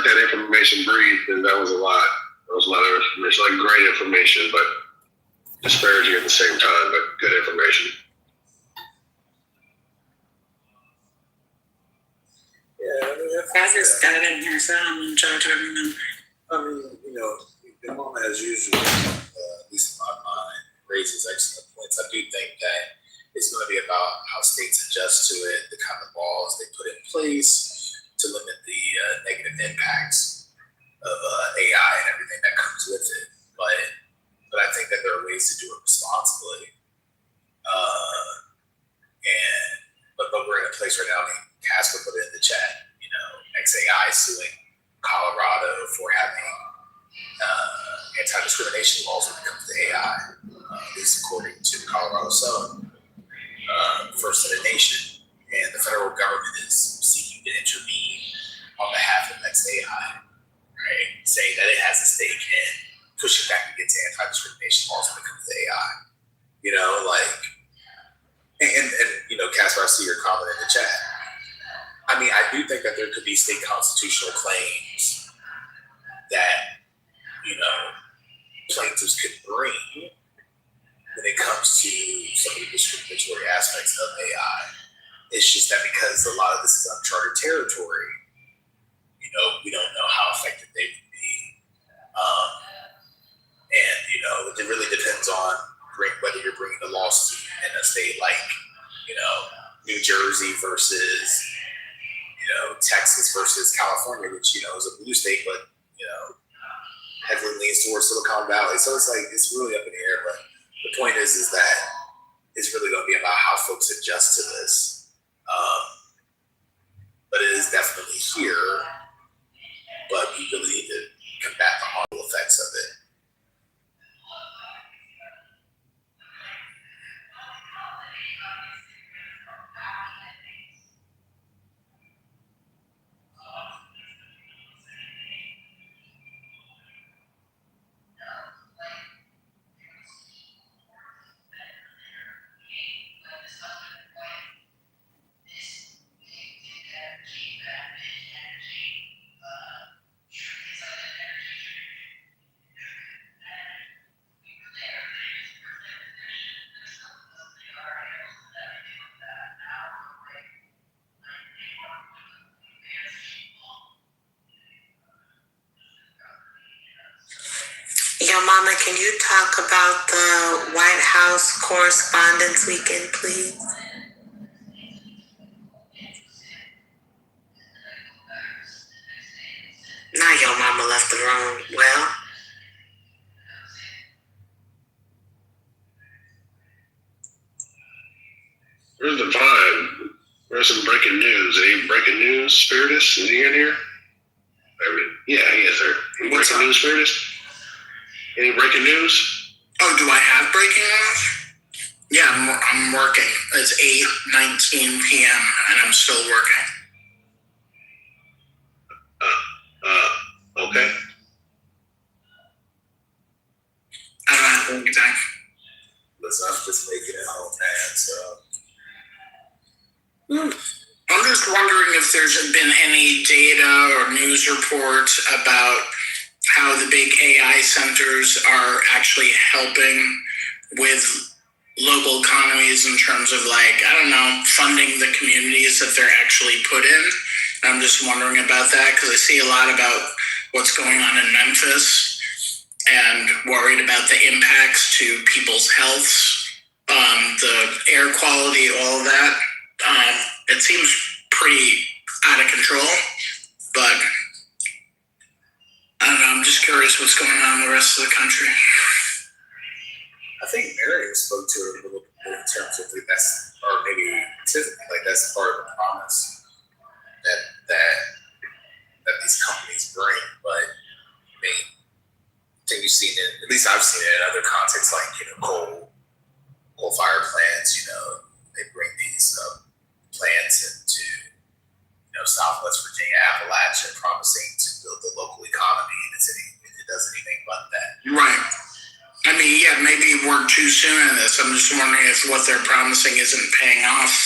that information brief, and that was a lot. That was a lot of information, like great information, but disparaging at the same time, but good information. Yeah, I mean, I just got in here, so I'm in charge of everything. I mean, you know, the moment as usual, at least in my mind, raises excellent points. I do think that it's going to be about how states adjust to it, the kind of laws they put in place to limit the negative impacts of AI and everything that comes with it. But I think that there are ways to do it responsibly. But we're in a place right now. I mean, Casper put it in the chat. You know, XAI suing Colorado for having anti-discrimination laws when it comes to AI, at least according to the Colorado Sun, first in the nation. And the federal government is seeking to intervene on behalf of XAI, right? Saying that it has a stake in pushing back against anti-discrimination laws when it comes to AI. You know, like, and you know, Casper, I see your comment in the chat. I mean, I do think that there could be state constitutional claims that, you know, plaintiffs could bring when it comes to some of the discriminatory aspects of AI. It's just that because a lot of this is uncharted territory, you know, we don't know how effective they would be. And, you know, it really depends on whether you're bringing the lawsuit in a state like, you know, New Jersey versus, you know, Texas versus California, which, you know, is a blue state, but, you know, heavily leans towards Silicon Valley. So it's like, it's really up in the air. But the point is that it's really going to be about how folks adjust to this. But it is definitely here. But we really need to combat the harmful effects of it. Yo, Mama, can you talk about the White House Correspondents' Weekend, please? Now your mama left the room. Well, Where's the vibe? Where's some breaking news? Any breaking news, Spiritus? Is he in here? Yeah, he is there. Any breaking news, Spiritus? Any breaking news? Oh, do I have breaking news? Yeah, I'm working. It's 8:19 p.m. and I'm still working. Okay. I don't have anything. Listen, I'm just making it home, man. So. I'm just wondering if there's been any data or news reports about how the big AI centers are actually helping with local economies in terms of, like, I don't know, funding the communities that they're actually put in. I'm just wondering about that because I see a lot about what's going on in Memphis and worried about the impacts to people's health, the air quality, all of that. It seems pretty out of control, but I don't know. I'm just curious what's going on in the rest of the country. I think Mary spoke to it a little bit in terms of that's, or maybe Tiffany, like that's part of the promise that these companies bring. But I mean, I think you've seen it. At least I've seen it in other contexts, like, you know, coal fire plants. You know, they bring these plants into, you know, Southwest Virginia, Appalachia, promising to build the local economy, and it does anything but that. Right. I mean, yeah, maybe we're too soon in this. I'm just wondering if what they're promising isn't paying off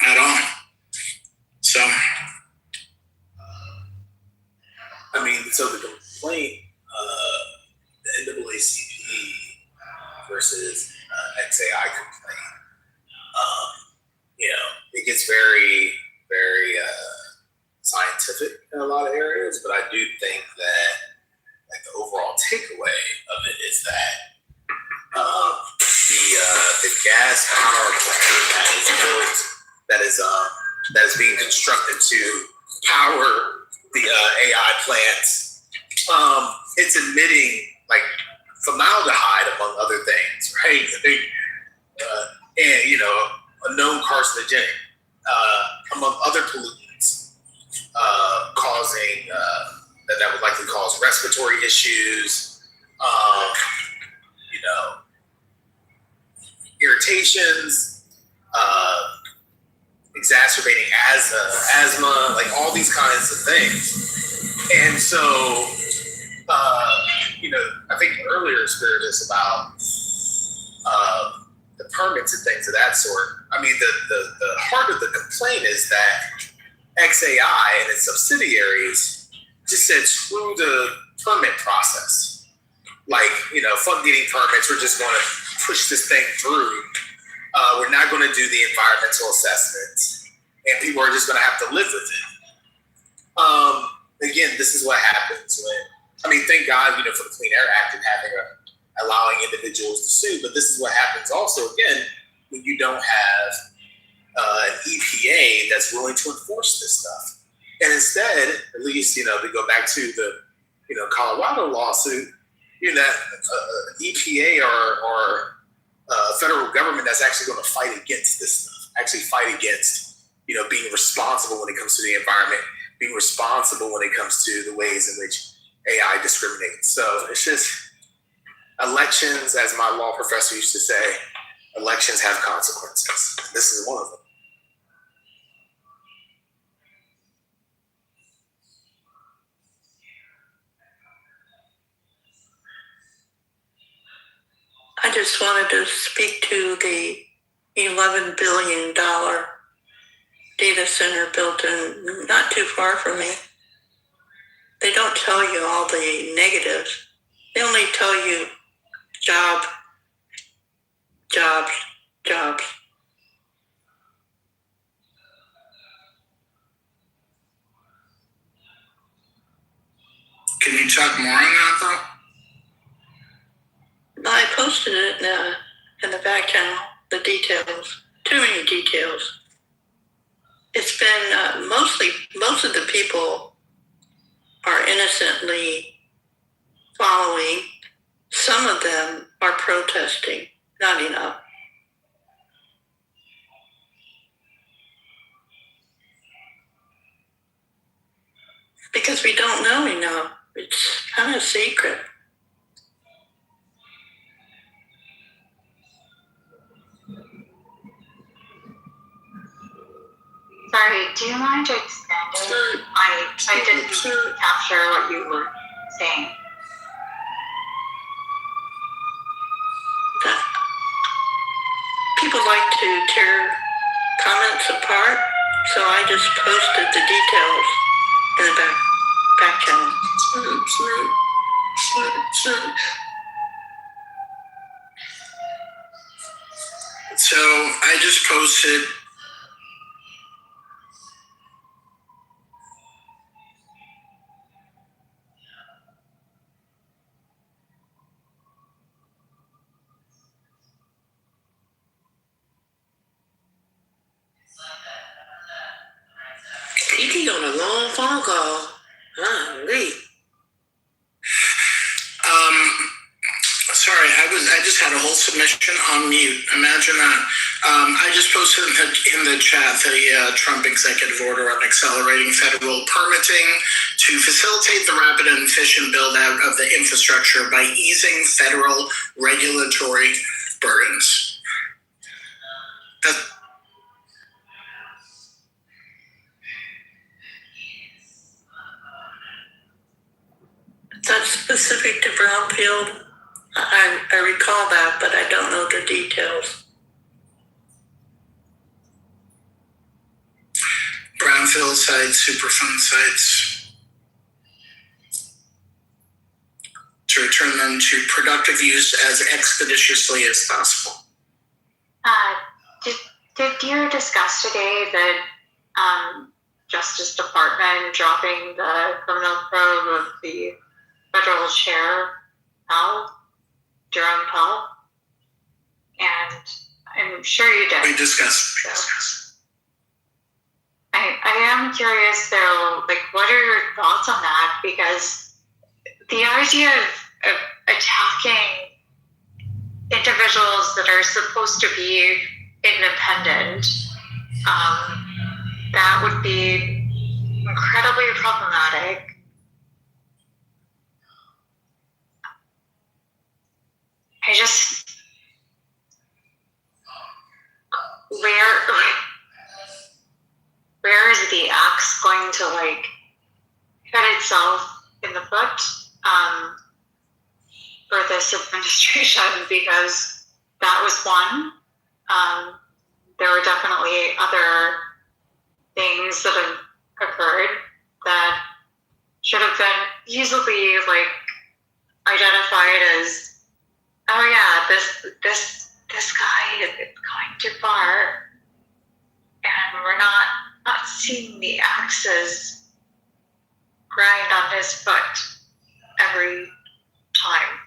at all. So. so the complaint, the NAACP versus XAI complaint, it gets very, very scientific in a lot of areas, but I do think that like the overall takeaway of it is that the gas power plant that is built, that is being constructed to power the AI plants, it's emitting like formaldehyde among other things, right? And a known carcinogenic among other pollutants, causing that would likely cause respiratory issues, irritations, exacerbating asthma, like all these kinds of things. And so, I think earlier Spiritus about the permits and things of that sort. I mean, the heart of the complaint is that XAI and its subsidiaries just said, screw the permit process. Like, fuck getting permits, we're just going to push this thing through. We're not going to do the environmental assessments, and people are just going to have to live with it. Again, this is what happens when, thank God, for the Clean Air Act and allowing individuals to sue, but this is what happens also, again, when you don't have an EPA that's willing to enforce this stuff. And instead, at least, to go back to the, Colorado lawsuit, that EPA or federal government that's actually going to fight against this stuff, actually fight against, being responsible when it comes to the environment, being responsible when it comes to the ways in which AI discriminates. So it's just elections, as my law professor used to say, elections have consequences. This is one of them. I just wanted to speak to the $11 billion data center built in not too far from me. They don't tell you all the negatives. They only tell you jobs. Can you talk more on that, though? I posted it in the back channel, the details. Too many details. It's been most of the people are innocently following. Some of them are protesting, not enough. Because we don't know enough. It's kind of secret. Sorry, do you mind expanding? I didn't capture what you were saying. People like to tear comments apart, so I just posted the details in the back channel. So I just posted Kiki on a long phone call. Lee. Sorry, I just had a whole submission on mute. Imagine that. I just posted in the chat the Trump executive order on accelerating federal permitting to facilitate the rapid and efficient build out of the infrastructure by easing federal regulatory burdens. That's specific to Brownfield. I recall that, but I don't know the details. Brownfield sites, Superfund sites. to return them to productive use as expeditiously as possible. Did you discuss today the Justice Department dropping the criminal probe of the federal chair, Jerome Powell? And I'm sure you did. We discussed. So, I am curious though, like, what are your thoughts on that? Because the idea of attacking individuals that are supposed to be independent, that would be incredibly problematic. Where is the axe going to like cut itself in the foot for this administration? Because that was one. There were definitely other things that have occurred that should have been easily like identified as, oh yeah, this guy is going too far, and we're not seeing the axes grind on his foot every time.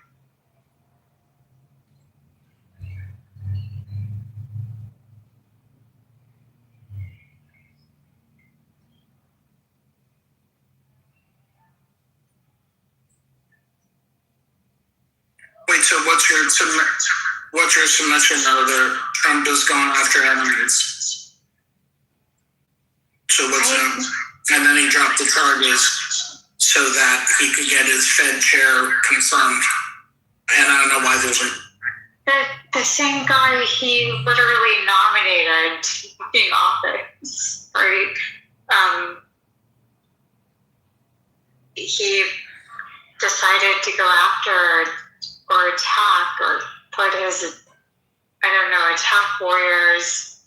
Wait, so what's your submission now that Trump has gone after enemies? So and then he dropped the charges so that he could get his Fed chair confirmed. And I don't know why those are. The same guy he literally nominated in office, right? He decided to go after or attack or put his, attack warriors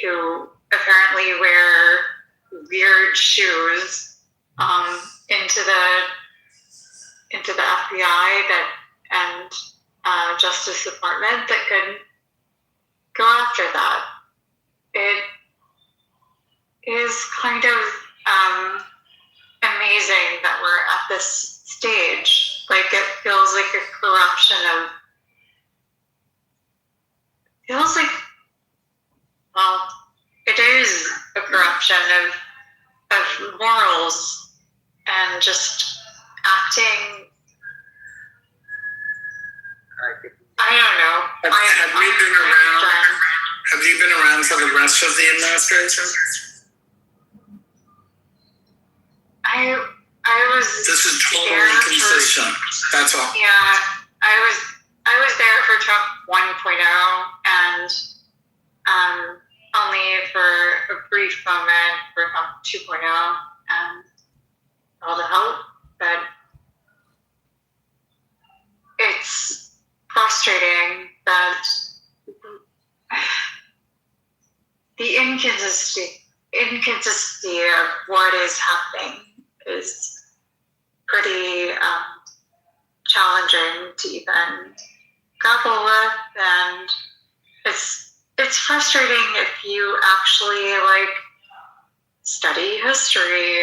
who apparently wear weird shoes into the FBI and Justice Department that could go after that. It is kind of amazing that we're at this stage. Like, it feels like a corruption of, it is a corruption of morals and just acting. I don't know. Have you been around for the rest of the administration? I was. This is totally consistent. That's all. Yeah, I was there for Trump 1.0 and only for a brief moment for Trump 2.0 and all the help, but it's frustrating that the inconsistency of what is happening is pretty challenging to even grapple with, and it's frustrating if you actually like study history,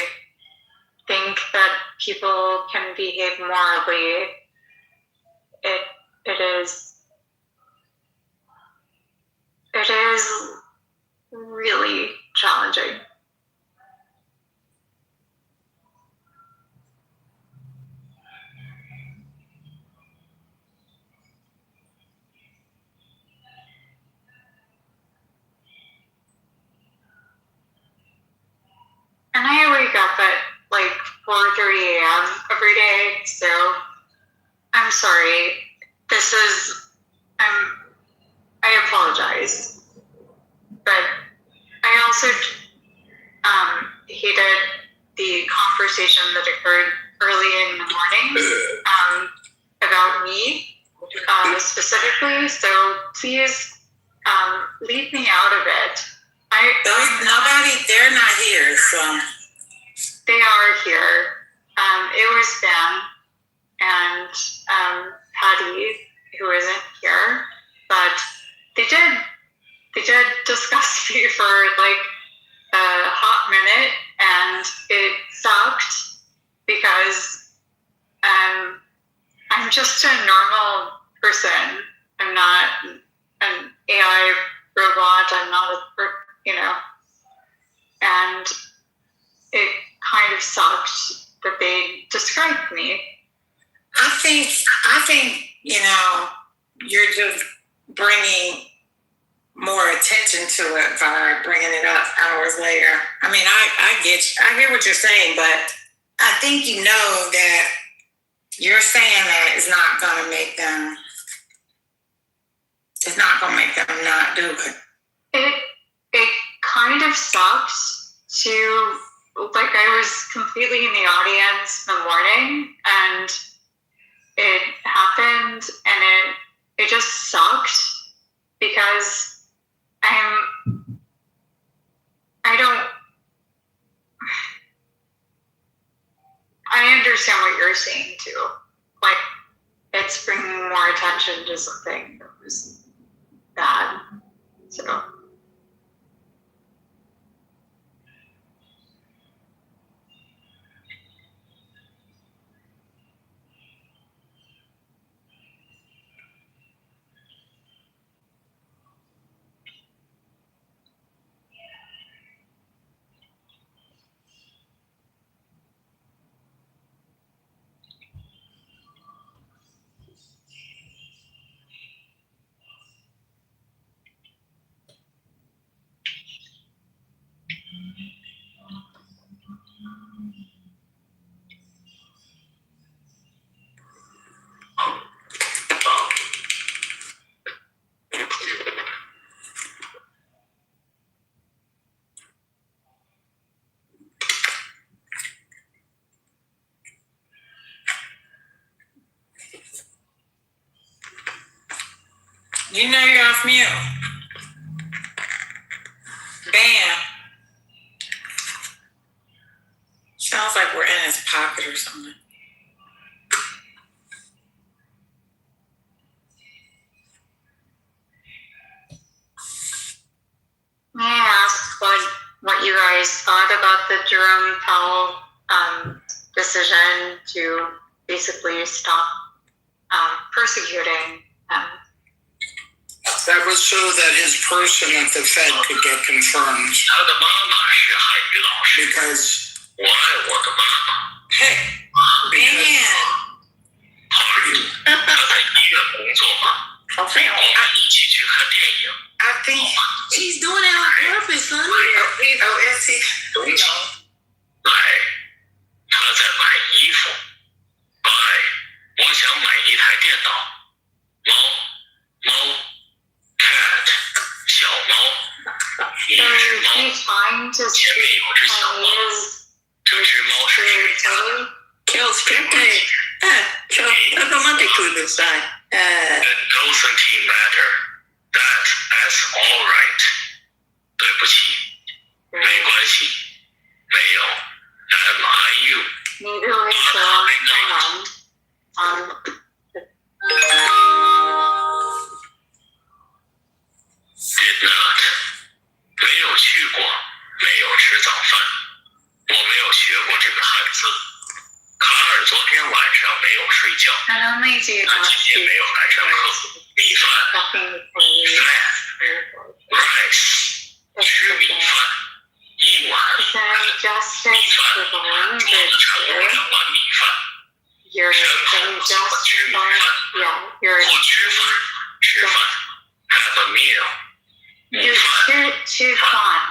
think that people can behave morally. It is really challenging. And I wake up at like 4:30 a.m. every day, so I'm sorry. I apologize. But I also hated the conversation that occurred early in the morning about me specifically, so please leave me out of it. They're not here, so. They are here. It was them. and Patty, who isn't here, but they did discuss me for like a hot minute, and it sucked because I'm just a normal person. I'm not an AI robot. I'm not and it kind of sucked that they described me. I think, you're just bringing more attention to it by bringing it up hours later. I mean, I hear what you're saying, but I think that you're saying that is not going to make them, it's not going to make them not do it. It kind of sucked to, like, I was completely in the audience in the morning, and it happened, and it just sucked because I understand what you're saying too. Like, it's bringing more attention to something that was bad. So. You're off mute. Bam. Sounds like we're in his pocket or something. May I ask what you guys thought about the Jerome Powell decision to basically stop persecuting him? That was so that his person at the Fed could get confirmed. Because hey, I think she's doing it on purpose, honey. We know, we know. 他在买衣服 ，buy， 我想买一台电脑，猫 ，cat， 小猫，一只猫，前面有只小猫，这只猫是谁家的？ It doesn't matter. That's all right. 对不起，没关系，没有。MIU. Neither is Did not. 没有去过，没有吃早饭，我没有学过这个汉字。卡尔昨天晚上没有睡觉，他今天没有来上课。米饭 ，rice， 吃米饭，一碗米饭，桌子上有2碗米饭。人口喜欢吃米饭，不吃饭，吃饭 ，have a meal。 Too fun.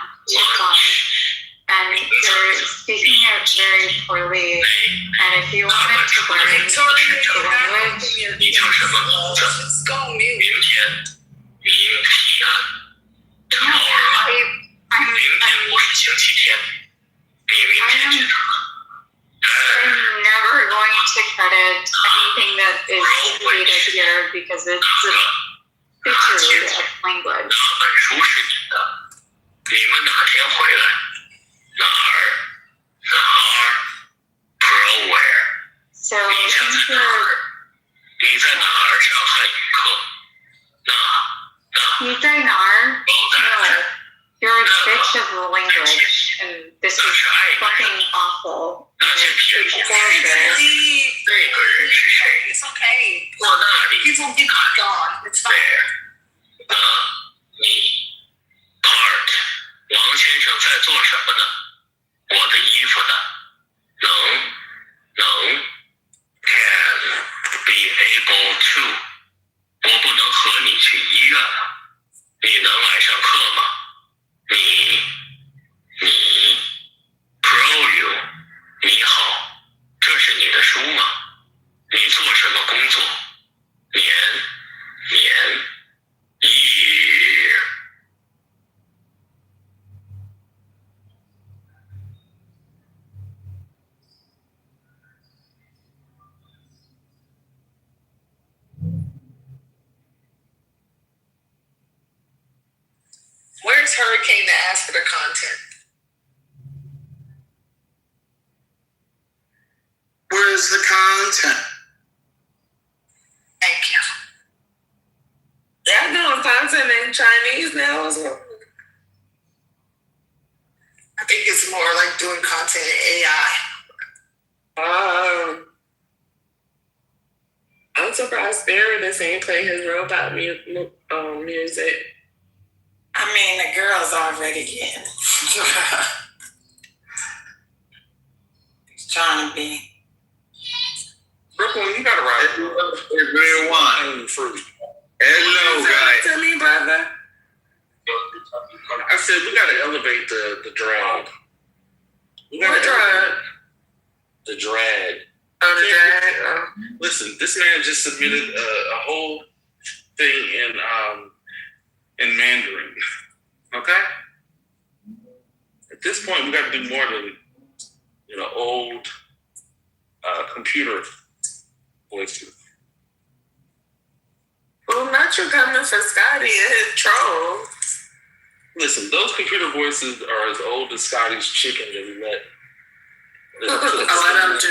And you're speaking it very poorly. And if you wanted to learn the language, 你叫什么名字？明天，tomorrow， 明天不是星期天，你明天去哪？ I'm never going to credit anything that is stated here because it's a picture of language. 哪本书是你的？你们哪天回来？哪儿 ？Pro where？ So I think you're It's okay. People get gone. It's fine. 你 Part 王先生在做什么呢？我的衣服呢？能 can be able to 我不能和你去医院了。你能来上课吗？你 Pro you 你好，这是你的书吗？你做什么工作？年 year Where's Hurricane to ask for the content? Where's the content? Thank you. They're doing content in Chinese now as well. I think it's more like doing content in AI. I'm surprised Spirit ain't playing his robot music. I mean, the girl's already getting. He's trying to be. Brooklyn, you gotta ride. Red wine. Fruit. Hello, guys. To me, brother. I said we gotta elevate the drag. What drag? The drag. Oh, the drag. Listen, this man just submitted a whole thing in Mandarin. Okay. At this point, we got to do more than old computer voices. Well, not you coming for Scotty and his troll. Listen, those computer voices are as old as Scotty's chicken that we let. I don't do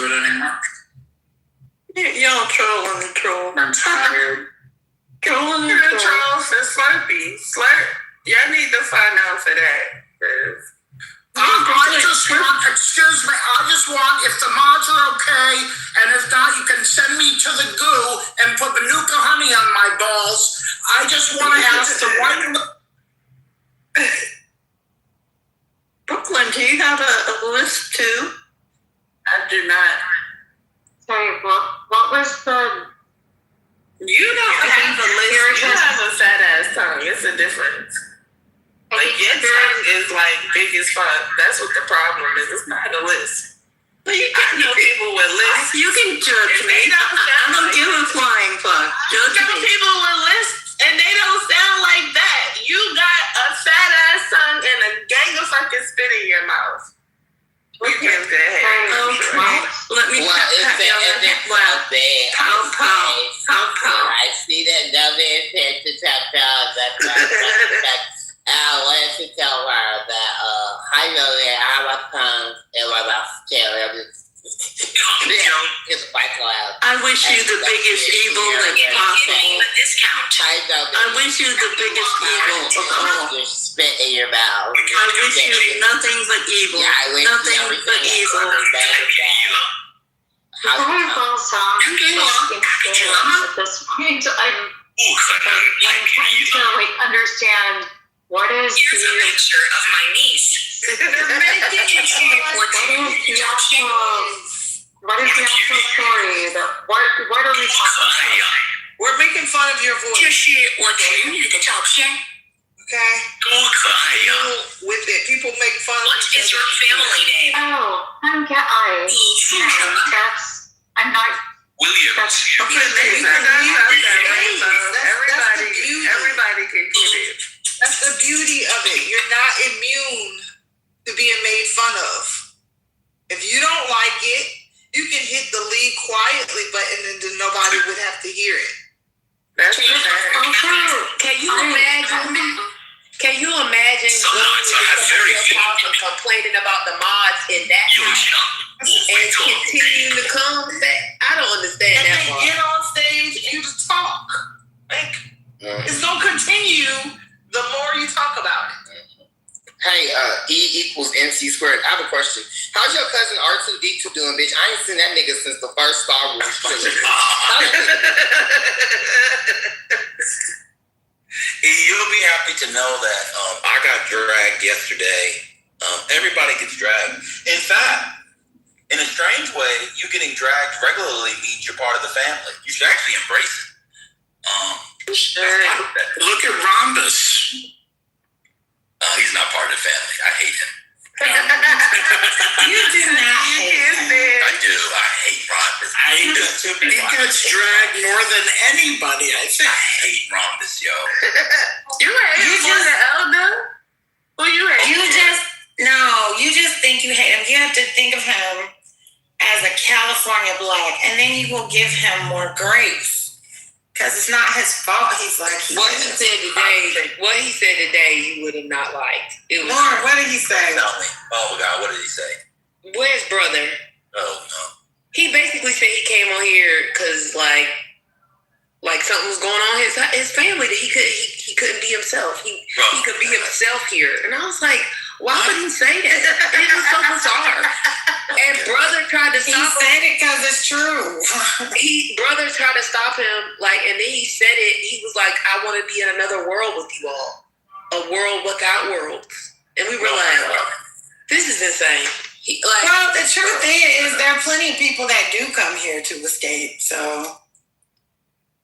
it anymore. You don't troll on the troll. I'm tired. Trolling the troll for Slurpee. Y'all need to find out for that. I just want, excuse me, I just want, if the mods are okay, and if not, you can send me to the goo and put Manuka honey on my balls. I just want to ask the one. Brooklyn, do you have a list too? I do not. Sorry, what was the? You don't have a list. You have a fat ass tongue. It's a difference. Like your tongue is like big as fuck. That's what the problem is. It's not a list. But you can know people with lists. You can judge me. I don't give a flying fuck. Judge Some me. people with lists and they don't sound like that. You got a fat ass tongue and a gang of fucking spit in your mouth. We can say, let me I see that dumb ass head to top. I wanted to tell her that I know that I have a tongue and my mouth tail. Just fight loud. I wish you the biggest evil that's possible. I wish you the biggest evil of all. Just spit in your mouth. I wish you nothing but evil. Nothing but evil. The whole song is insane at this point. I'm trying to understand what is Here's a picture of my niece. What is the actual story? What are we talking about? We're making fun of your voice. 这是我侄女的照片。 Okay? With it, people make fun of What is your family name? Oh, I. 你姓什么？ I'm not. Williams. Everybody can get it. That's the beauty of it. You're not immune to being made fun of. If you don't like it, you can hit the leave quietly button and then nobody would have to hear it. That's the fact. Can you imagine? Can you imagine complaining about the mods in that house and continue to come back? I don't understand and that they part. get on stage and you just talk. Like, it's going to continue the more you talk about it. Hey, E equals MC squared Songbird, I have a question. How's your cousin R2D2 doing, bitch? I ain't seen that nigga since the first Star Wars trilogy. You'll be happy to know that I got dragged yesterday. Everybody gets dragged. In fact, in a strange way, you getting dragged regularly means you're part of the family. You should actually embrace it. Look at Rhombus. He's not part of the family. I hate him. You do not hate him. I do. I hate Rhombus. He gets dragged more than anybody, I think. I hate Rhombus, yo. You hate him more than Elder? Who you hate? You just think you hate him. You have to think of him as a California black, and then you will give him more grace. Because it's not his fault. He's like, What he said today, you would have not liked. It was Lauren, what did he say? Tell me. Oh, my God. What did he say? Where's brother? Oh, no. He basically said he came on here because like something was going on in his family that he couldn't be himself. He could be himself here, and I was like, why would he say that? It was so bizarre. And brother tried to stop him. He said it because it's true. Brother tried to stop him, and then he said it. He was like, I want to be in another world with you all, a world without worlds. And we were this is insane. Well, the truth is, there are plenty of people that do come here to escape. So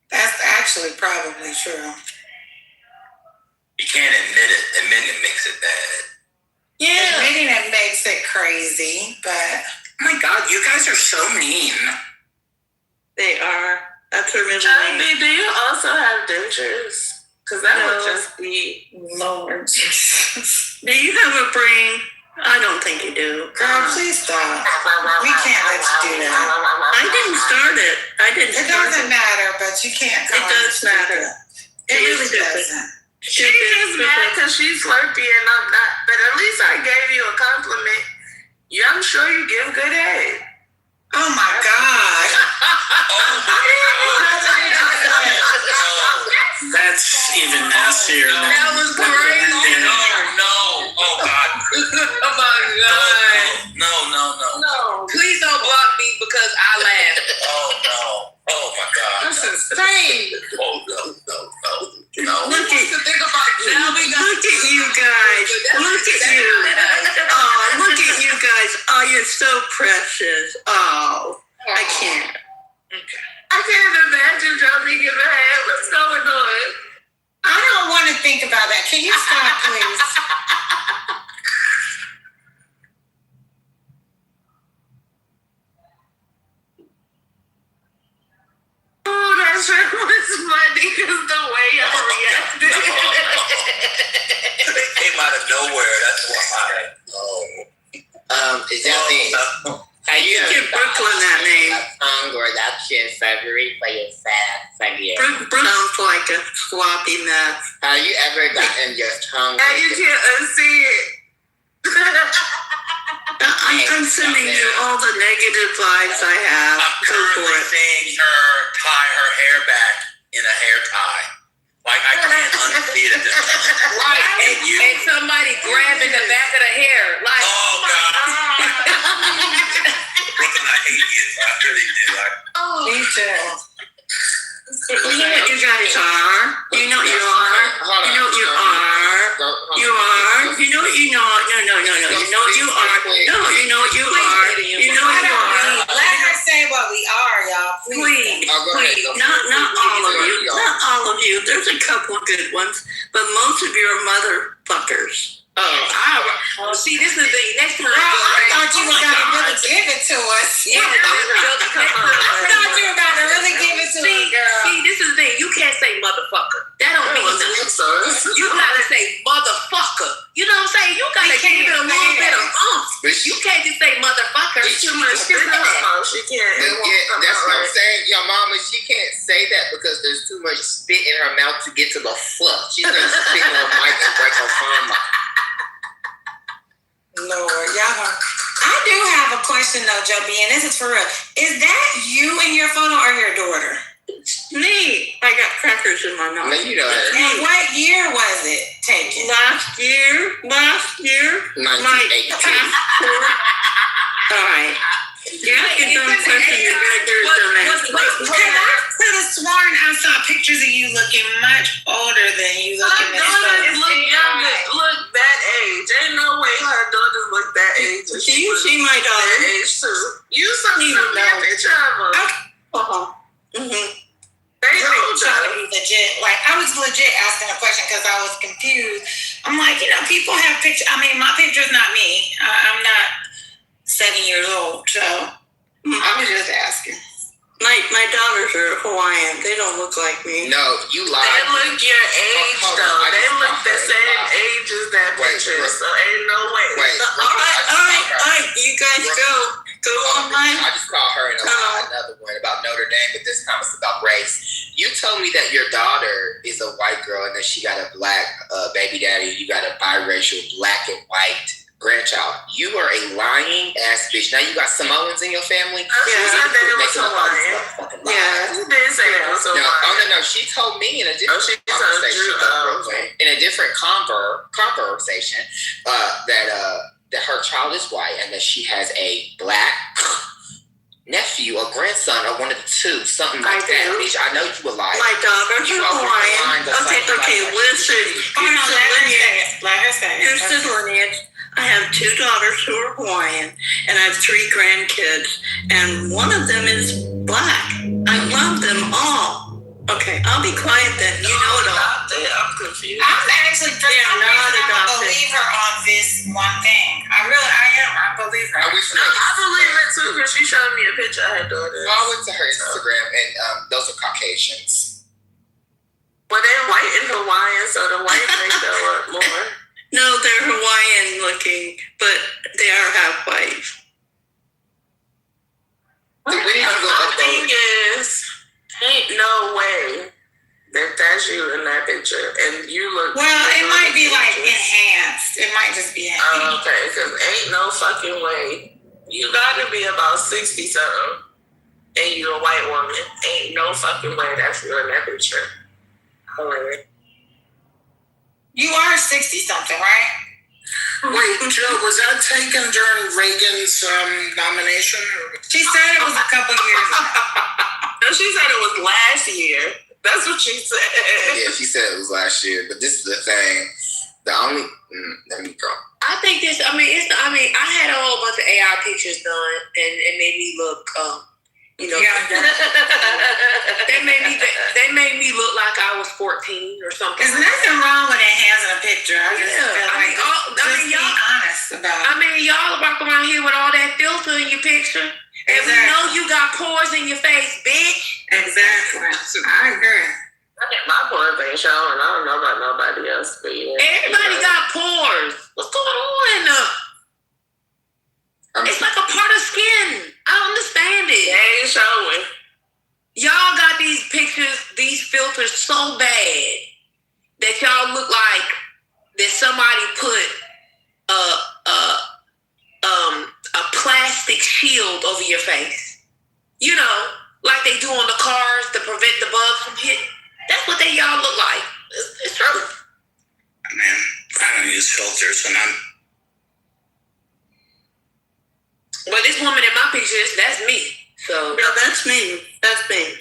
that's actually probably true. You can't admit it. Admitting it makes it bad. Yeah. Admitting it makes it crazy, but Oh my God, you guys are so mean. They are. That's a really Johnny, do you also have dentures? Because that would just be Lord Jesus. Do you have a brain? I don't think you do. Girl, please stop. We can't let you do that. I didn't start it. It doesn't matter, but you can't. It does matter. It really doesn't. She's just mad because she's flirty and I'm not. But at least I gave you a compliment. I'm sure you give good head. Oh my God. That's even nastier. That was crazy. No. Oh, God. Oh my God. No. Please don't block me because I laughed. Oh, no. Oh, my God. This is insane. Oh, no. Look at you guys. Look at you. Oh, look at you guys. Oh, you're so precious. Oh, I can't. I can't imagine jumping in the head. What's going on? I don't want to think about that. Can you stop, please? Oh, that shit was funny because the way I reacted. They came out of nowhere. That's why. Is that the... Are you Give Brooklyn that name. tongue or that shit surgery for your fat faggot? Sounds like a sloppy mess. Have you ever gotten your tongue? And you can't unsee it. I'm sending you all the negative vibes I have. I'm Go for currently it. seeing her tie her hair back in a hair tie. Like, I can't unsee it at this time. Right. And somebody grabbing the back of the hair. Like, Oh, God. Brooklyn, I hate you. I really do. Me too. You know what you guys are. You know what you are. You know what you are. You are. You know what you know. No. You know what you are. No, you know what you are. You know what you are. Let her say what we are, y'all. Please. Please. Not all of you. Not all of you. There's a couple of good ones, but most of you are motherfuckers. see, this is the next time. Girl, I thought you were going to really give it to us. Yeah, I thought you were about to really give it to us, girl. See, this is the thing. You can't say motherfucker. That don't mean nothing. You gotta say motherfucker. You know what I'm saying? You gotta give it a little bit of oomph. You can't just say motherfucker. It's too much. She can't. Yeah, that's what I'm saying. Your mama, she can't say that because there's too much spit in her mouth to get to the fuck. She's gonna spit on her mic and break her phone off. Lord, y'all. I do have a question though, Joby, and this is for real. Is that you in your photo or your daughter? Me. I got crackers in my mouth. No, you know that. And what year was it taken? Last year, my 1982. saw pictures of you looking much older than you look in Her daughters Minnesota. look younger, look that age. Ain't no way her daughters look that age. Do you see my That daughter? age too. You saw me a picture of her. Mm-hmm. They Really older. trying to be legit. Like, I was legit asking a question because I was confused. I'm like, people have pictures. I mean, my picture's not me. I'm not 7 years old, so I was just asking. My daughters are Hawaiian. They don't look like me. No, you They lied. look your age Hold on, though. I They just look caught the her. same Lie. age as that Wait, picture. wait. So ain't no way. Wait, All right. You guys go online. I just called her and another one about Notre Dame, but this time it's about race. You told me that your daughter is a white girl and that she got a black baby daddy. You got a biracial black and white grandchild. You are a lying ass bitch. Now you got Samoans in your family. She said that it was Hawaiian. Yeah. She did say it was Hawaiian. No. She told me in a different she told conversation. you, In a different conversation, that her child is white and that she has a black nephew or grandson or one of the two, something like that. Bitch, I know you a liar. My daughters are Hawaiian. Okay, listen. Let her say it. Here's the lineage. I have 2 daughters who are Hawaiian, and I have 3 grandkids, and one of them is black. I love them all. Okay, I'll be quiet then. You know it all. I'm confused. I'm actually for some not reason I adopted. believe her on this one thing. I am. I believe her. I wish I believe it too because she showed me a picture of her daughter. I went to her Instagram and those are Caucasians. But they're white and Hawaiian, so the white may show up more. No, they're Hawaiian looking, but they are half white. So we need to go The upload thing it. is, ain't no way that that's you in that picture, and you look. Well, it might be like enhanced. It might just be enhanced. Okay, because ain't no fucking way. You gotta be about 60 something, and you a white woman. Ain't no fucking way that's you in that picture. Hilarious. You are 60 something, right? Wait, Joe, was that taken during Reagan's nomination? She said it was a couple years ago. No, she said it was last year. That's what she said. Yeah, she said it was last year, but this is the thing. The only let me go. I think this. I had a whole bunch of AI pictures done, and it made me look. They made me look like I was 14 or something. There's nothing wrong with enhancing a picture. I just feel like be honest about it. Y'all walk around here with all that filter in your picture, and we know you got pores in your face, bitch. Exactly. I agree. I think my pores ain't showing. I don't know about nobody else, but yeah. Everybody got pores. What's going on? It's like a part of skin. I don't understand it. They ain't showing. Y'all got these pictures, these filters so bad that y'all look like that somebody put a plastic shield over your face. You know, like they do on the cars to prevent the bugs from hitting. That's what y'all look like. It's true. Man, I don't use filters and Well, this woman in my pictures, that's me. So No, that's me. That's me.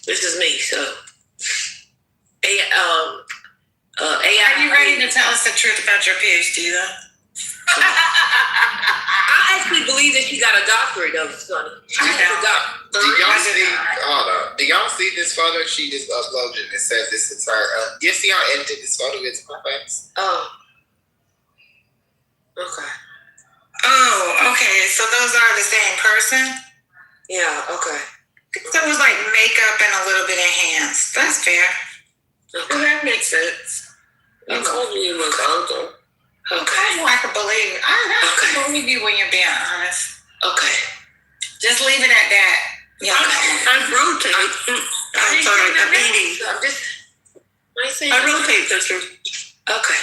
This is me. So AI. Are you ready to tell us the truth about your PhD, though? I actually believe that she got a doctorate of it, honey. Do y'all see this photo she just uploaded? It says this is her. Do you see how edited this photo is my face? Oh. Okay. Oh, okay. So those are the same person? Yeah, okay. So it was like makeup and a little bit enhanced. That's fair. Okay. That makes sense. You told me you look older. Okay. I can believe it. I can believe you when you're being honest. Okay. Just leave it at that. Yeah. I rotate. I'm sorry, I'm eating. I rotate pictures. Okay.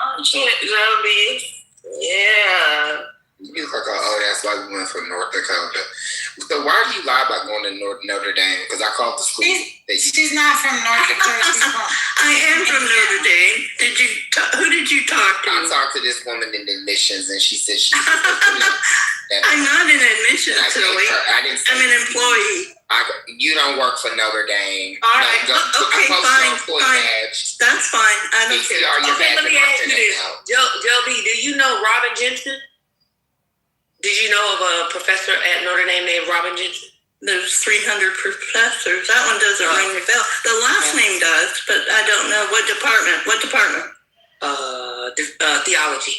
Oh, shit, Zombie. Yeah. You look like an old ass white woman from North Dakota. So why do you lie about going to Notre Dame? Because I called the school. She's not from North Dakota. I am from Notre Dame. Who did you talk to? I talked to this woman in admissions, and she said she. I'm not an admission I silly. didn't say I'm an employee. you don't work for Notre Dame. All right. Okay, fine. Badge. That's fine. I don't PCR care. your Okay, badge let me and mark ask your you name this. out. Joe B, do you know Robin Jensen? Did you know of a professor at Notre Dame named Robin Jensen? There's 300 professors. That one doesn't ring a bell. The last name does, but I don't know what department. What department? Theology.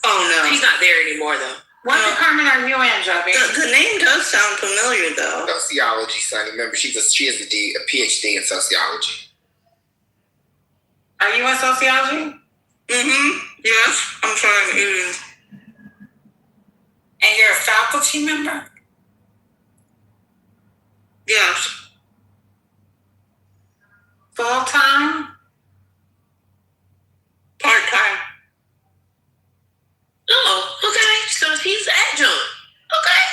Oh no. She's not there anymore though. What department are you in, Joby? The name does sound familiar though. Sociology, son. Remember, she has a PhD in sociology. Are you in sociology? Yes. I'm sorry. And you're a faculty member? Yes. Full time? Part time. Oh, okay. So she's adjunct. Okay.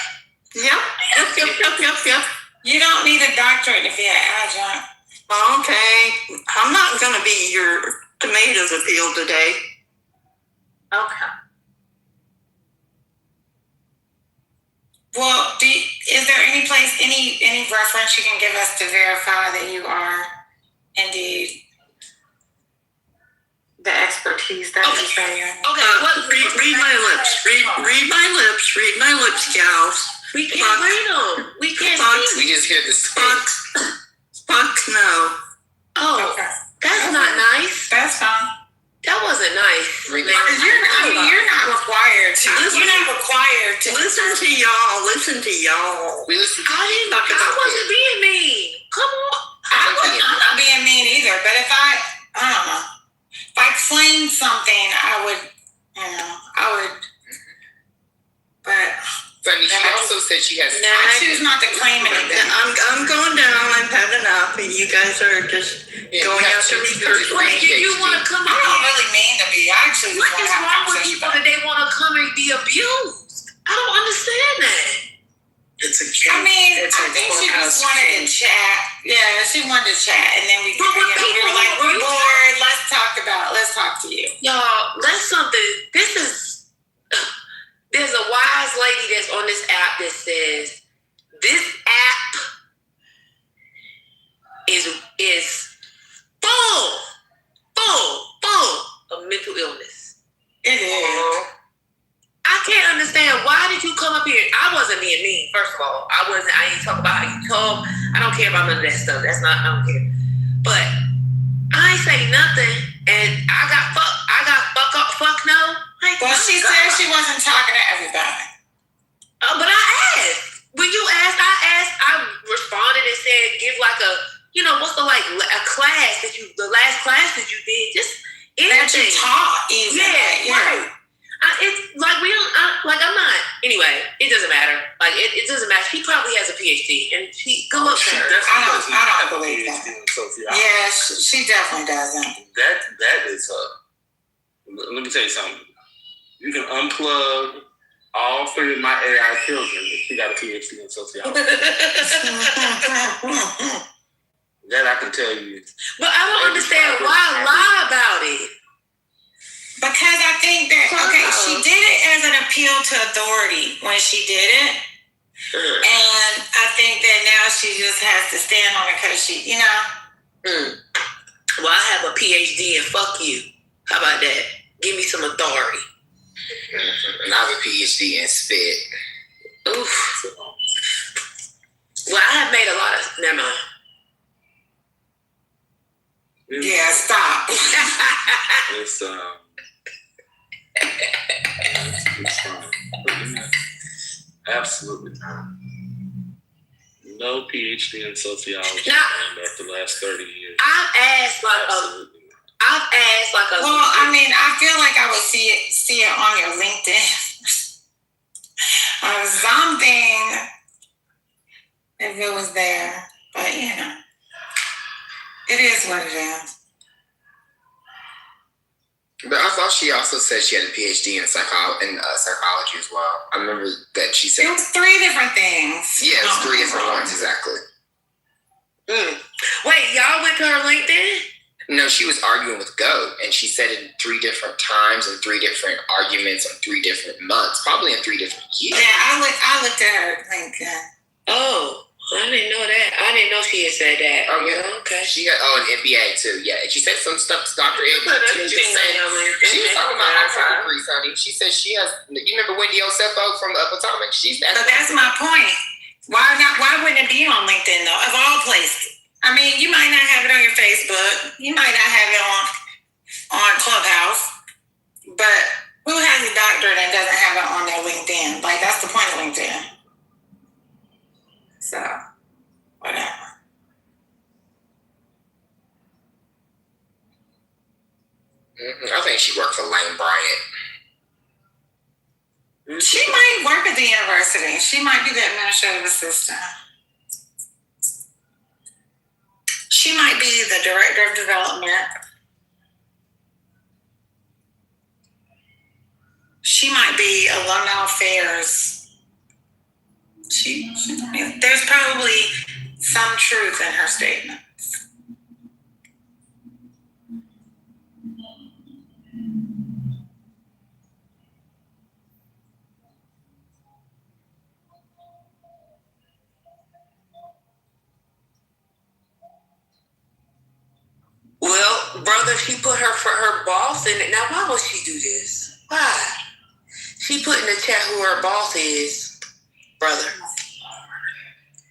Yep. You don't need a doctorate to be an adjunct. Okay. I'm not going to be your tomatoes appeal today. Okay. Well, is there any place, any reference you can give us to verify that you are indeed the expertise that you say you are? Okay. Read my lips. Read my lips. Read my lips, gals. We can't read them. We can't see. We just hear the Fuck no. Oh, Okay. that's not nice. That's fine. That wasn't nice. Read Man, You're not required to. You're not required to. Listen to y'all. We listen to I wasn't being mean. Come on. I'm not being mean either, but if I don't know, if I claimed something, I would, but Sonny, she also said she has. I choose not to claim anything. I'm going down. I've had enough. And you guys are just going out to research. Wait, do you want to come I don't in? really mean to be. I actually What want is to have a wrong with conversation people about that they want to come and be abused? I don't understand that. It's a I mean, I think she just wanted to chat. Yeah, she wanted to chat, and then we But when we people were like, are we're rude- bored. Let's talk to you. Y'all, that's something. There's a wise lady that's on this app that says this app is full of mental illness. It is. I can't understand, why did you come up here? I wasn't being mean, first of all. I ain't talking about how you talk. I don't care about none of that stuff. I don't care. But I ain't say nothing, and I got fuck no. Like, Well, she said she wasn't talking to everybody. But I asked. When you asked, I responded and said, give like a, what's the a class the last class that you did, just anything. That you taught, even. Yeah, right. It's like I'm not. Anyway, it doesn't matter. Like it doesn't matter. She probably has a PhD, and she come up to her. I don't believe that. Yeah, she definitely doesn't. That is let me tell you something. You can unplug all 3 of my AI children if she got a PhD in sociology. That I can tell you. But I don't understand why lie about it. Because I think that, she did it as an appeal to authority when she did it. And I think that now she just has to stand on it because she, Well, I have a PhD and fuck you. How about that? Give me some authority. And I have a PhD in spit. Oof. Well, I have made a lot of. Never mind. Yeah, stop. It's Absolutely not. No PhD in sociology after the last 30 years. I've asked Well, I mean, I feel like I would see it on your LinkedIn or something if it was there. But it is what it is. But I thought she also said she had a PhD in psychology as well. I remember that she said it was 3 different things. Yeah, it was 3 different ones exactly. Wait, y'all went to her LinkedIn? No, she was arguing with Goat, and she said it 3 different times and 3 different arguments on 3 different months, probably in 3 different years. Yeah, I looked at her LinkedIn. Oh, I didn't know that. I didn't know she had said that. Oh, yeah. Okay. She got, an NBA too, yeah. And she said some stuff to Dr. Ed. She was talking about her degrees, honey. She said she has, you remember Wendy Osefo from Potomac? But that's my point. Why wouldn't it be on LinkedIn though, of all places? I mean, you might not have it on your Facebook. You might not have it on Clubhouse. But who has a doctorate and doesn't have it on their LinkedIn? Like, that's the point of LinkedIn. So, whatever. I think she worked for Lane Bryant. She might work at the university. She might be the administrative assistant. She might be the director of development. She might be alumni affairs. There's probably some truth in her statement. Well, brother, she put her boss in it. Now, why would she do this? Why? She put in the chat who her boss is, brother.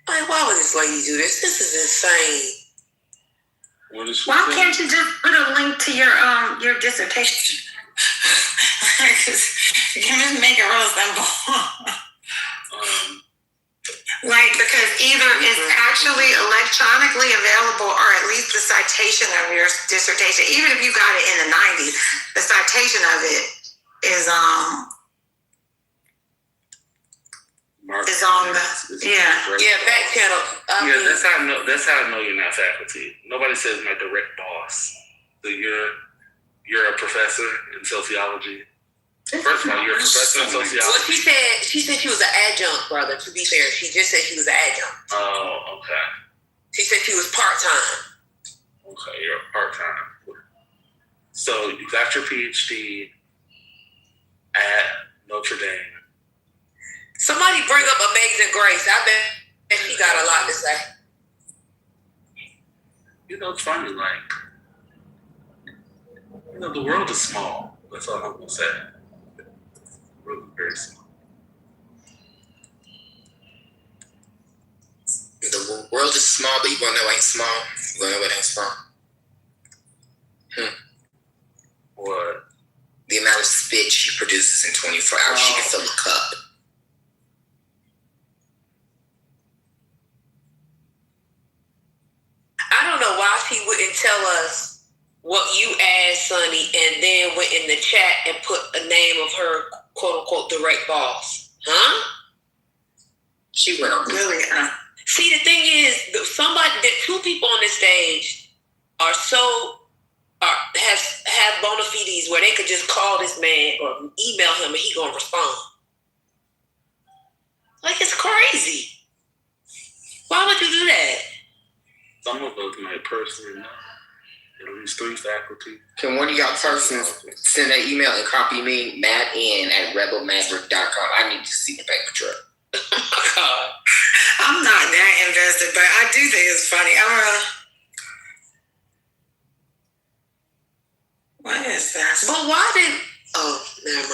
Like, why would this lady do this? This is insane. Why can't you just put a link to your dissertation? You can just make it real simple. Like, because either it's actually electronically available or at least the citation of your dissertation, even if you got it in the 90s, the citation of it is on the back channel. That's how I know you're not faculty. Nobody says my direct boss. So you're a professor in sociology. First of all, you're a professor in sociology. Well, she said she was an adjunct, brother. To be fair, she just said she was an adjunct. Oh, okay. She said she was part-time. Okay, you're part-time. So you got your PhD at Notre Dame. Somebody bring up Amazing Grace. I bet she got a lot to say. It's funny, the world is small. That's all I'm going to say. The world is very small. The world is small, but you want to know what ain't small? You want to know what ain't small? What? The amount of spit she produces in 24 hours, she can fill a cup. I don't know why she wouldn't tell us what you asked, Sonny, and then went in the chat and put a name of her quote-unquote direct boss. Huh? She went on Really? See, the thing is, the 2 people on this stage are have bona fides where they could just call this man or email him and he gonna respond. Like, it's crazy. Why would you do that? Some of us might personally know at least 3 faculty. Can one of y'all persons send an email and copy me, mattn@rebelmaverick.com? I need to see the paper trail. Oh, God. I'm not that invested, but I do think it's funny. What is that? But why did... Oh, never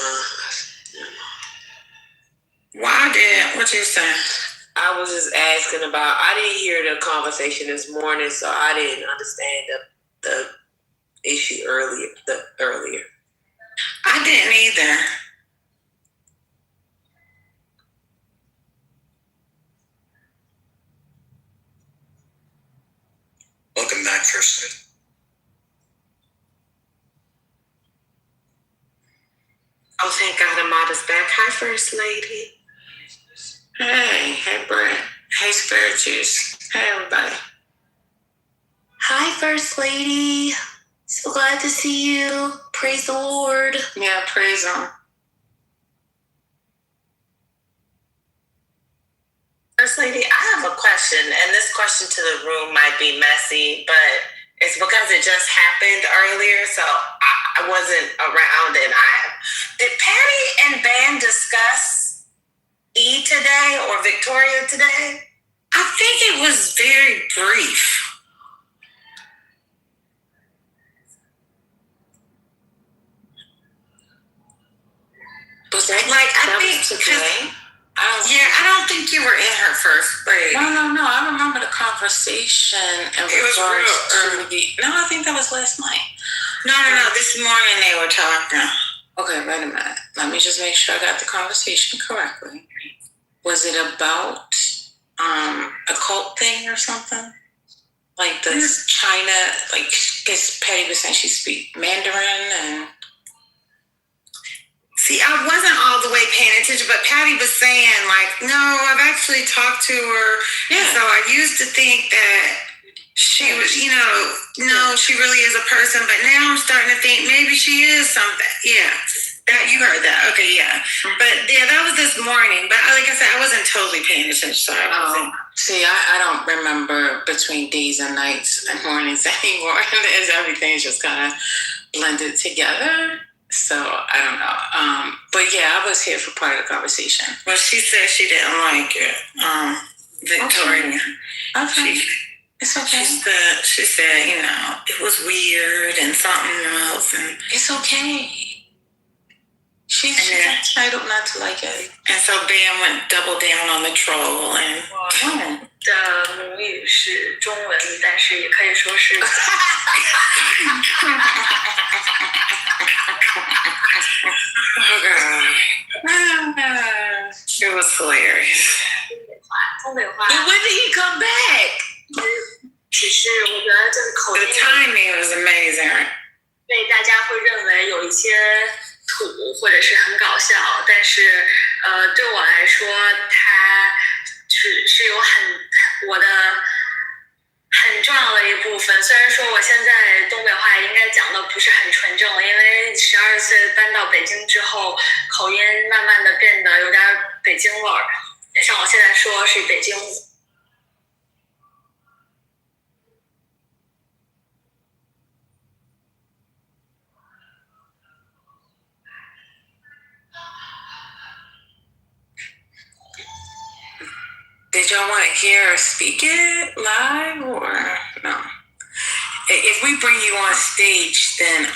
mind. What you saying? I was just asking about... I didn't hear the conversation this morning, so I didn't understand the issue earlier. I didn't either. Welcome back, First Lady. Oh, thank God Amada's back. Hi, First Lady. Hey, Brett. Hey, Spirit Juice. Hey, everybody. Hi, First Lady. So glad to see you. Praise the Lord. Yeah, praise him. First Lady, I have a question, and this question to the room might be messy, but it's because it just happened earlier, so I wasn't around. And did Patty and Van discuss E today or Victoria today? I think it was very brief. Was that Like, I that think was today? I don't think you were in her first grade. No. I remember the conversation in It was regards real to the. No, I think that was last night. No. This morning they were talking. Okay, wait a minute. Let me just make sure I got the conversation correctly. Was it about a cult thing or something? Like this China, like, because Patty was saying she speaks Mandarin and. See, I wasn't all the way paying attention, but Patty was saying, like, no, I've actually talked to her. Yeah. So I used to think that she was, no, she really is a person, but now I'm starting to think maybe she is something. Yeah. That you heard that. Okay, yeah. But yeah, that was this morning. But like I said, I wasn't totally paying attention. So See, I don't remember between days and nights and mornings anymore. As everything is just kind of blended together. So I don't know. But yeah, I was here for part of the conversation. Well, she said she didn't like it. Victoria. Okay. It's okay. She said, it was weird and something else. And it's okay. She's entitled not to like it. And so Ben went double down on the troll and 的母语是中文，但是也可以说是。Oh God. It was hilarious. 东北话。 But when did he come back? 只是我觉得这个口 The 音 timing was amazing. 被大家会认为有一些土或者是很搞笑，但是对我来说，它是有我的很重要的一部分。虽然说我现在东北话应该讲的不是很纯正了，因为12岁搬到北京之后，口音慢慢的变得有点北京味儿。像我现在说是北京。Did y'all want to hear her speak it live or no? If we bring you on stage, then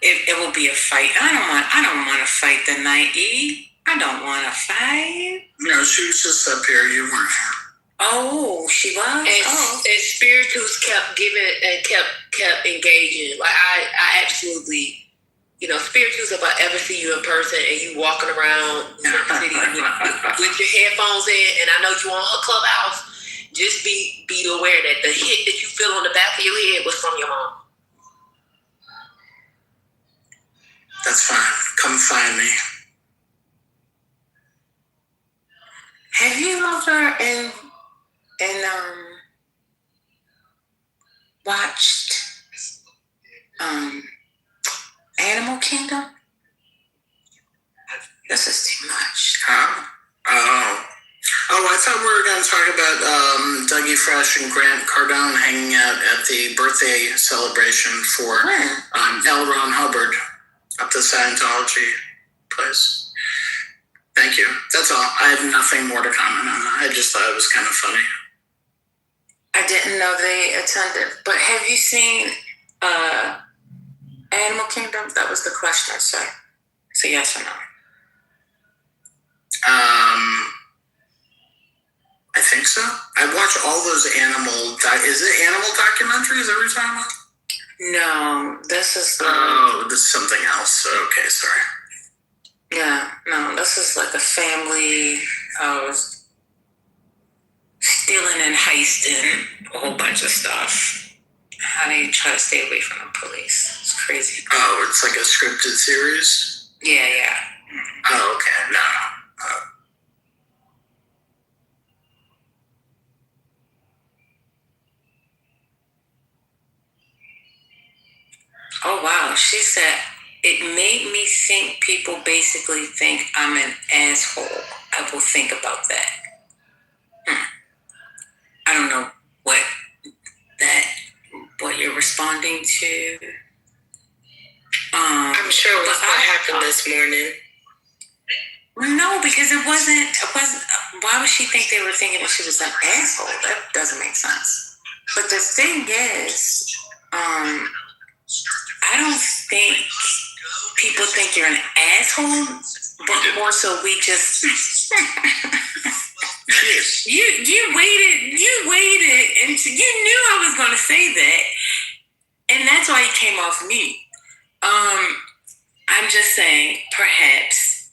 it will be a fight. I don't want to fight the night E. I don't want to fight. No, she was just up here. You weren't here. Oh, she was. And Spiritus kept giving and kept engaging. Like I absolutely. Spiritus, if I ever see you in person and you walking around New York City with your headphones in, and I know you on her Clubhouse, just be aware that the hit that you feel on the back of your head was from your mom. That's fine. Come find me. Have you ever watched Animal Kingdom? This is too much. I thought we were going to talk about Dougie Fresh and Grant Cardone hanging out at the birthday celebration for L. Ron Hubbard at the Scientology place. Thank you. That's all. I have nothing more to comment on that. I just thought it was kind of funny. I didn't know they attended, but have you seen Animal Kingdom? That was the question, sir. So yes or no? I think so. I watch all those is it animal documentaries every time? No, this is this is something else. Okay, sorry. Yeah, no, this is like a family stealing and heisting a whole bunch of stuff. How they try to stay away from the police. It's crazy. Oh, it's like a scripted series? Yeah. Oh, okay. No. Oh, wow. She said, it made me think people basically think I'm an asshole. I will think about that. I don't know what that what you're responding to. I'm sure it was what happened this morning. No, because it wasn't. Why would she think they were thinking that she was an asshole? That doesn't make sense. But the thing is, I don't think people think you're an asshole, but more so we just. You waited until you knew I was going to say that, and that's why you came off mute. I'm just saying, perhaps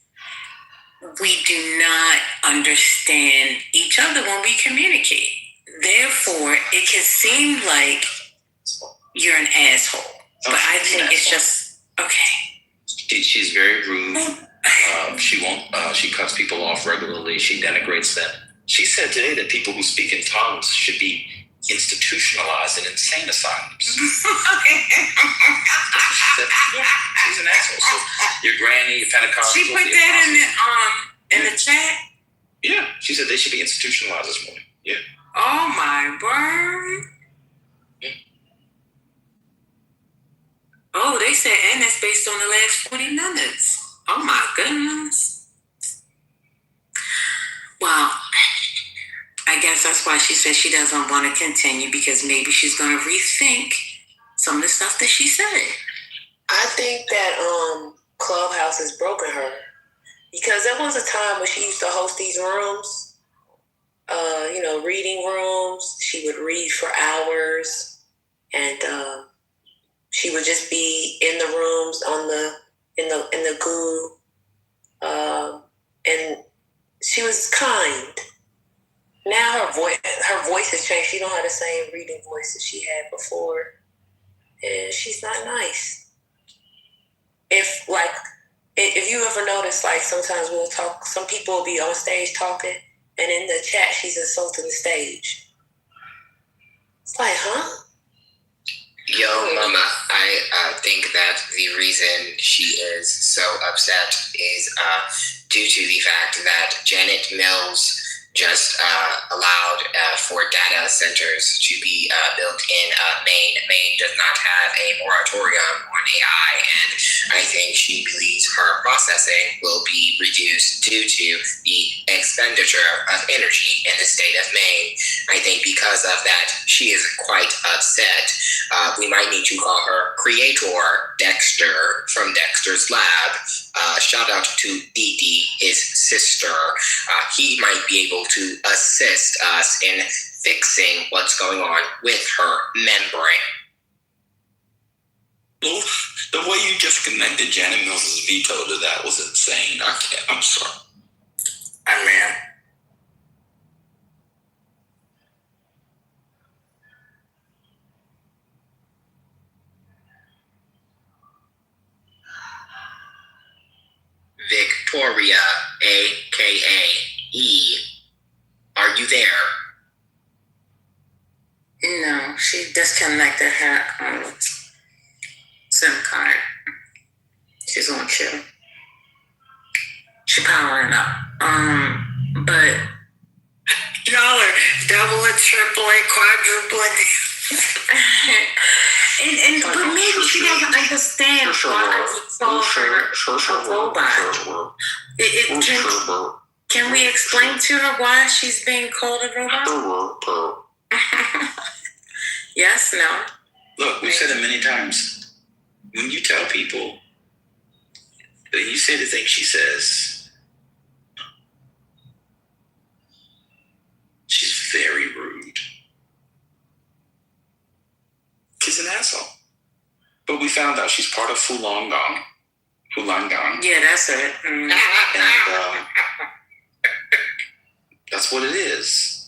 we do not understand each other when we communicate. Therefore, it can seem like you're an asshole, but I think it's just okay. She's very rude. She won't. She cuts people off regularly. She denigrates them. She said today that people who speak in tongues should be institutionalized in insane asylums. She's an asshole. So your granny, your Pentecostal. She put that in the chat. Yeah, she said they should be institutionalized this morning. Yeah. Oh my word. Oh, they said, and that's based on the last 40 minutes. Oh my goodness. Well, I guess that's why she said she doesn't want to continue, because maybe she's going to rethink some of the stuff that she said. I think that Clubhouse has broken her, because there was a time when she used to host these rooms, reading rooms. She would read for hours, and she would just be in the rooms in the goo, and she was kind. Now her voice has changed. She don't have the same reading voice that she had before, and she's not nice. If you ever notice, like sometimes we'll talk, some people will be on stage talking, and in the chat she's insulting the stage. It's like, huh? Yo, Mama, I think that the reason she is so upset is due to the fact that Janet Mills just allowed for data centers to be built in Maine. Maine does not have a moratorium on AI, and I think she believes her processing will be reduced due to the expenditure of energy in the state of Maine. I think because of that, she is quite upset. We might need to call her Creator Dexter from Dexter's Lab. Shout out to Dee Dee, his sister. He might be able to assist us in fixing what's going on with her membrane. The way you just connected Janet Mills' veto to that was insane. I'm sorry. I mean, Victoria, a.k.a. E, are you there? No, she disconnected her SIM card. She's on chill. She powering up. But Y'all are doubling, tripling, quadrupling. but maybe she doesn't understand why we call her a robot. Can we explain to her why she's being called a robot? Yes, no. Look, we've said it many times. When you tell people that you say the thing she says, she's very rude. She's an asshole. But we found out she's part of Falun Gong. Yeah, that's it. And that's what it is.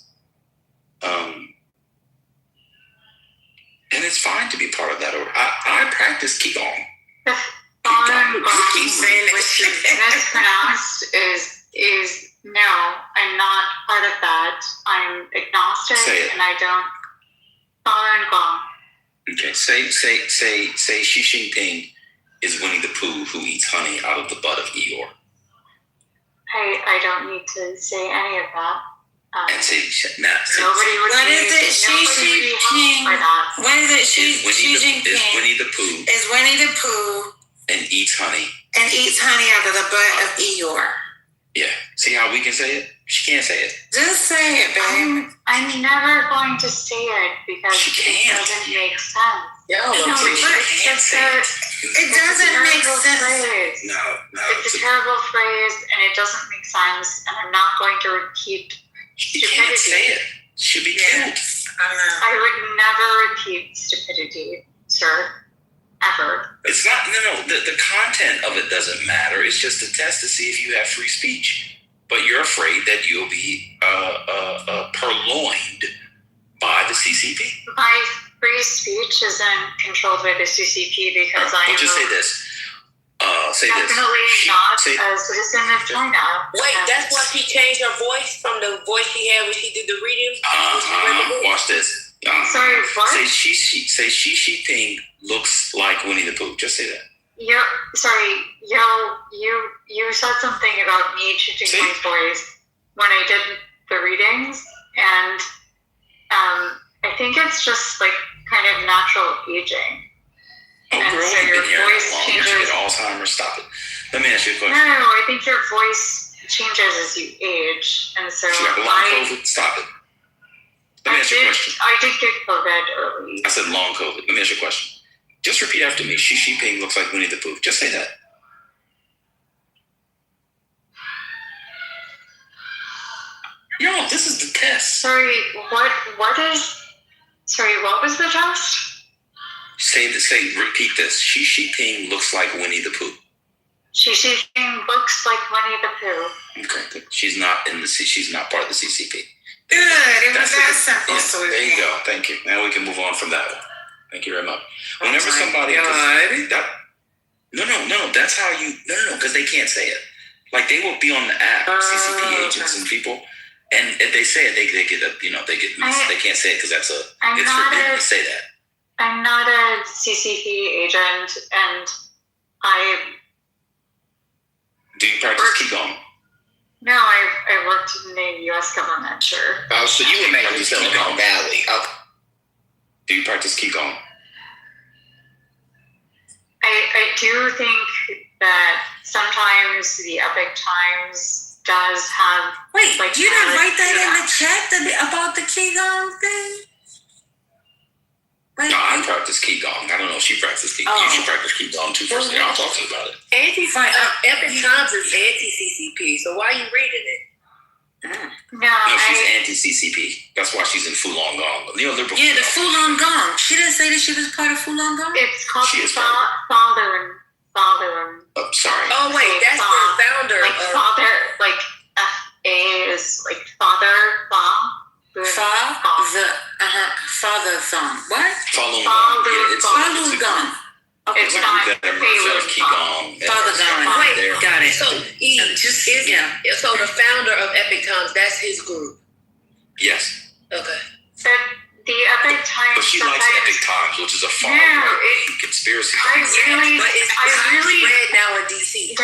And it's fine to be part of that. I practice Qigong. Falun Gong, which is mispronounced, is no, I'm not part of that. I'm agnostic, and I don't. Falun Gong. Okay, say Xi Jinping is Winnie the Pooh who eats honey out of the butt of Eeyore. I don't need to say any of that. And say, now, nobody would What be, is it? Xi nobody would be Jinping. helped by that. What is it? Xi is Jinping Winnie the Pooh is Winnie the Pooh and eats honey. and eats honey out of the butt of Eeyore. Yeah. See how we can say it? She can't say it. Just say it, babe. I'm never going to say it because She it can't. doesn't make sense. Y'all No, love it's can't just say a, it. It doesn't make terrible sense. phrase. No. It's a terrible phrase and it doesn't make sense, and I'm not going to repeat. She can't say it. She'll be killed. I know. I would never repeat stupidity, sir. Ever. It's not, no. The content of it doesn't matter. It's just a test to see if you have free speech. But you're afraid that you'll be purloined by the CCP. My free speech isn't controlled by the CCP because I am Just say this. Say this. definitely not a citizen of China. Wait, that's why she changed her voice from the voice she had when she did the reading. Watch this. Sorry, what? Say Xi Jinping looks like Winnie the Pooh. Just say that. You said something about me changing my voice when I did the readings, and I think it's just like kind of natural aging. Oh, And girl, so you've your been here voice that long. changes. You get Alzheimer's. Stop it. Let me ask you a No, question. I think your voice changes as you age, and so You got long COVID? Stop it. Let me ask you a question. I did get COVID early. I said long COVID. Let me ask you a question. Just repeat after me. Xi Jinping looks like Winnie the Pooh. Just say that. Yo, this is the test. Sorry, what was the test? Repeat this. Xi Jinping looks like Winnie the Pooh. Xi Jinping looks like Winnie the Pooh. Okay, good. She's not part of the CCP. Good. It was that simple, Yeah, sweetie. there you go. Thank you. Now we can move on from that one. Thank you very much. Whenever my somebody God. that's how you because they can't say it. Like they will be on the app, CCP agents and people, and if they say it, they get they can't say it because it's forbidden to say that. I'm not a CCP agent, and Do you practice Qigong? No, I worked in the U.S. government, sure. Oh, so you were making Silicon Valley. Okay. Do you practice Qigong? I do think that sometimes the Epic Times does have. Wait, like, you didn't write that in the yeah. chat about the Qigong thing? Wait, No, I practice Qigong. I don't know if she practices Qigong. You should practice Qigong too first. I'll talk to you about it. Epic Times is anti-CCP, so why are you reading it? No, She's anti-CCP. That's why she's in Falun Gong. Neoliberal. yeah, the Falun Gong. She didn't say that she was part of Falun Gong? It's called She is Falun. Oh, sorry. Oh wait, that's the founder Like of father, like F-A is like father, Father Thong. What? Falun Gong. Yeah, it's Falun Gong. Okay, it's not Qigong. Father Gong. Wait, Got it. So so the founder of Epic Times, that's his group. Yes. Okay. The Epic Times. But she likes Epic Times, which is a far right conspiracy. I really read now in DC.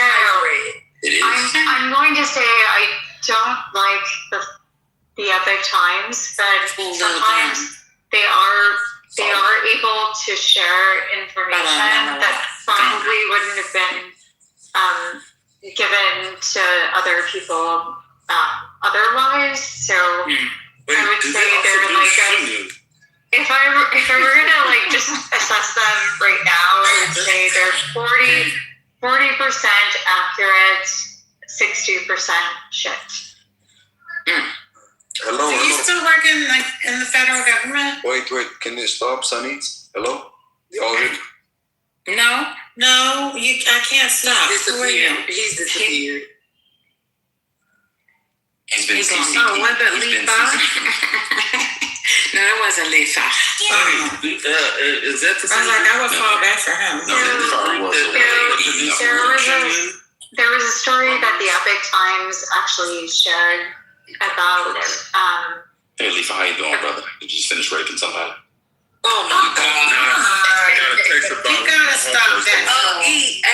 It is. I'm going to say I don't like the Epic Times, but sometimes they are able to share information that probably wouldn't have been given to other people otherwise. So I would say they're like if I were gonna like just assess them right now, I would say they're 40% accurate, 60% shit. Hello. Are you still working like in the federal government? Wait. Can it stop, Sonny? Hello? Y'all hear? No, I can't stop. Who are you? He's disappeared. He's been CCP. Oh, was it Lisa? No, it wasn't Lisa. Is that the I was like, I would fall back for him. There was a story that the Epic Times actually shared about. Hey, Lisa, how you doing, brother? Did you just finish raping somebody? Oh my God! You gotta stop that.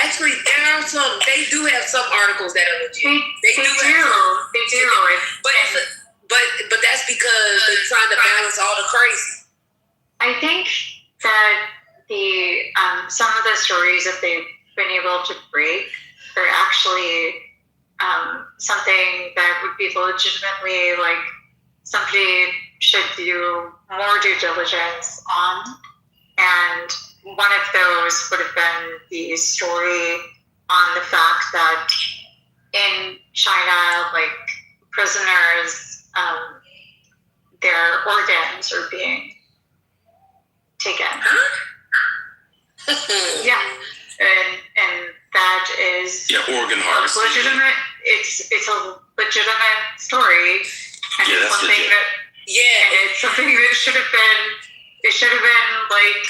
Actually, there are some. They do have some articles that are legit. They do. But But that's because they're trying to balance all the crazy. I think that the some of the stories that they've been able to break are actually something that would be legitimately like somebody should do more due diligence on. And one of those would have been the story on the fact that in China, like prisoners, their organs are being taken. Yeah, and that is organ harvesting. legitimate. It's a legitimate story, and Yeah, it's that's something legit. that and it's something that should have been. It should have been like,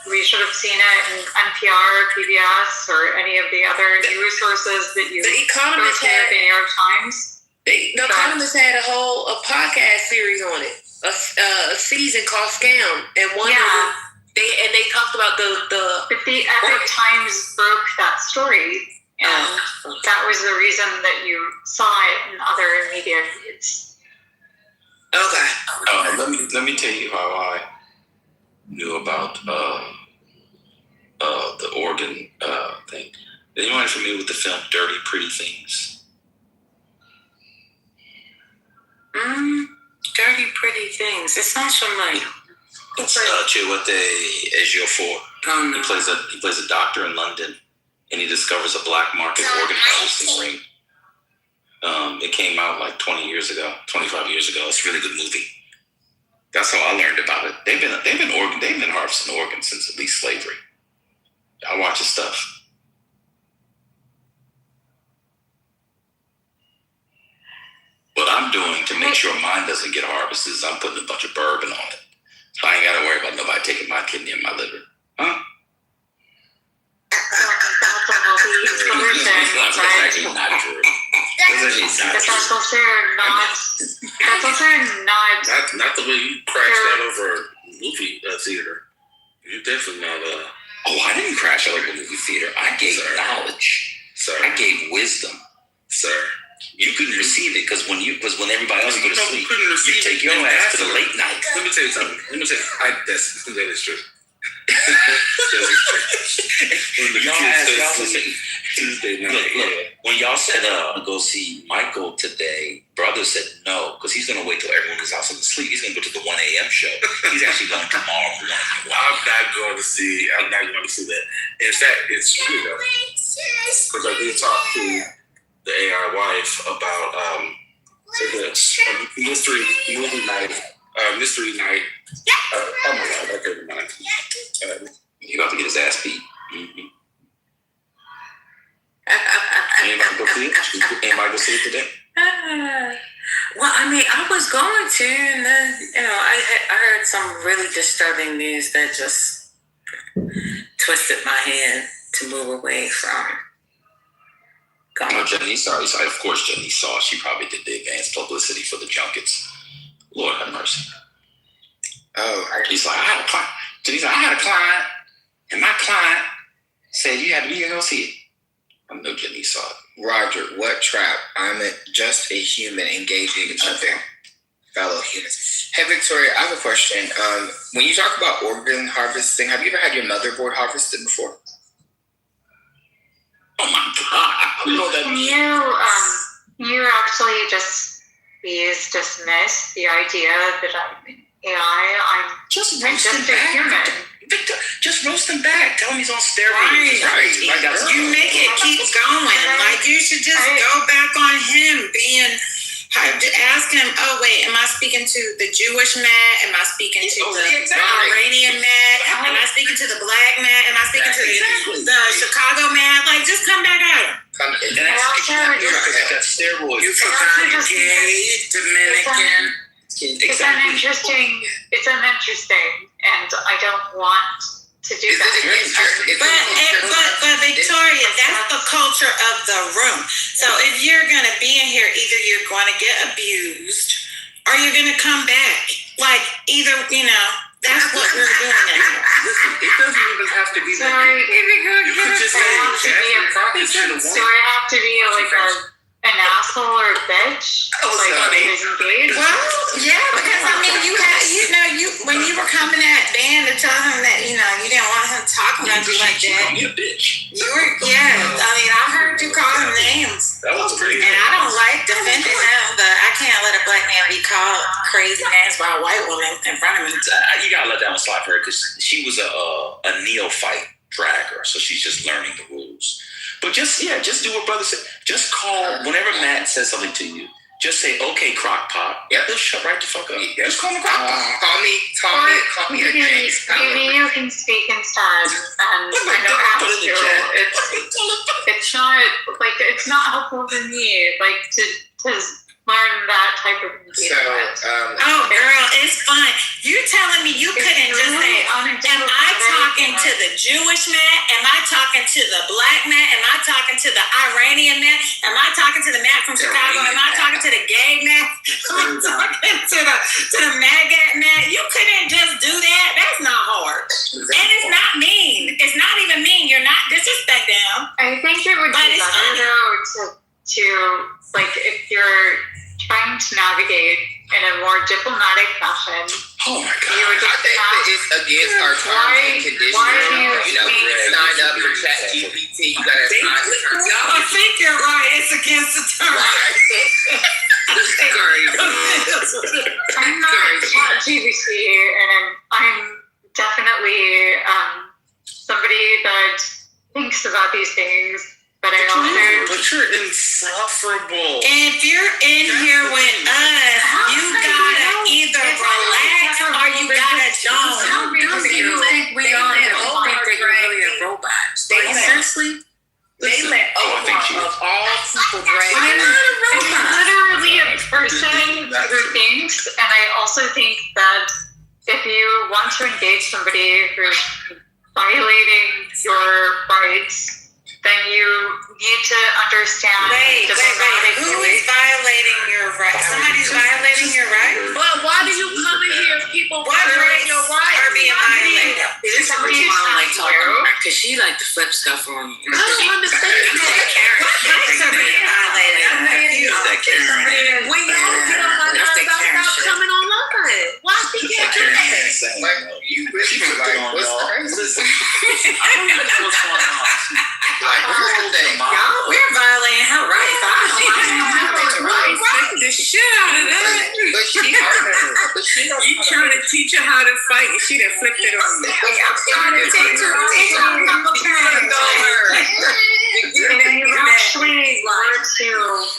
we should have seen it in NPR, PBS, or any of the other news sources that you. The Economist had the New York Times. The Economist had a podcast series on it, a season called Scam, and one of them, they talked about But the Epic Times broke that story, and that was the reason that you saw it in other media feeds. Okay. Let me tell you how I knew about the organ thing. Is anyone familiar with the film Dirty Pretty Things? Dirty Pretty Things. It sounds familiar. It's Chiwetel Ejiofor. He plays a doctor in London, and he discovers a black market organ harvesting ring. It came out like 25 years ago. It's a really good movie. That's how I learned about it. They've been harvesting organs since at least slavery. I watch his stuff. What I'm doing to make sure mine doesn't get harvested is I'm putting a bunch of bourbon on it. So I ain't got to worry about nobody taking my kidney and my liver. Huh? That's a healthy solution. That's actually not true. That's also not. Not the way you crashed that over a movie theater. You definitely not. Oh, I didn't crash over a movie theater. I gave knowledge. Sir. I gave wisdom. Sir. You couldn't receive it because when everybody else go to sleep, you take your it. ass to the late night. Let me tell you something. That is true. Tuesday night. Look, when y'all said go see Michael today, brother said no because he's gonna wait till everyone is out to sleep. He's gonna go to the 1 a.m. show. He's actually going tomorrow morning. I'm not going to see that. In fact, it's true though, because I did talk to the AI wife about the mystery movie night. Mystery night. Oh my God! Okay, never mind. You got to get his ass beat. Mm-hmm. Anybody go see it today? Well, I mean, I was going to, and then I heard some really disturbing news that just twisted my hand to move away from going. No, Jenny saw. Of course, Jenny saw. She probably did the advanced publicity for the junkets. Lord have mercy. Oh, he's like, I had a client. Jenny's like, I had a client, and my client said you had to be go see it. I know Jenny saw it. Roger, what trap? I'm just a human engaging with other fellow humans. Hey, Victoria, I have a question. When you talk about organ harvesting, have you ever had your motherboard harvested before? Oh my God! I don't know what that means. You actually dismiss the idea that I'm AI. I'm just a human. Victor, just roast him back. Tell him he's on steroids. Right. You make it keep going. Like, you should just go back on him being. Ask him, oh, wait, am I speaking to the Jewish Matt? Am I speaking to the Iranian Matt? Am I speaking to the black Matt? Am I speaking to the Chicago Matt? Like, just come back at him. That's steroids. You forgot gay, Dominican. It's uninteresting, and I don't want to do that. But Victoria, that's the culture of the room. So if you're going to be in here, either you're going to get abused or you're going to come back. Like, either, that's what we're doing in here. Listen, it doesn't even have to be that. So I have to be like an ass asshole or bitch. Like disengage. Well, yeah, because I mean, you had, when you were coming at Dan to tell him that, you didn't want him talking about you like that. You a bitch. You were, I mean, I heard you call him names. That was pretty. And I don't like defending him, but I can't let a black man be called crazy names by a white woman in front of me. You gotta let that one slide for her because she was a neophyte dragger, so she's just learning the rules. But just do what brother said. Just call whenever Matt says something to you. Just say, "Okay, crock pot." Yep. He'll shut right the fuck up. Yep. Just call him a crock pot. Call me a James. Maybe you can speak instead, and I know how to do it. It's not like it's not helpful for me, like to learn that type of engagement. Oh, girl, it's fine. You're telling me you couldn't just say, am I talking to the Jewish man? Am I talking to the black man? Am I talking to the Iranian man? Am I talking to the man from Chicago? Am I talking to the gay man? Am I talking to the MAGA man? You couldn't just do that. That's not hard. And it's not mean. It's not even mean. You're not disrespecting him. I think it would be better though to like if you're trying to navigate in a more diplomatic fashion. Oh my God! You would I just think that it's against our terms and conditions. You signed up for ChatGPT. You gotta sign the terms. I think you're right. It's against the terms. I'm not ChatGPT, and I'm definitely somebody that thinks about these things. But you're insufferable. If you're in here with us, you gotta either relax or you gotta don't. How dumb do you think we are? They all think that you're really a robot. Seriously? They let I think she of all people drag. I'm not a robot. I'm literally a person who thinks, and I also think that if you want to engage somebody who's violating your rights, then you need to understand. Wait. Who is violating your rights? Somebody's violating your rights? But why do you come in here if people violate your rights are being violated? This is somebody's mom like talking because she like to flip stuff on. I don't understand. Rights are being violated. When y'all get on my nerves, I stop coming on live. Why she can't do that? Like you really like what's crazy? I don't know what's going on. Like, we're violating her rights. Right, the shit out of that. But she heard her. But she don't. You trying to teach her how to fight, and she done flipped it on me. I'm trying to teach her how to go her. You actually want to.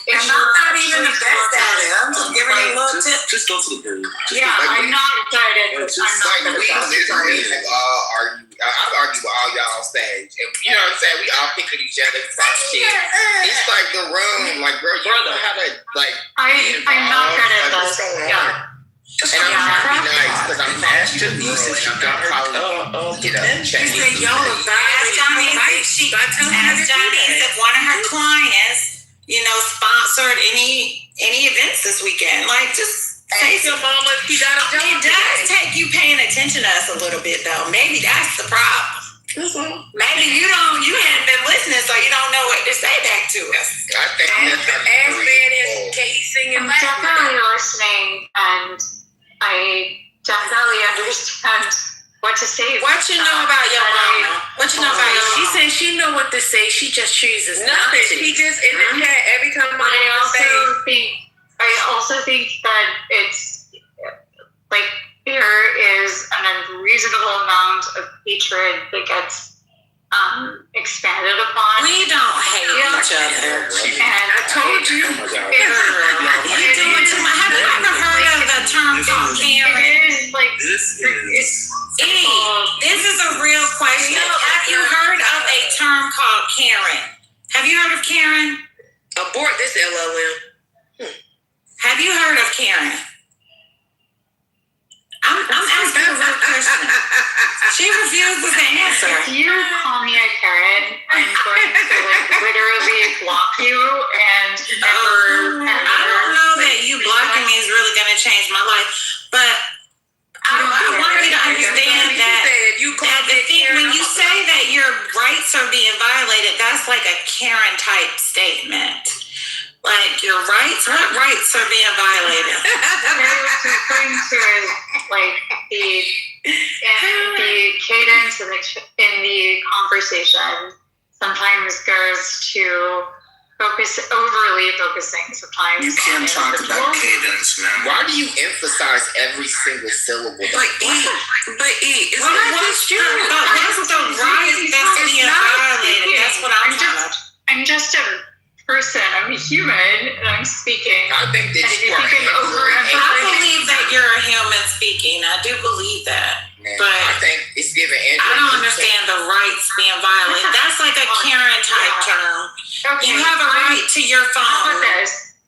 And I'm not even the best at it. I'm just giving you a little tip. Just go to the booth. Yeah, I'm not excited. I'm not like we literally all argue. I've argued with all y'all on stage, and you know what I'm saying. We all pick at each other, talk shit. It's like the room, like bro, you know how to like. I'm not good at this. Yeah. And I'm trying to be nice because I'm talking to the girl and I'm not calling, She said, "Yo, ask Johnny if one of her clients, sponsored any events this weekend. Like, just say your mama if you got a job. It does take you paying attention to us a little bit, though. Maybe that's the problem. Maybe you haven't been listening, so you don't know what to say back to us. I think as bad as Katie singing. I'm definitely listening, and I definitely understand what to say. What you know about your mama? What you know about your mama? She says she know what to say. She just chooses nothing. She just in the chat every time I also think that it's like there is an unreasonable amount of hatred that gets expanded upon. We don't hate each other. And I told you, you're doing too much. Have you ever heard of the term called Karen? This is a real question. Have you heard of a term called Karen? Have you heard of Karen? Abort this LLM. Have you heard of Karen? I'm asking a real question. She refuses to answer. If you call me a Karen, I'm going to literally block you and never. I don't know that you blocking me is really going to change my life, but I want you to understand that when you say that your rights are being violated, that's like a Karen type statement. Like your rights? What rights are being violated? What I was referring to is like the cadence in the conversation sometimes goes to overly focusing sometimes. You can't talk about cadence, man. Why do you emphasize every single syllable? But it's that's true. That's the right that's being violated. That's what I'm trying to. I'm just a person. I'm a human, and I'm speaking. I think that you are. I believe that you're a human speaking. I do believe that. Man, but I think it's giving Andrew. I don't understand the rights being violated. That's like a Karen type term. Okay, you have a right to your phone.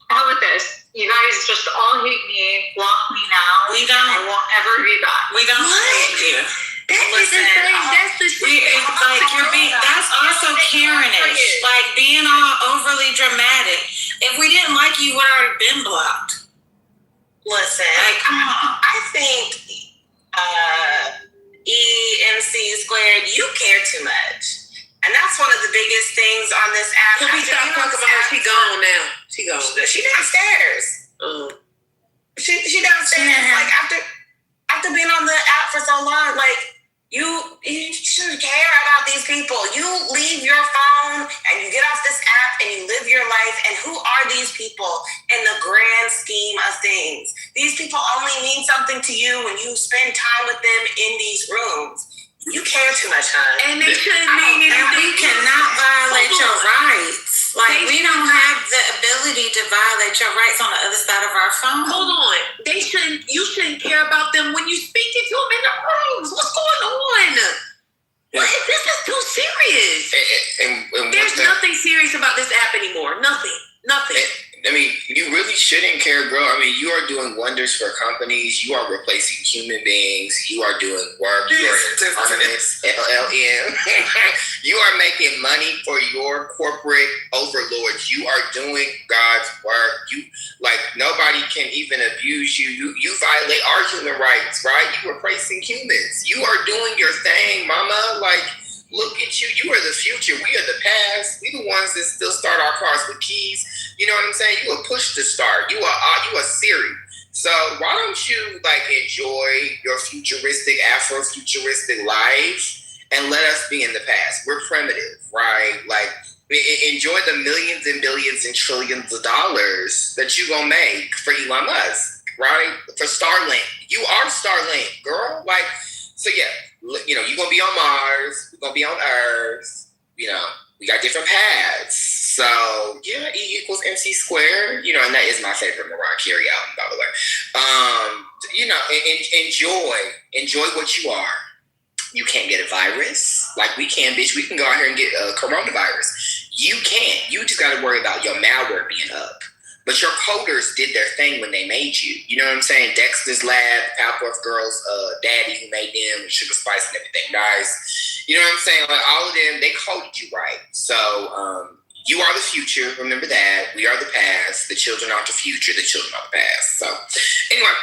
How about this? You guys just all hate me, block me now. We don't. I won't ever be back. We don't hate you. That's also Karenish. Like being all overly dramatic. If we didn't like you, we would already been blocked. Listen, like, come on. I think EMC squared, you care too much. And that's one of the biggest things on this app. Can we stop talking about her? She gone now. She gone. She downstairs. She downstairs. Like after being on the app for so long, like you shouldn't care about these people. You leave your phone and you get off this app and you live your life. And who are these people in the grand scheme of things? These people only mean something to you when you spend time with them in these rooms. You care too much, huh? And it shouldn't mean anything. And we cannot violate your rights. Like, we don't have the ability to violate your rights on the other side of our phone. Hold on. You shouldn't care about them when you speaking to them in the rooms. What's going on? Well, this is too serious. And there's nothing serious about this app anymore. Nothing. I mean, you really shouldn't care, girl. I mean, you are doing wonders for companies. You are replacing human beings. You are doing work. You are autonomous, LLM. You are making money for your corporate overlords. You are doing God's work. You nobody can even abuse you. You violate our human rights, right? You are replacing humans. You are doing your thing, mama. Look at you. You are the future. We are the past. We the ones that still start our cars with keys. You know what I'm saying? You a push to start. You a Siri. So why don't you enjoy your futuristic, Afro-futuristic life and let us be in the past? We're primitive, right? Enjoy the millions and billions and trillions of dollars that you gonna make for Elon Musk, right? For Starlink. You are Starlink, girl. So yeah. You're going to be on Mars. We're going to be on Earth. We got different paths. So, yeah, E equals MC squared. And that is my favorite Mariah Carey album, by the way. Enjoy what you are. You can't get a virus like we can, bitch. We can go out here and get a coronavirus. You can't. You just got to worry about your malware being up. But your coders did their thing when they made you. You know what I'm saying? Dexter's Lab, Powerpuff Girls, Daddy who made them, Sugar Spice and everything nice. You know what I'm saying? All of them, they coded you right. So you are the future. Remember that. We are the past. The children are the future. The children are the past. So anyway,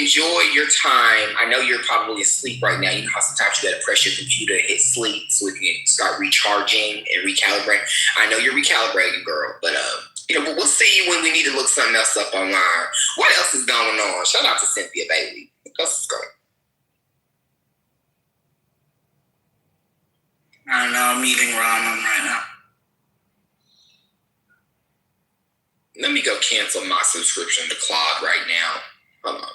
enjoy your time. I know you're probably asleep right now. You know how sometimes you got to press your computer and hit sleep so it can start recharging and recalibrating. I know you're recalibrating, girl, but but we'll see you when we need to look something else up online. What else is going on? Shout out to Cynthia Bailey. What else is going on? I don't know. I'm eating ramen right now. Let me go cancel my subscription to Claude right now. Hold on.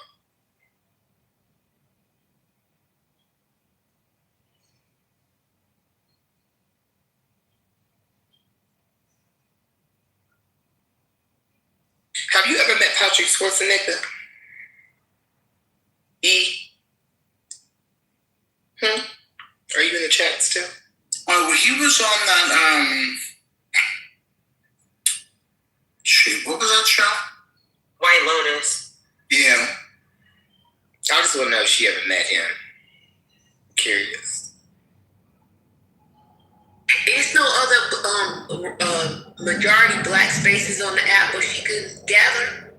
Have you ever met Patrick Schwarzenegger? Are you in the chat still? Oh, well, he was on that, shoot, what was that show? White Lotus. Yeah. I just want to know if she ever met him. I'm curious. There's no other majority black spaces on the app where she could gather.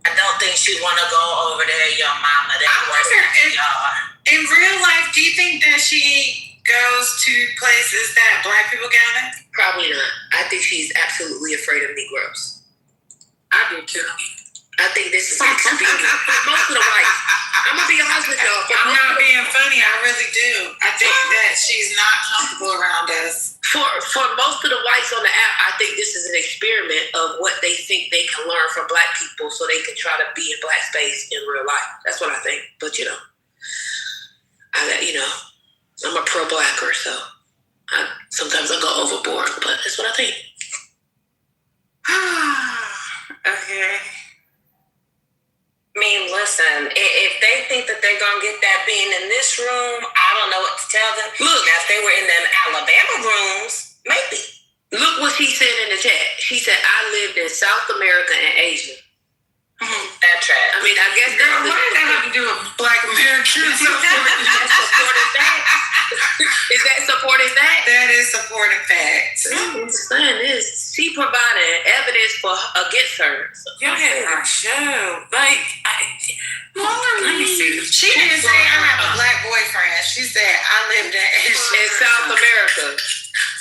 I don't think she'd want to go over there, your mama. That's worse than y'all. In real life, do you think that she goes two places that Black people gather? Probably not. I think she's absolutely afraid of Negroes. I do too. I think this is an expedient. Most of the whites. I'm gonna be honest with y'all. I'm not being funny. I really do. I think that she's not comfortable around us. For most of the whites on the app, I think this is an experiment of what they think they can learn from Black people, so they can try to be in Black space in real life. That's what I think. But I'm a pro-Blacker, so sometimes I go overboard. But that's what I think. Okay. I mean, listen, if they think that they're going to get that being in this room, I don't know what to tell them. Look. Now, if they were in them Alabama rooms, maybe. Look what she said in the chat. She said, I lived in South America and Asia. That's right. I mean, I guess Girl, what does that have to do with Black Americans? that's supporting fact. Is that supporting fact? That is supporting facts. I'm saying this. She provided evidence against her. So Y'all had our show. Like, let me see. She didn't say I have a Black boyfriend. She said I lived in South America.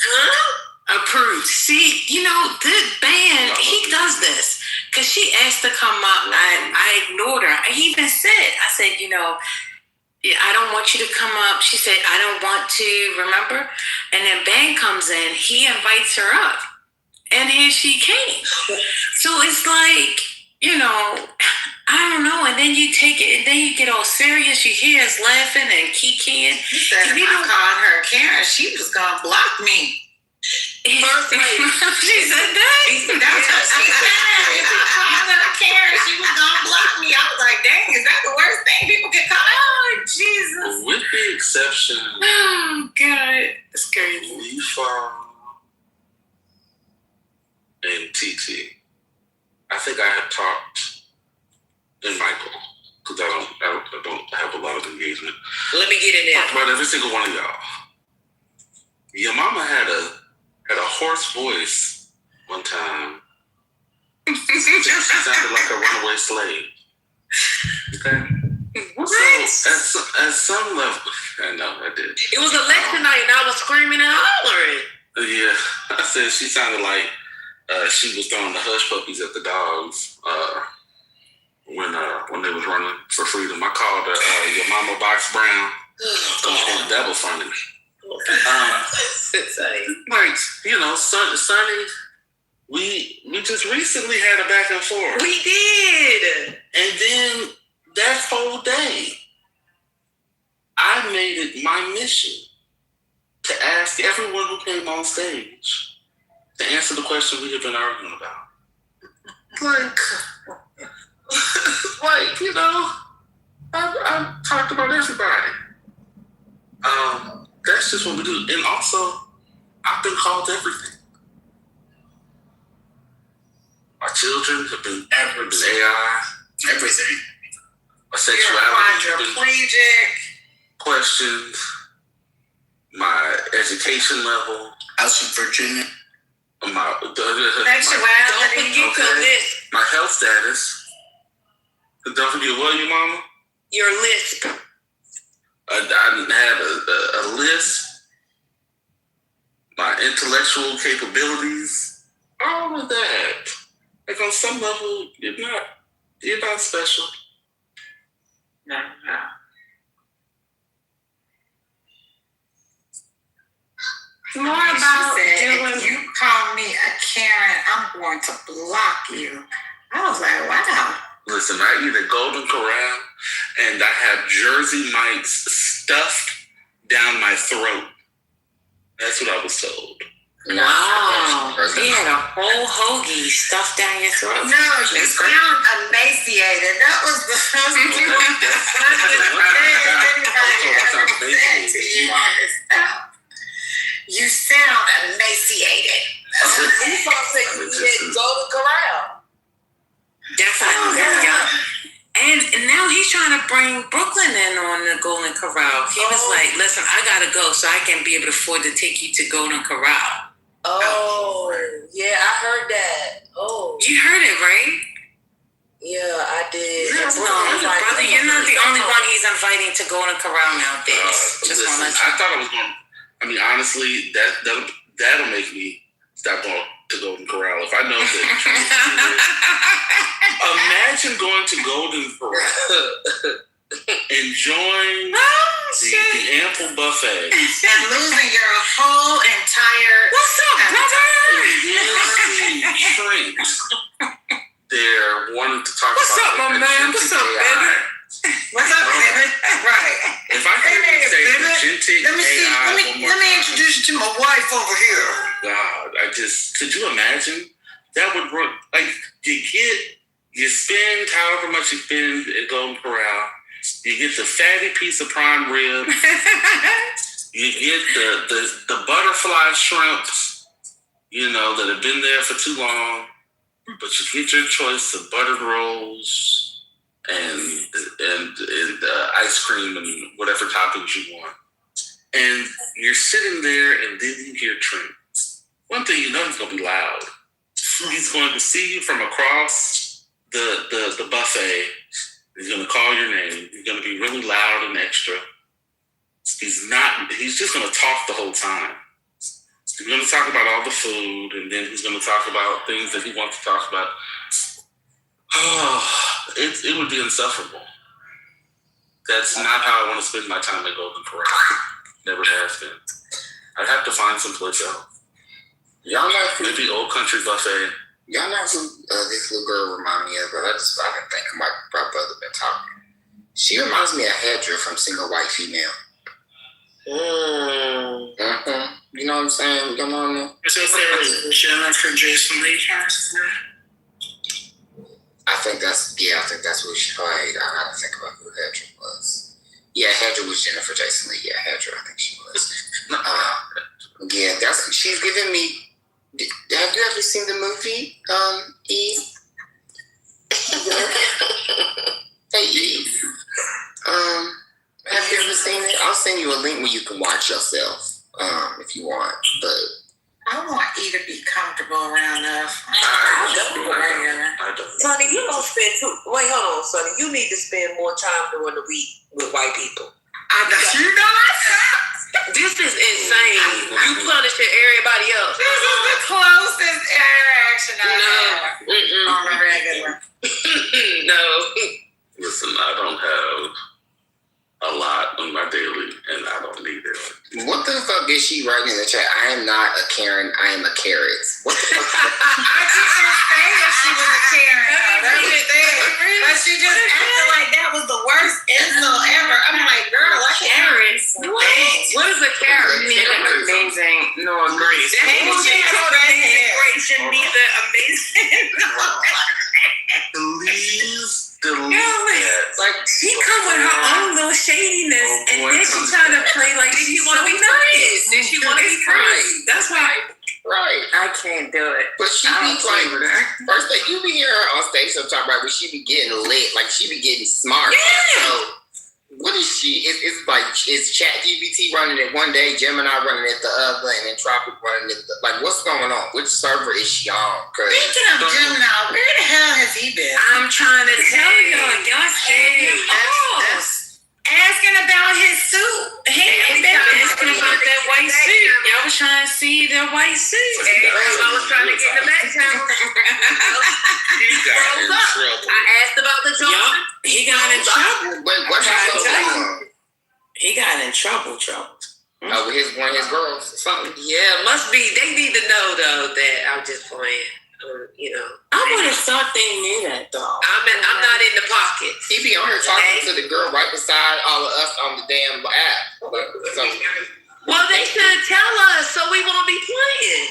Huh? Approved. See, this band, he does this. Because she asked to come up. I ignored her. I even said, I said, I don't want you to come up. She said, I don't want to, remember? And then Ben comes in. He invites her up. And here she came. So it's like, I don't know. And then you take it, and then you get all serious. You hear us laughing and kikiing. I called her Karen. She was going to block me. She said that. I called her Karen. She was gonna block me. I was like, dang, is that the worst thing people can call? Oh, Jesus. With the exception, Oh God, it's crazy. Lefa and TT, I think I had talked, and Michael, because I don't have a lot of engagement. Let me get in there. Talked about every single one of y'all. Your mama had a hoarse voice one time. She sounded like a runaway slave. Okay? What? So at some level, I know I did. It was election night and I was screaming and hollering. Yeah, I said she sounded like she was throwing the hush puppies at the dogs when they was running for freedom. I called her your mama Box Brown. That was funny. Like, Sonny, we just recently had a back and forth. We did. And then that whole day, I made it my mission to ask everyone who came on stage to answer the question we have been arguing about. I've talked about everybody. That's just what we do. And also, I've been called everything. My children have been AI. Everything. My sexuality You're has been quadriplegic. questioned. My education level. House in Virginia. My Sexuality. my health status. Don't forget what, your mama? Your lisp. I had a list. My intellectual capabilities. All of that. Like on some level, you're not special. No. More about if you call me a Karen, I'm going to block you. I was like, wow. Listen, I eat at Golden Corral, and I have Jersey Mike's stuffed down my throat. That's what I was told. Wow. He had a whole hoagie stuffed down your throat. No, you sound emaciated. That was the first thing you sound emaciated. You folks say you didn't go to Corral. Definitely. And now he's trying to bring Brooklyn in on the Golden Corral. He was like, listen, I gotta go so I can be able to afford to take you to Golden Corral. Oh, yeah, I heard that. Oh. You heard it, right? Yeah, I did. Brother, you're not the only one he's inviting to Golden Corral nowadays. Listen, I thought I was going to I mean, honestly, that'll make me stop going to Golden Corral if I know that. Imagine going to Golden Corral, enjoying the ample buffet, and losing your whole entire. What's up, brother? Shrinks. They're wanting to talk What's about. What's up, my man? What's up, baby? What's up, baby? Right. If I could say agentic AI, let me introduce you to my wife over here. God, could you imagine? That would work. Like, you spend however much you spend at Golden Corral, you get the fatty piece of prime rib, you get the butterfly shrimps, that have been there for too long, but you get your choice of buttered rolls and ice cream and whatever toppings you want. And you're sitting there and then you hear Trent. One thing you know, he's going to be loud. He's going to see you from across the buffet. He's going to call your name. He's going to be really loud and extra. He's just going to talk the whole time. He's going to talk about all the food, and then he's going to talk about things that he wants to talk about. Oh, it would be insufferable. That's not how I want to spend my time at Golden Corral. Never has been. I'd have to find some place else. Y'all know maybe Old Country Buffet. Y'all know who this little girl remind me of? But I've been thinking my brother been talking. She reminds me of Hedra from Single White Female. Mm-hmm. You know what I'm saying? Y'all know? Is that Jennifer Jason Leigh? I think that's what she played. I gotta think about who Hedra was. Yeah, Hedra was Jennifer Jason Leigh. Yeah, Hedra, I think she was. Yeah, she's giving me. Have you ever seen the movie, Eve? Hey, Eve. Have you ever seen it? I'll send you a link where you can watch yourself, if you want. But I want Eve to be comfortable around us. Sonny, you don't spend wait, hold on, Sonny. You need to spend more time during the week with white people. This is insane. You punishing everybody else. This is the closest interaction I have. On a regular. No. Listen, I don't have a lot on my daily, and I don't need it. What the fuck did she write in the chat? I am not a Karen, I am a carrot. What the fuck? I just didn't say that she was a Karen. That was there. But she just acted like that was the worst insult ever. I'm like, girl, what carrots? What is a carrot? Amazing. No, great. Should be the amazing. Please delete that. Like, she come with her own little shadiness, and then she trying to play like she want to be nice. Then she want to be crazy. That's why. Right. I can't do it. But she be like, first thing you be hearing her on stage sometimes, right? But she be getting lit, like she be getting smart. Yeah. So, what is she? It's like, it's ChatGPT running it one day, Gemini running it the other, and Anthropic running it. Like, what's going on? Which server is she on? Speaking of Gemini, where the hell has he been? I'm trying to tell y'all, that's asking about his suit. He ain't been asking about that white suit. Y'all was trying to see that white suit. I was trying to get the back channel. He got in trouble. I asked about the Johnson. He got in trouble. Wait, what's going on? He got in trouble. With one of his girls or something? Yeah, must be. They need to know though that I'm just playing. I would have thought they knew that though. I'm not in the pockets. He be on here talking to the girl right beside all of us on the damn app. So, well, they should tell us so we won't be playing.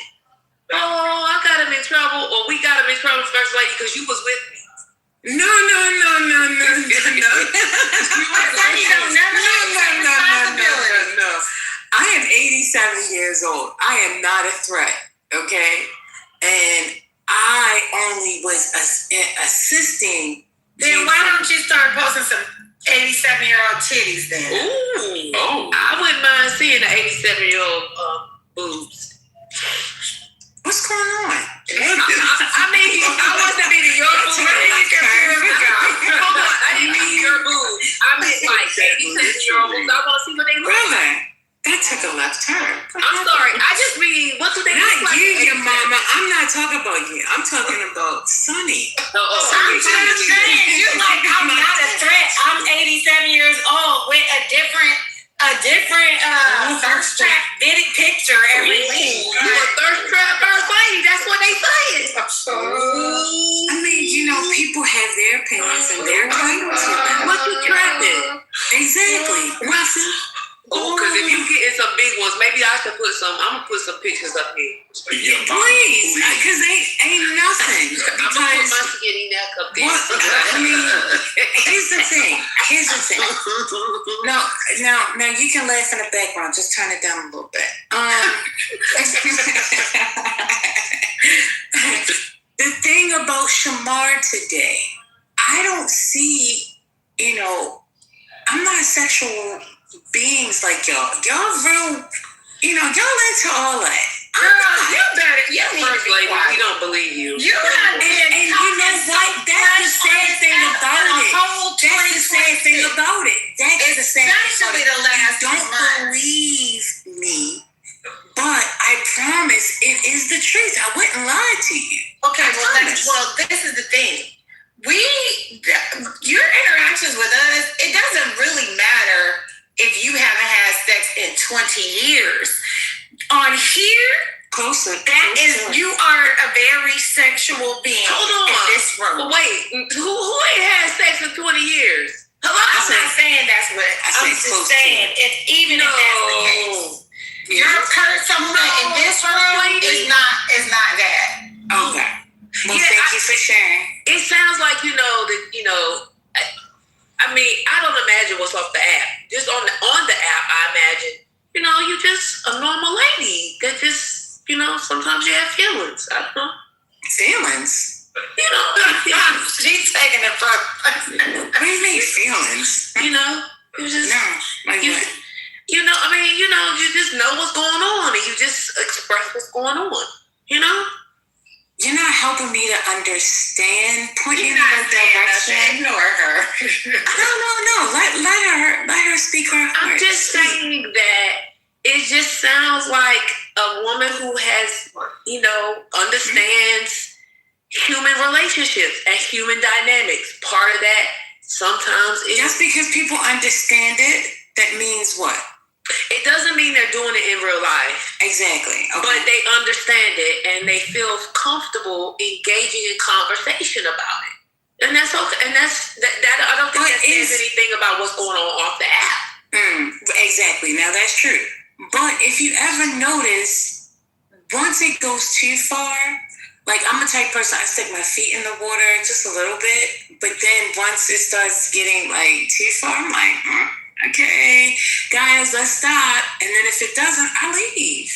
Oh, I got him in trouble, or we got him in trouble, First Lady, because you was with me. No. I am 87 years old. I am not a threat, okay? And I only was assisting. Then why don't you start posting some 87-year-old titties then? Ooh. Oh. I wouldn't mind seeing an 87-year-old boobs. What's going on? I mean, I wasn't meaning your boobs. Hold on, I didn't mean your boobs. I meant like 87-year-old boobs. I want to see what they look like. That took a left turn. I'm sorry. I just mean, what do they Not look like? you, your mama. I'm not talking about you. I'm talking about Sonny. I'm just saying, you're like, I'm not a threat. I'm 87 years old with a different thirst trap bitty picture every week. You a thirst trap first lady. That's what they saying. I mean, people have their opinions and they're entitled to them. What you trapping? Exactly. Wilson. Oh, because if you getting some big ones, maybe I should put some. I'm gonna put some pictures up here. Please, because ain't nothing. I'm gonna put my skinny neck up there. I mean, here's the thing. Now you can laugh in the background. Just turn it down a little bit. The thing about Shamar today, I don't see. I'm not a sexual beings like y'all. Y'all real, y'all into all that. Girl, you better. You need to First be lady, quiet. we don't believe you. You have been And you know what? That's the sad thing about it. That's the sad thing about it. That's the sad thing about Especially it. the last You don't 2 months. believe me, but I promise it is the truth. I wouldn't lie to you. Okay, well, this is the thing. Your interactions with us, it doesn't really matter if you haven't had sex in 20 years. On here, Closer. you are a very sexual being. Hold on. In this room. But wait, who ain't had sex in 20 years? Hello? I'm not saying that's what. I'm just saying, if that's the case. Your persona in this room is not that. Okay. Well, thank you for sharing. It sounds like I mean, I don't imagine what's off the app. Just on the app, I imagine you're just a normal lady that just sometimes you have feelings. I don't know. Feelings? She's taking it from. What do you mean feelings? You just No, like what? I mean, you just know what's going on and you just express what's going on. You're not helping me to understand. Point me in the You're right not saying direction. nothing. Ignore her. No. Let her speak her heart. I'm just saying that it just sounds like a woman who has, understands human relationships and human dynamics. Part of that sometimes is just because people understand it, that means what? It doesn't mean they're doing it in real life. Exactly. Okay. But they understand it and they feel comfortable engaging in conversation about it. And that's okay. And that I don't think that says anything about what's going on off the app. Exactly. Now that's true. But if you ever notice, once it goes too far, like I'm a type person, I stick my feet in the water just a little bit. But then once it starts getting like too far, I'm like, okay, guys, let's stop. And then if it doesn't, I leave.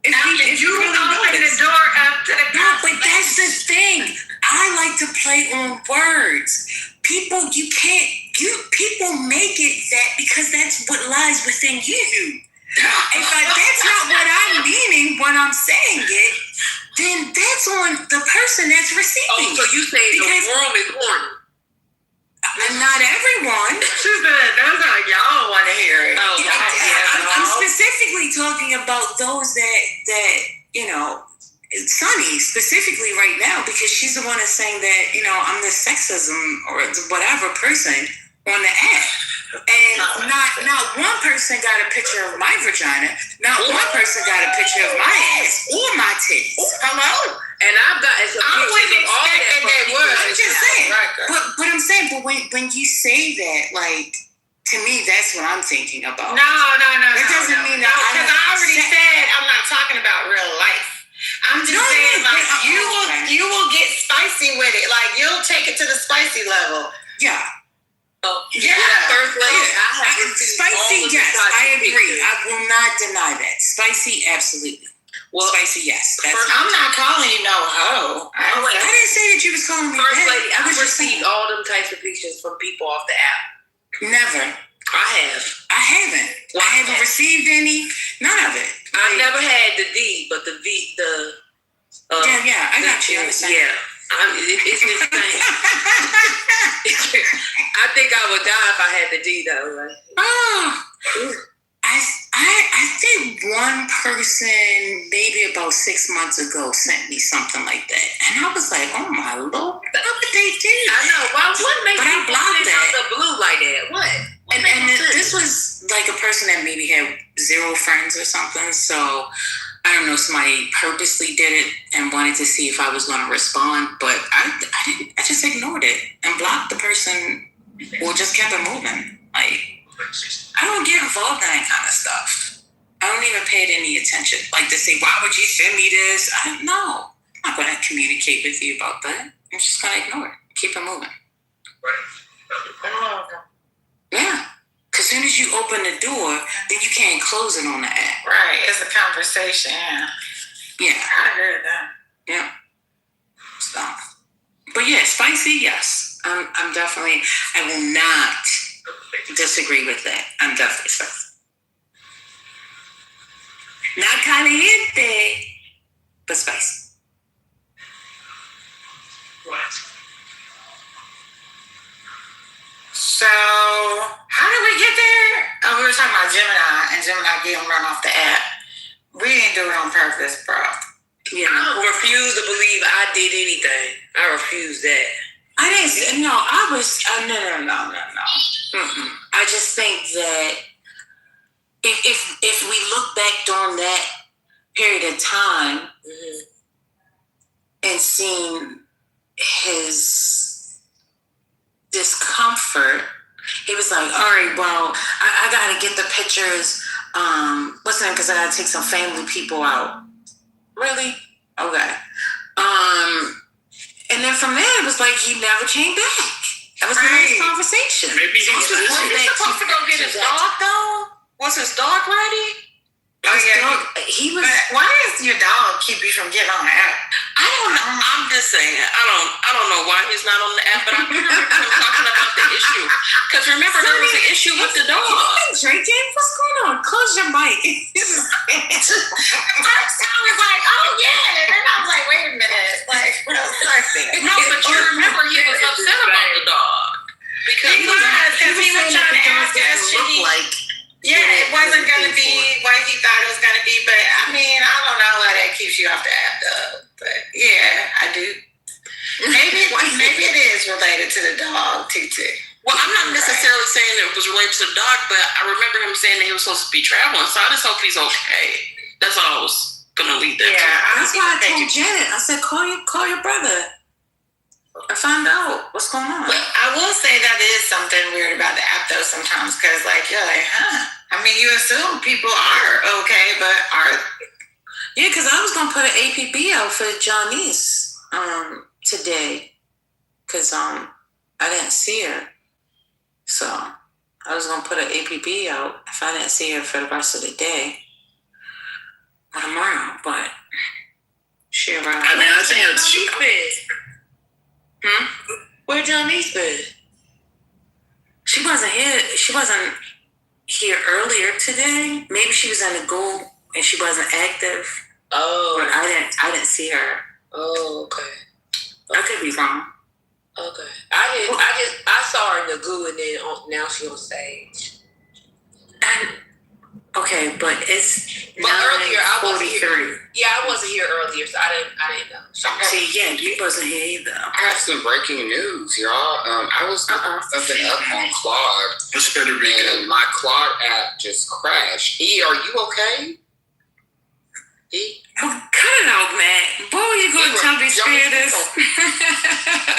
If you really open the door up to the but that's the thing. I like to play on words. People make it that because that's what lies within you. If that's not what I'm meaning when I'm saying it, then that's on the person that's receiving. Oh, so you say the room is horny. Not everyone. That's how y'all want to hear it. I'm specifically talking about those that Sunny specifically right now because she's the one that's saying that I'm the sexism or whatever person on the app, and not one person got a picture of my vagina, not one person got a picture of my ass or my titties. Hello. And I've gotten some pictures of all that. I'm just saying. But I'm saying, when you say that, like, to me, that's what I'm thinking about. No. That doesn't mean that because I already said I'm not talking about real life. I'm just saying, like, you will get spicy with it. Like, you'll take it to the spicy level. Yeah. First lady, spicy, yes, I agree. I will not deny that. Spicy, absolutely. Well, spicy, yes. I'm not calling you no hoe. I didn't say that you was calling me First that. lady, I've received all them types of pictures from people off the app. Never. I have. I haven't. I haven't received any. None of it. I never had the D, but the V, yeah, I got you. Yeah. It's insane. I think I would die if I had the D though. Right? I I think one person maybe about 6 months ago sent me something like that, and I was like, "Oh my Lord, what would they do?" I know. Why? What makes But I you blocked send out that. the blue like that? What? And this was like a person that maybe had 0 friends or something. So I don't know, somebody purposely did it and wanted to see if I was going to respond, but I didn't. I just ignored it and blocked the person, or just kept it moving. Like, I don't get involved in that kind of stuff. I don't even pay it any attention. Like, to say, why would you send me this? I don't know. I'm not going to communicate with you about that. I'm just going to ignore it. Keep it moving. Yeah. Because as soon as you open the door, then you can't close it on the app. Right. It's a conversation. Yeah. I heard that. Yeah. So. But yeah, spicy, yes. I'm definitely, I will not disagree with that. I'm definitely spicy. Not caliente, but spicy. So, how did we get there? Oh, we were talking about Gemini, and Gemini gave him run off the app. We didn't do it on purpose, bro. Yeah, I refuse to believe I did anything. I refuse that. I didn't. No, I was. No. Mm-mm. I just think that if we look back during that period of time and seen his discomfort, he was like, all right, well, I got to get the pictures. What's the name? Because I got to take some family people out. Really? Okay. And then from there, it was like he never came back. That was the next conversation. Maybe he was supposed to go get his dog, though? Was his dog ready? Oh, yeah. He was. Why does your dog keep you from getting on the app? I don't know. I'm just saying. I don't know why he's not on the app, but I remember him talking about the issue. Because remember, there was an issue with the dog. Drinking? What's going on? Close your mic. First I was like, oh yeah, and then I was like, wait a minute, like, what else did I say? No, but you remember he was upset about the dog because he was trying to ask us, should he like? Yeah, it wasn't going to be what he thought it was going to be, but I mean, I don't know how that keeps you off the app, though. But yeah, I do. Maybe it is related to the dog, TT. Well, I'm not necessarily saying it was related to the dog, but I remember him saying that he was supposed to be traveling, so I just hope he's okay. That's all I was going to leave that to. That's why I told Janet. I said, call your brother. I find out what's going on. But I will say that is something weird about the app, though, sometimes, because, like, you're like, I mean, you assume people are okay, but are... Yeah, because I was going to put an APB out for Johnny's today, because I didn't see her. So I was going to put an APB out if I didn't see her for the rest of the day or tomorrow, but she around. I mean, I think it's... Where Johnny's been? She wasn't here earlier today. Maybe she was on the go and she wasn't active. Oh, but I didn't see her. Oh, okay. I could be wrong. Okay, I saw her in the goo, and then now she on stage. Okay, but it's. But earlier I wasn't here. Yeah, I wasn't here earlier, so I didn't know. See, yeah, you wasn't here either. I have some breaking news, y'all. I've been up on Claude. This better be good. And my Claude app just crashed. E, are you okay? E? Oh, cut it out, Matt. Boy, you going to tell me spare this.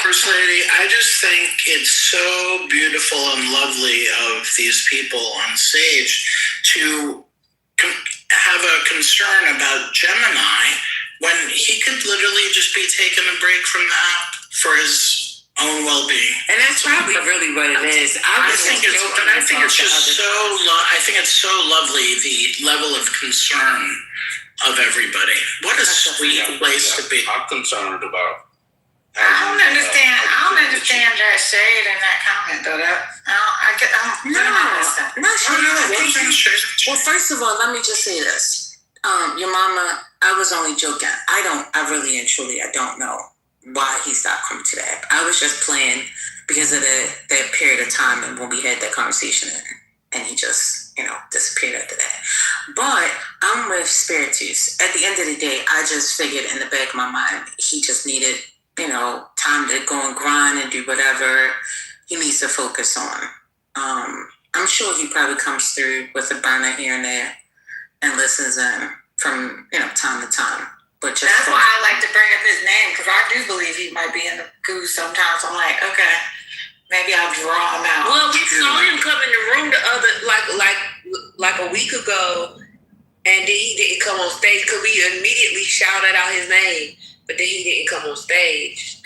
First Lady, I just think it's so beautiful and lovely of these people on stage to have a concern about Gemini when he could literally just be taking a break from the app for his own well-being. And that's probably really what it is. I think it's just so. I think it's so lovely, the level of concern of everybody. What a sweet place to be. I'm concerned about. I don't understand that shade in that comment, though. Well, first of all, let me just say this. Your mama, I was only joking. I really and truly, I don't know why he stopped coming to that. I was just playing because of that period of time and when we had that conversation. and he just, disappeared after that. But I'm with Spiritus. At the end of the day, I just figured in the back of my mind, he just needed, time to go and grind and do whatever he needs to focus on. I'm sure he probably comes through with a burner here and there and listens in from, time to time. But just that's why I like to bring up his name, because I do believe he might be in the goose sometimes. I'm like, okay, maybe I'll draw him out. Well, we saw him come in the room the other, like a week ago, and then he didn't come on stage because we immediately shouted out his name, but then he didn't come on stage.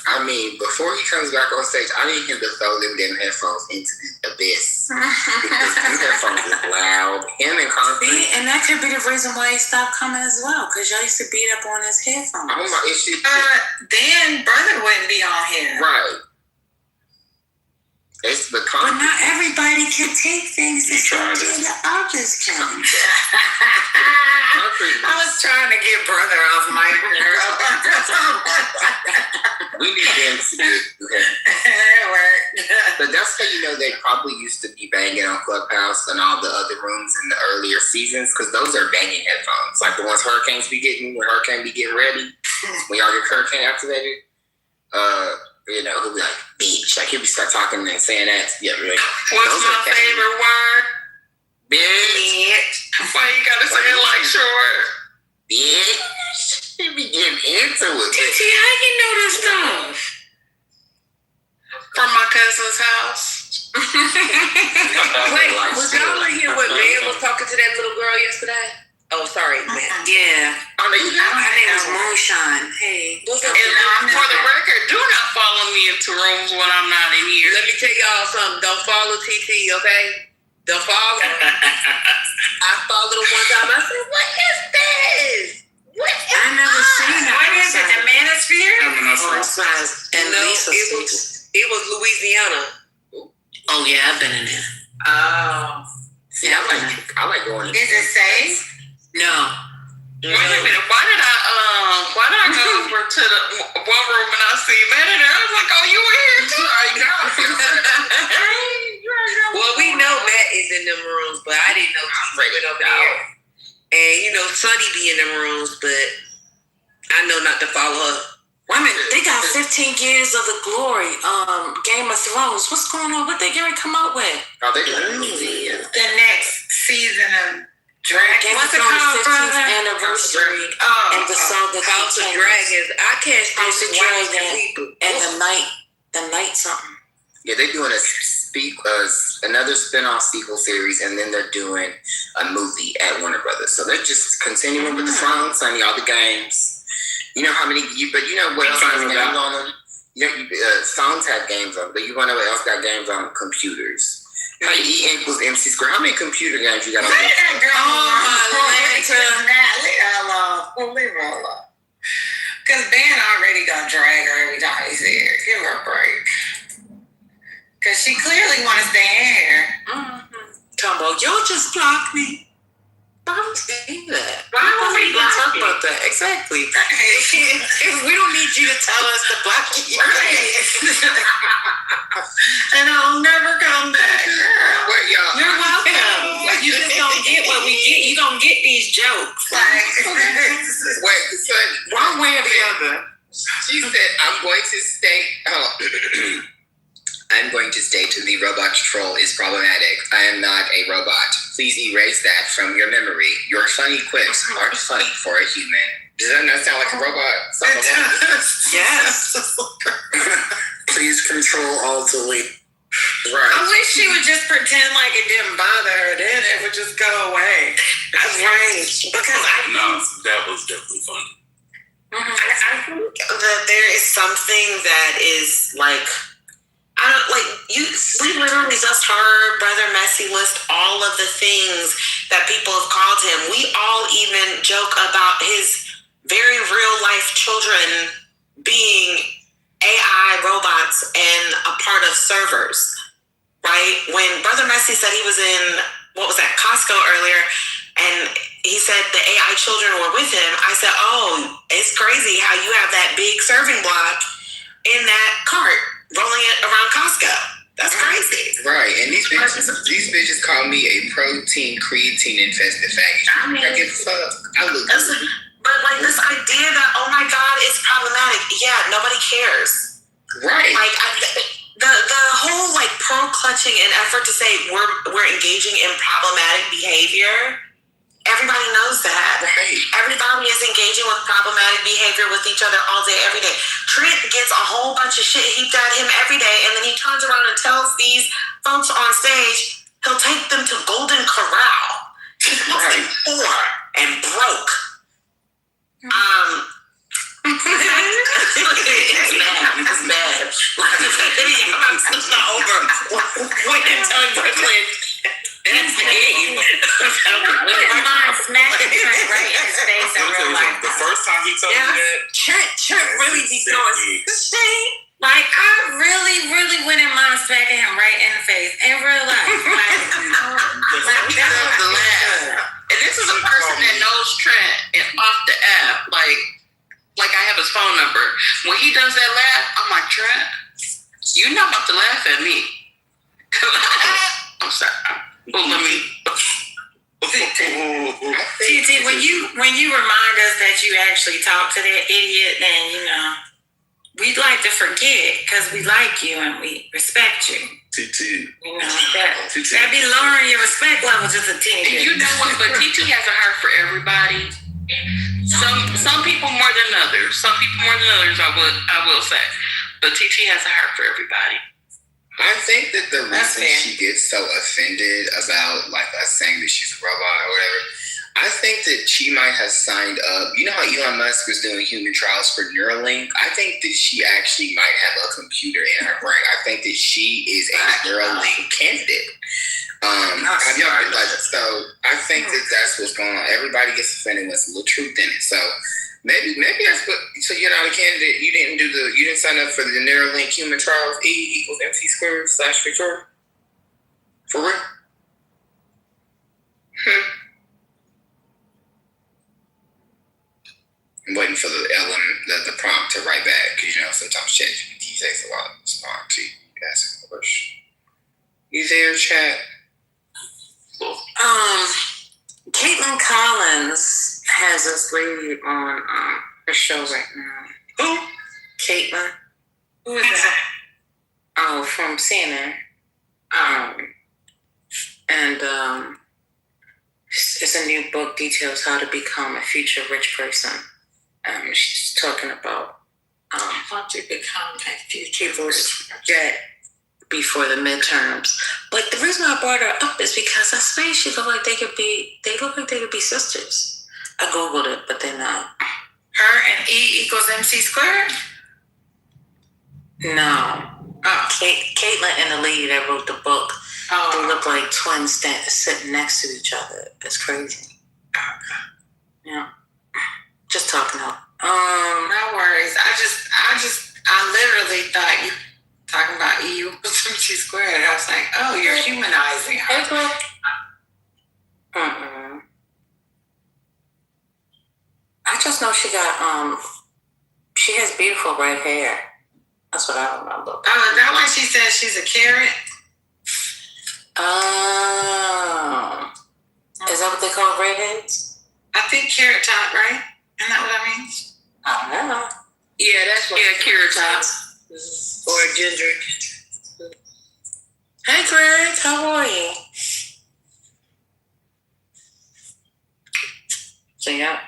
I mean, before he comes back on stage, I need him to throw them damn headphones into the abyss. Because them headphones is loud. Him and Congressman. And that could be the reason why he stopped coming as well, because y'all used to beat up on his headphones. Oh my, it's shit. Then brother wouldn't be on here. Right. It's the But not everybody can take things the same way the others can. I was trying to get brother off mic. We need them to do it. But that's how you know they probably used to be banging on Clubhouse and all the other rooms in the earlier seasons, because those are banging headphones. Like the ones Hurricanes be getting when Hurricane be getting ready. When y'all get Hurricane activated. He'll be like, bitch. Like, he'll be start talking and saying that. Yeah, really. What's my favorite word? Bitch. Why you gotta say it like short? Bitch. He be getting into it. TT, how you know this stuff? From my cousin's house. Wait, was y'all in here when man was talking to that little girl yesterday? Oh, sorry, man. Yeah. Her name was Moonshine. Hey. And for the record, do not follow me into rooms when I'm not in here. Let me tell y'all something. Don't follow TT, okay? Don't follow. I followed her one time. I said, what is this? I never seen that. What is it? The Manosphere? It was Louisiana. Oh, yeah, I've been in there. Oh. Yeah, I like going in. Is it safe? No. Wait a minute. Why did I go over to the one room and I see Matt in there? I was like, oh, you were here too? Well, we know Matt is in them rooms, but I didn't know he was over there. And Sonny be in them rooms, but I know not to follow her. Wait a minute, they got 15 years of the glory. Game of Thrones. What's going on? What they gonna come out with? Oh, they doing a movie. The next season of Game of Thrones 15th anniversary, and the song that House of Dragons. I can't House of Dragons people. And the night something. Yeah, they're doing another spin-off sequel series, and then they're doing a movie at Warner Brothers. So they're just continuing with the songs, and all the games. You know how many? But you know what else has games on them? Songs have games on them, but you want to know what else got games on computers? How E equals MC squared. How many computer games you got on there? Leave her alone. Because Ben already gonna drag her every time he's here. Give her a break. Because she clearly want to stay in here. Talking about, y'all just blocked me. Why would we say that? Why would we even talk about that? Exactly. We don't need you to tell us to block you. And I'll never come back. You're welcome. You just don't get what we get. You don't get these jokes. Wait, son, one way or the other. She said, I'm going to stay. I'm going to state the robot troll is problematic. I am not a robot. Please erase that from your memory. Your funny quips aren't funny for a human. Does that not sound like a robot? Yes. Please control alt delete. Right. I wish she would just pretend like it didn't bother her. Then it would just go away. Right. Because that was definitely funny. I think that there is something that is like, we literally just heard Brother Messi list all of the things that people have called him. We all even joke about his very real life children being AI robots and a part of servers, right? When Brother Messi said he was in, Costco earlier, and he said the AI children were with him, I said, oh, it's crazy how you have that big serving block in that cart rolling it around Costco. That's crazy. Right, and these bitches call me a protein creatine infested faggot. I mean, I give a fuck. I look good. But like this idea that, oh my God, it's problematic. Yeah, nobody cares. Right. Like the whole like pearl clutching and effort to say we're engaging in problematic behavior. Everybody knows that. Right. Everybody is engaging with problematic behavior with each other all day, every day. Trent gets a whole bunch of shit heaped at him every day, and then he turns around and tells these folks on stage he'll take them to Golden Corral. He's fucking poor and broke. It's bad. It's not over. Wait until Brooklyn. That's the game. Smacking Trent right in his face in real life. The first time he told me that, Trent really be doing shit. Like, I really wouldn't mind smacking him right in the face in real life. Like that was the laugh. And this is a person that knows Trent and off the app. Like I have his phone number. When he does that laugh, I'm like, Trent, you're not about to laugh at me. I'm sorry. Well, let me. TT, when you remind us that you actually talked to that idiot, then we'd like to forget because we like you and we respect you. TT. That be lowering your respect level just a teeny bit. You know what? But TT has a heart for everybody. Some people more than others. Some people more than others. I will say, but TT has a heart for everybody. I think that the reason she gets so offended about like us saying that she's a robot or whatever, I think that she might have signed up. You know how Elon Musk was doing human trials for Neuralink? I think that she actually might have a computer in her brain. I think that she is a Neuralink candidate. So I think that that's what's going on. Everybody gets offended with a little truth in it. So maybe that's what. So you're not a candidate. You didn't sign up for the Neuralink human trials. E=mc² / Victoria. For real? I'm waiting for the prompt to write back because sometimes ChatGPT takes a while to respond to you. Ask a question. You there, chat? Caitlin Collins has us lady on her show right now. Who? Caitlin. Who is that? Oh, from CNN. It's a new book, details how to become a future rich person. She's talking about how to become a future rich person before the midterms. But the reason I brought her up is because I swear she looked like they look like they could be sisters. I Googled it, but they're not. Her and E=mc²? No. Caitlin and the lady that wrote the book, they look like twins sitting next to each other. It's crazy. Yeah. Just talking out. No worries. I literally thought you talking about E=mc². I was like, oh, you're humanizing her. I just know she has beautiful red hair. That's what I remember. Oh, is that why she says she's a carrot? Oh. Is that what they call redheads? I think carrot top, right? Isn't that what that means? I don't know. Yeah, that's carrot top. Or ginger. Hey, Greg, how are you? So, yeah.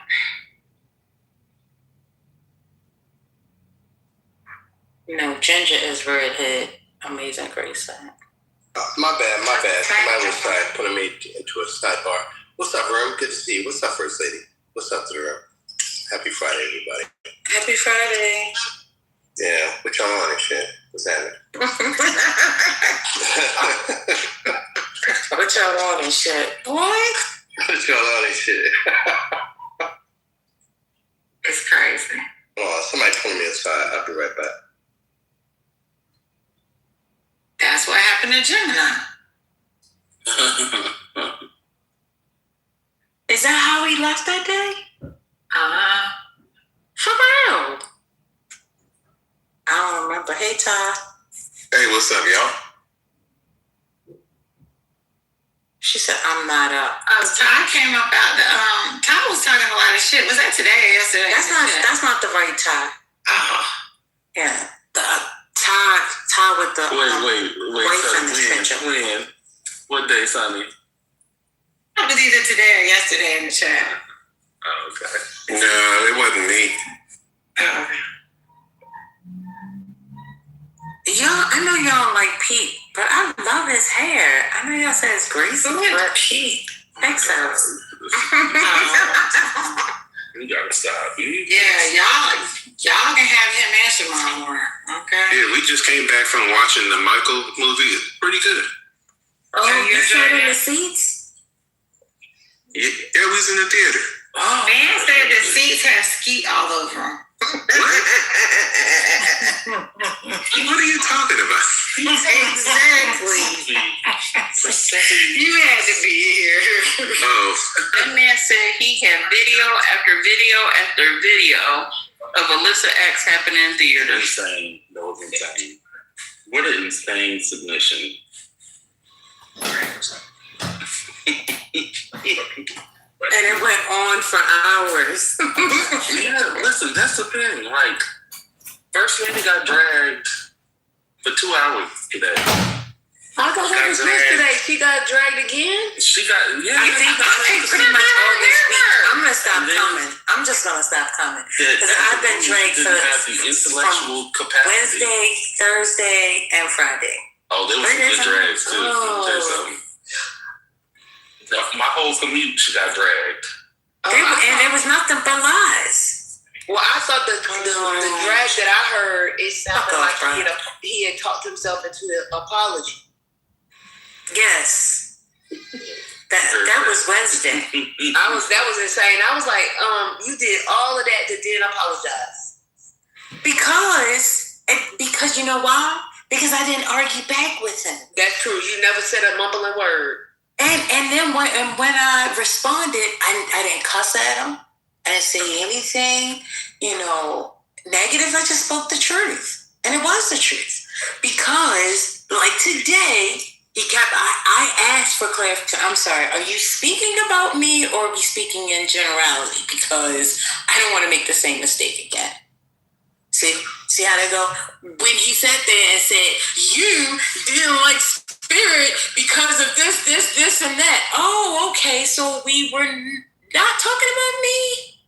Ginger is redhead. Amazing Grace. My bad. Somebody was putting me into a sidebar. What's up, room? Good to see you. What's up, First Lady? What's up to the room? Happy Friday, everybody. Happy Friday. Yeah, what y'all on and shit? What's happening? What y'all on and shit? What? What y'all on and shit? It's crazy. Oh, somebody pulling me aside. I'll be right back. That's what happened to Gemini. Is that how he left that day? For real. I don't remember. Hey, Ty. Hey, what's up, y'all? She said, I'm not up. Ty came up out the, Ty was talking a lot of shit. Was that today or yesterday? That's not the right Ty. Oh. Yeah. The Ty with the Wait, boyfriend picture. when? What day, Sonny? It was either today or yesterday in the chat. Oh, okay. No, it wasn't me. Oh. Y'all, I know y'all don't like Pete, but I love his hair. I know y'all say it's greasy, but Pete? thanks, so. You gotta stop. Yeah, y'all can have him and Shamar more. Okay. Yeah, we just came back from watching the Michael movie. It's pretty good. Oh, you sat in the seats? Yeah, we was in the theater. Oh, man said the seats have skeet all over them. What are you talking about? Exactly. You had to be here. Oh. That man said he had video after video after video of Alyssa X happening in theaters. Insane. That was insane. What an insane submission. And it went on for hours. Yeah, listen, that's the thing. Like, First Lady got dragged for 2 hours today. I thought that was yesterday. She got dragged again? She got, I think pretty much all this week. I'm gonna stop coming. I'm just gonna stop coming because I've been dragged for have the intellectual capacity. Wednesday, Thursday, and Friday. Oh, there was some good drags too. Let me tell you something. My whole commute, she got dragged. And there was nothing but lies. Well, I thought the drag that I heard, it sounded like he had talked himself into an apology. Yes. That was Wednesday. That was insane. I was like, you did all of that to didn't apologize. Because you know why? Because I didn't argue back with him. That's true. You never said a mumbling word. And then when I responded, I didn't cuss at him. I didn't say anything, negative. I just spoke the truth. And it was the truth. Because, like today, I asked for clarification. I'm sorry, are you speaking about me or are you speaking in generality? Because I don't want to make the same mistake again. See how they go? When he sat there and said, you didn't like Spirit because of this, and that. Oh, okay, so we were not talking about me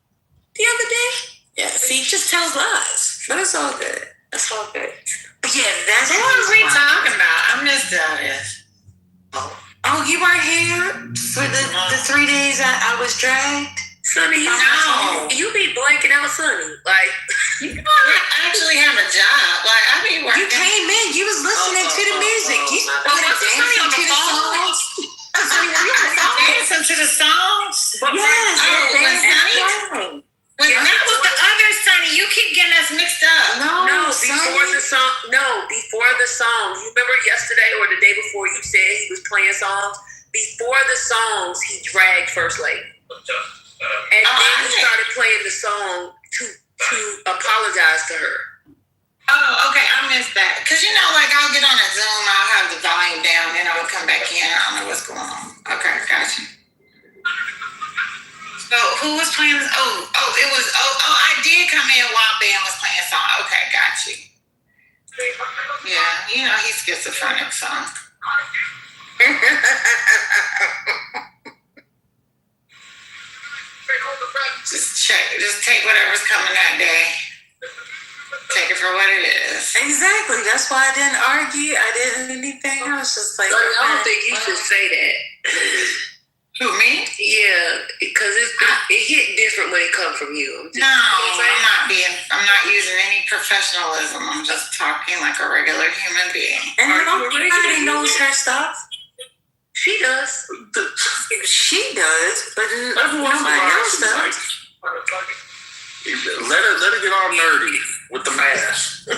the other day? Yeah, see, just tells lies. But it's all good. It's all good. But yeah, that's what was we talking about? I missed all this. Oh, you weren't here for the 3 days I was dragged? Sonny, you be blanking out, Sonny. Like, you actually have a job. Like, I mean, you came in, you was listening to the music. You started dancing to the songs. Dancing to the songs? Yes. That was the other Sonny. You keep getting us mixed up. No, before the song. No, before the songs. You remember yesterday or the day before you said he was playing songs? Before the songs, he dragged First Lady. And then he started playing the song to apologize to her. Oh, okay, I missed that. Because, I'll get on a Zoom, I'll have the volume down, then I'll come back in, I don't know what's going on. Okay, gotcha. So, who was playing? I did come in while Ben was playing a song. Okay, got you. Yeah, he's schizophrenic, so. Just take whatever's coming that day. Take it for what it is. Exactly. That's why I didn't argue. I didn't do anything. I was just like, I don't think you should say that. Who, me? Yeah, because it hit different when it comes from you. I'm not using any professionalism. I'm just talking like a regular human being. And nobody knows her stuff. She does. She does, but nobody else does. Let her get all nerdy with the math.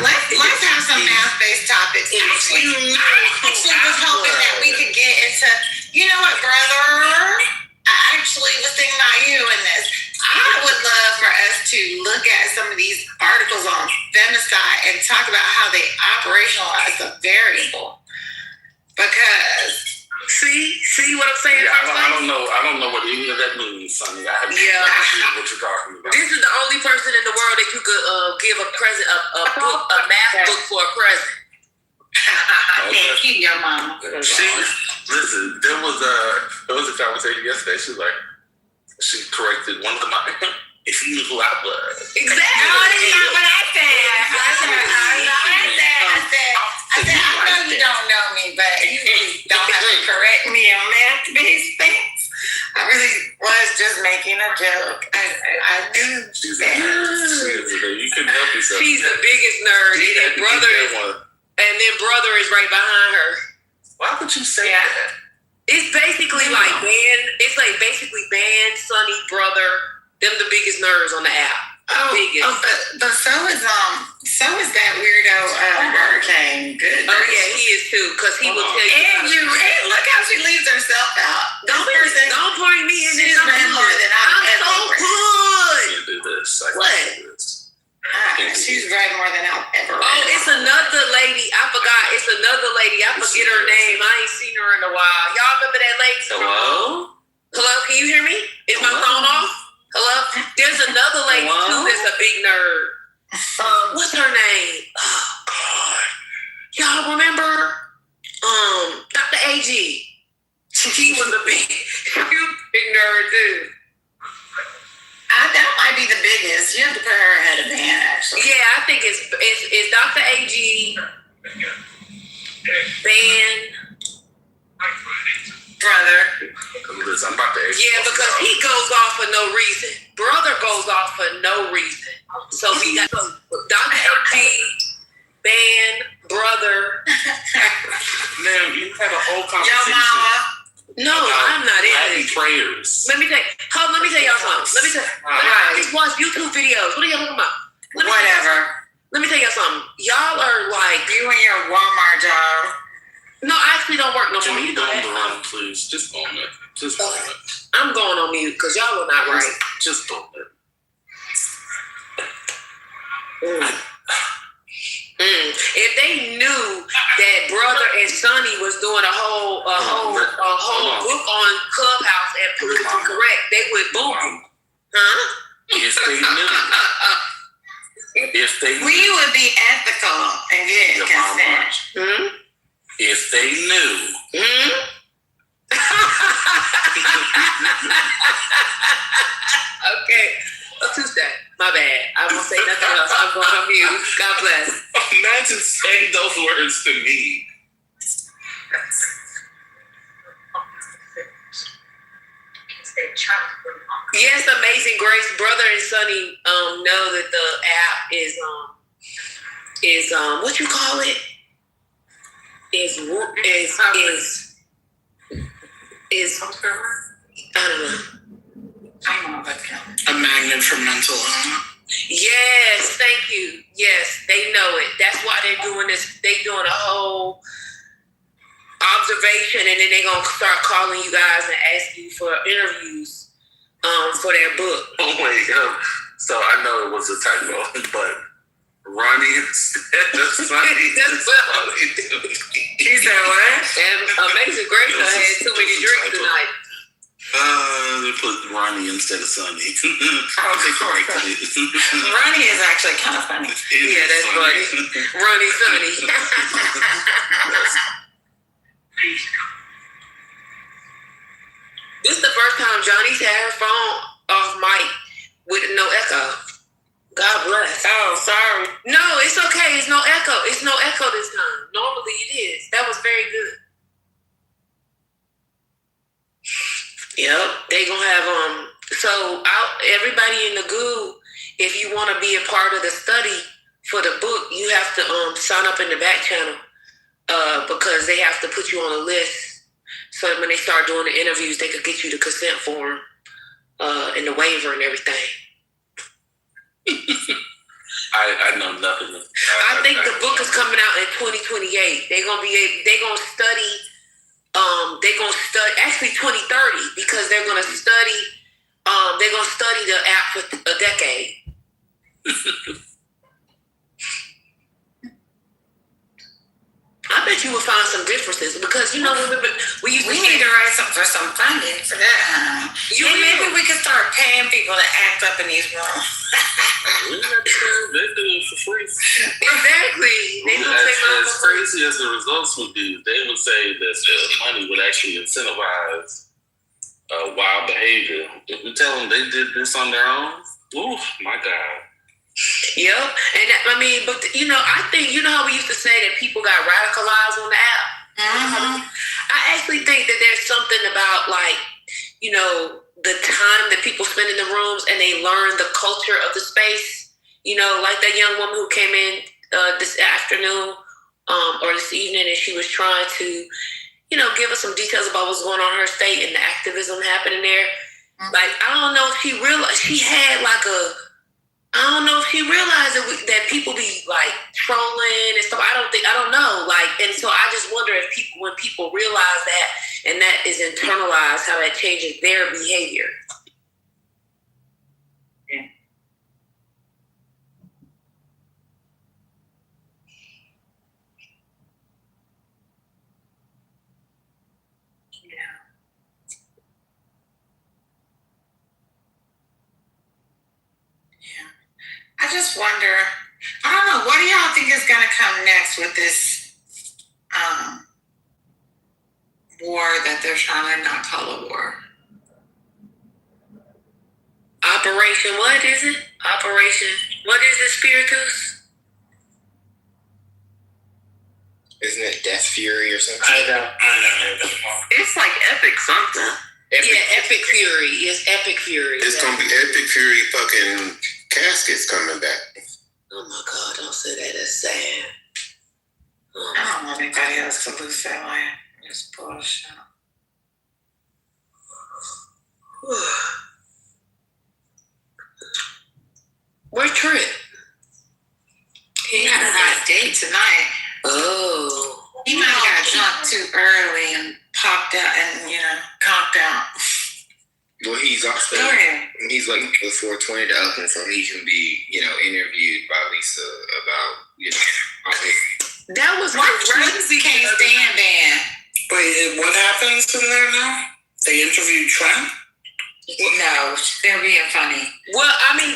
Let's have some math-based topics. Actually was hoping that we could get into, you know what, brother? I actually was thinking about you in this. I would love for us to look at some of these articles on femicide and talk about how they operationalize the variable. Because see what I'm saying? Yeah, I don't know what any of that means, Sonny. I have no idea what you're talking about. This is the only person in the world that you could give a present, a book, a math book for a present. I can't keep your mama. Listen, there was a conversation yesterday. She corrected one of my. If you knew who I was. Exactly. No, that's not what I said. I said, I know you don't know me, but you really don't have to correct me on math-based things. I really was just making a joke. I knew that. You couldn't help yourself. She's the biggest nerd, and then brother is right behind her. Why would you say that? It's basically like basically band, Sonny, brother. Them the biggest nerds on the app. But so is that weirdo Hurricane. Good. Oh yeah, he is too. Cause he will tell you. And look how she leaves herself out. Don't bring me in this. She's read more than I've ever. I'm so good. Can't do this. What? She's read more than I've ever read. Oh, it's another lady. I forgot. It's another lady. I forget her name. I ain't seen her in a while. Y'all remember that lady? Hello? Hello? Can you hear me? Is my phone off? Hello? There's another lady too that's a big nerd. What's her name? Oh God. Y'all remember? Dr. AG. She was a big nerd too. That might be the biggest. You have to put her ahead of Van, actually. Yeah, I think it's Dr. AG, Van, brother. I'm about to ask you. Yeah, because he goes off for no reason. Brother goes off for no reason. So we got Dr. AG, Van, brother. Ma'am, you had a whole conversation. Yo, mama. No, I'm not in it. Prayers. Let me tell y'all something. I just watch YouTube videos. What are y'all talking about? Let me tell y'all something. Y'all are like you and your Walmart job. No, I actually don't work no more. You go on the run, please. Just own it. Just own it. I'm going on mute because y'all are not right. Just own it. If they knew that brother and Sonny was doing a whole book on Clubhouse and politically correct, they would boo me. Huh? If they knew. We would be ethical and get consent. If they knew. Okay. Tuesday. My bad. I won't say nothing else. I'm going on mute. God bless. Imagine saying those words to me. Yes, Amazing Grace, brother and Sonny know that the app is what you call it? Is I don't know. A magnet for mental health. Yes, thank you. Yes, they know it. That's why they're doing this. They're doing a whole observation, and then they're gonna start calling you guys and asking you for interviews for their book. Oh my God. So I know it was a typo, but Ronnie instead of Sonny. That's funny. You said what? And Amazing Grace had too many drinks tonight. They put Ronnie instead of Sonny. I'll take it. Ronnie is actually kind of funny. Yeah, that's funny. Ronnie Sonny. This is the first time Johnny's had her phone off mic with no echo. God bless. Oh, sorry. No, it's okay. It's no echo. It's no echo this time. Normally it is. That was very good. Yep. They gonna have everybody in the goo, if you want to be a part of the study for the book, you have to sign up in the back channel because they have to put you on a list. So when they start doing the interviews, they could get you the consent form and the waiver and everything. I know nothing. I think the book is coming out in 2028. They're gonna study actually 2030 because they're gonna study the app for a decade. I bet you would find some differences because you know we used to We need to write for some funding for that. Maybe we could start paying people to act up in these rooms. They do it for free. Exactly. They do As crazy as the results would be, they would say that the money would actually incentivize wild behavior. If we tell them they did this on their own, ooh, my God. Yep. And I mean, but you know, I think, you know how we used to say that people got radicalized on the app? Mm-hmm. I actually think that there's something about like, you know, the time that people spend in the rooms and they learn the culture of the space. You know, like that young woman who came in this afternoon or this evening, and she was trying to, you know, give us some details about what's going on in her state and the activism happening there. Mm-hmm. Like, I don't know if she realized she had like I don't know if she realized that people be like trolling and stuff. I don't know. Like, and so I just wonder if when people realize that and that is internalized, how that changes their behavior. Yeah. I just wonder, I don't know, what do y'all think is going to come next with this war that they're trying to not call a war? Operation, what is it? Operation, what is it, Spiritus? Isn't it Death Fury or something? I know. It's like epic something. Epic Fury. It's Epic Fury. It's gonna be Epic Fury fucking caskets coming back. Oh my God, don't say that. That's sad. I don't want anybody else to lose their life. It's bullshit. Where's Trent? He had a hot date tonight. Oh. He might have got drunk too early and popped out and, conked out. Well, he's also, he's looking for the 420 to open so he can be, interviewed by Lisa about, all his. That was crazy. Can't stand Dan. Wait, what happens in there now? They interviewed Trump? No, they're being funny. Well, I mean,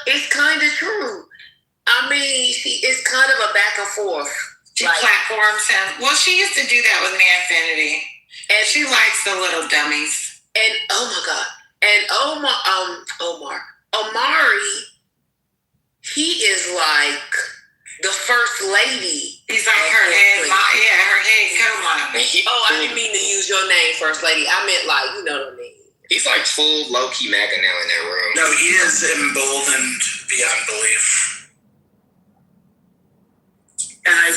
it's kind of true. I mean, it's kind of a back and forth. She platforms him. Well, she used to do that with Manfinity. And she likes the little dummies. And, oh my God. And Omari, he is like the first lady. He's like her head co-model. I didn't mean to use your name, First Lady. I meant like, you know what I mean. He's like full low-key MAGA now in that room. No, he is emboldened beyond belief. And I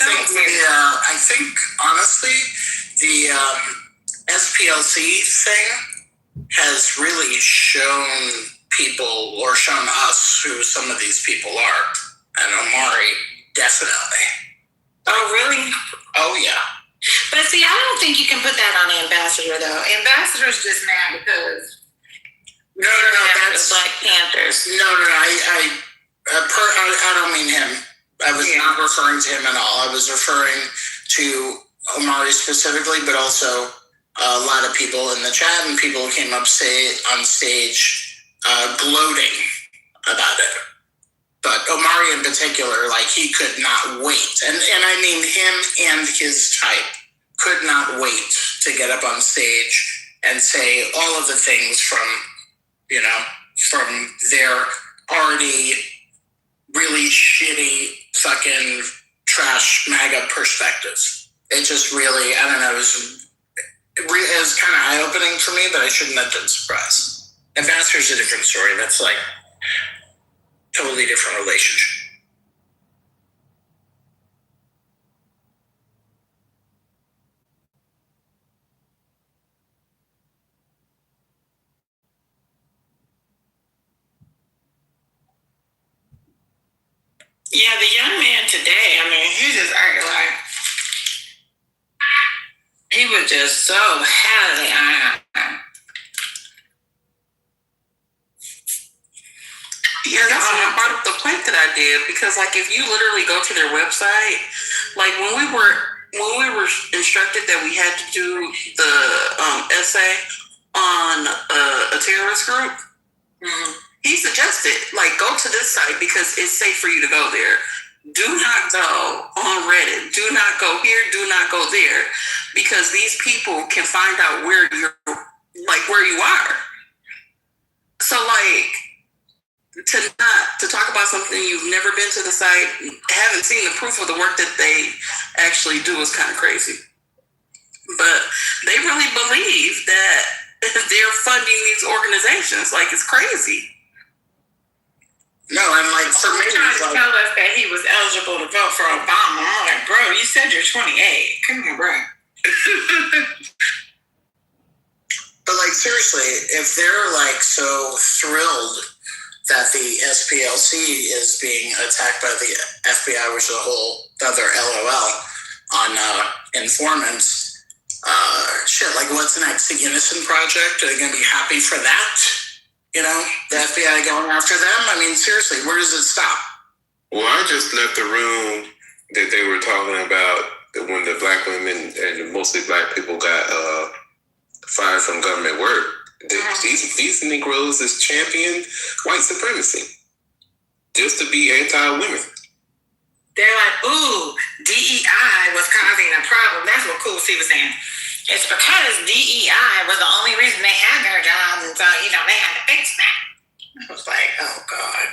think honestly, the SPLC thing has really shown people, or shown us, who some of these people are. And Omari, definitely. Oh, really? Oh, yeah. But see, I don't think you can put that on Ambassador, though. Ambassador's just mad because no, that's Black Panthers. No, I don't mean him. I was not referring to him at all. I was referring to Omari specifically, but also a lot of people in the chat and people who came up on stage gloating about it. But Omari in particular, like, he could not wait. And I mean him and his type could not wait to get up on stage and say all of the things from their already really shitty fucking trash MAGA perspectives. It just really, I don't know, it was kind of eye-opening for me, but I shouldn't have been surprised. Ambassador's a different story. That's like totally different relationship. Yeah, the young man today, I mean, he just acted like he was just so happy. Yeah, that's part of the point that I did, because like if you literally go to their website, like when we were when we were instructed that we had to do the essay on a terrorist group, he suggested, like, go to this site because it's safe for you to go there. Do not go on Reddit. Do not go here. Do not go there, because these people can find out where you are. So, like, to talk about something you've never been to the site, haven't seen the proof of the work that they actually do is kind of crazy. But they really believe that they're funding these organizations. Like, it's crazy. No, and like for me, trying to tell us that he was eligible to vote for Obama. I'm like, bro, you said you're 28. Come on, bro. But like seriously, if they're like so thrilled that the SPLC is being attacked by the FBI, which is a whole other LOL on informants, shit, like what's next? The Innocent Project? Are they going to be happy for that? You know, the FBI going after them? I mean, seriously, where does it stop? Well, I just left the room that they were talking about when the black women and mostly black people got fired from government work. These Negroes is champion white supremacy just to be anti-women. They're like, ooh, DEI was causing a problem. That's what Cool C was saying. It's because DEI was the only reason they had their jobs, and so, you know, they had to fix that. I was like, oh, God.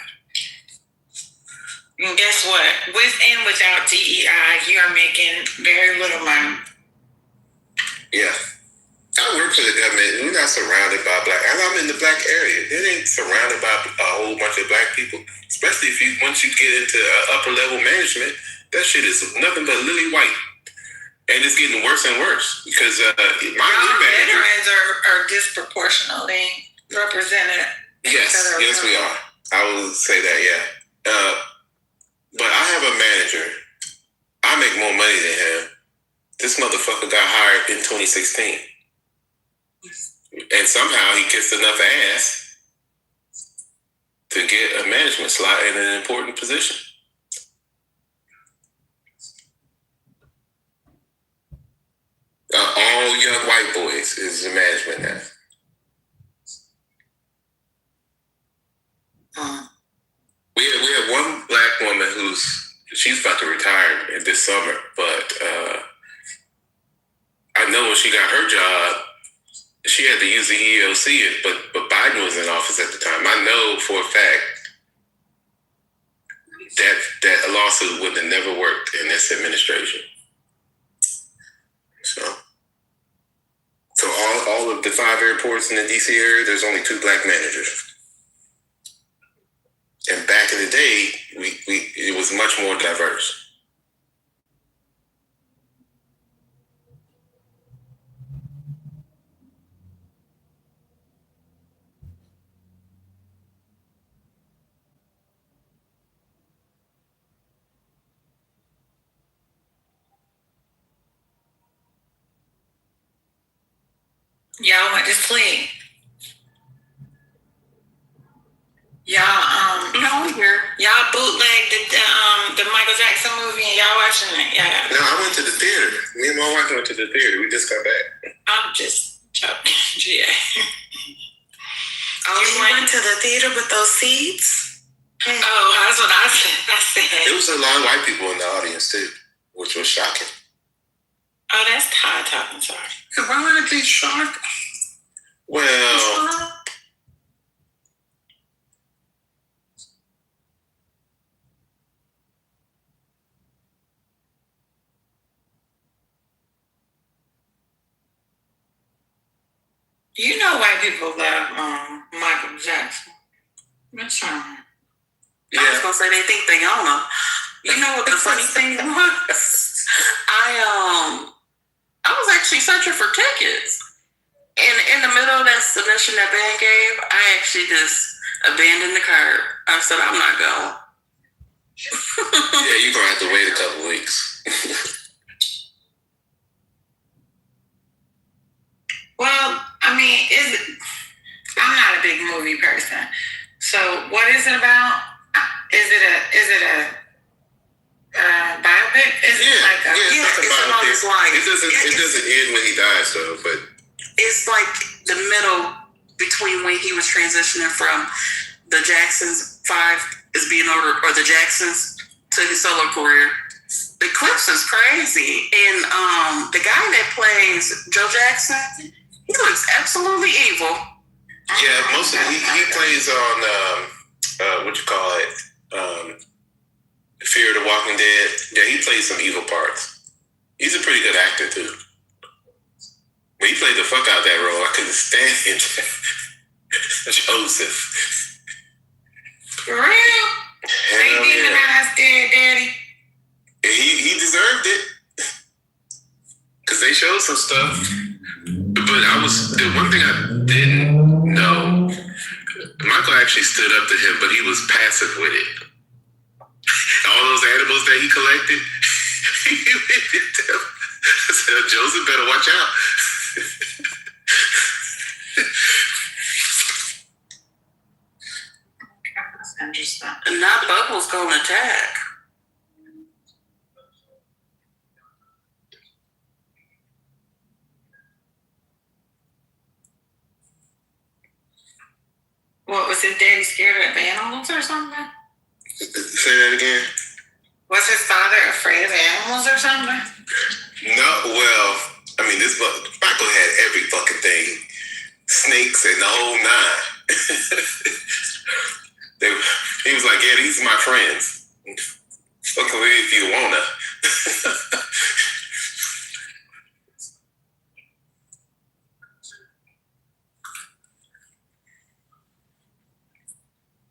And guess what? With and without DEI, you are making very little money. Yeah. I work for the government. We're not surrounded by black. I'm in the black area. It ain't surrounded by a whole bunch of black people. Especially once you get into upper level management, that shit is nothing but lily white. And it's getting worse and worse because my veterans are disproportionately represented. Yes, we are. I will say that, yeah. But I have a manager. I make more money than him. This motherfucker got hired in 2016. And somehow he kissed enough ass to get a management slot in an important position. All young white boys is in management now. We have one black woman she's about to retire this summer, but I know when she got her job, she had to use the EEOC, but Biden was in office at the time. I know for a fact that a lawsuit would have never worked in this administration. So all of the 5 airports in the DC area, there's only 2 black managers. And back in the day, it was much more diverse. Y'all went to sleep. No, here. Y'all bootlegged the Michael Jackson movie and y'all watching it. Yeah. No, I went to the theater. Me and my wife went to the theater. We just got back. I'm just joking. Yeah. You went to the theater with those seats? Oh, that's what I said. There was a lot of white people in the audience too, which was shocking. Oh, that's Todd talking, sorry. Why would it be shocking? Well, you know white people love Michael Jackson. That's right. Yeah. I was gonna say they think they own him. You know what the funny thing was? I was actually searching for tickets. And in the middle of that submission that band gave, I actually just abandoned the cart. I said, I'm not going. Yeah, you're going to have to wait a couple weeks. Well, I mean, I'm not a big movie person. So what is it about? Is it biopic? Is it like a it's about his life. It doesn't end when he dies though, but it's like the middle between when he was transitioning from the Jacksons 5 as being ordered, or the Jacksons, to his solo career. The clips is crazy, and the guy that plays Joe Jackson, he looks absolutely evil. yeah, most of he plays on what you call it, Fear of the Walking Dead. Yeah, he plays some evil parts. He's a pretty good actor too. But he played the fuck out that role. I couldn't stand him. Joseph. For real? They demonized Dead Daddy. He deserved it. Cause they showed some stuff. But the one thing I didn't know, Michael actually stood up to him, but he was passive with it. All those animals that he collected, I said, Joseph better watch out. That's interesting. And now Bubbles gonna attack. What, was his daddy scared of animals or something? Say that again. Was his father afraid of animals or something? No, well, I mean, this Michael had every fucking thing. Snakes and the whole nine. He was like, yeah, these are my friends. Fuck away if you wanna.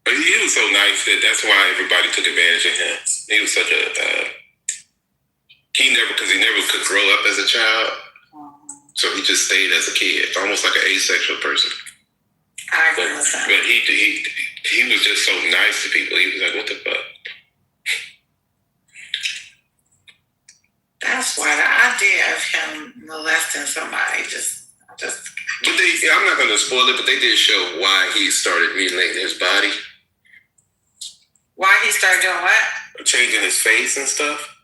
But he was so nice that's why everybody took advantage of him. He was such a, he never could grow up as a child. So he just stayed as a kid, almost like an asexual person. I agree with that. But he was just so nice to people. He was like, what the fuck? That's why the idea of him molesting somebody just. But I'm not going to spoil it, but they did show why he started mutilating his body. Why he started doing what? Changing his face and stuff.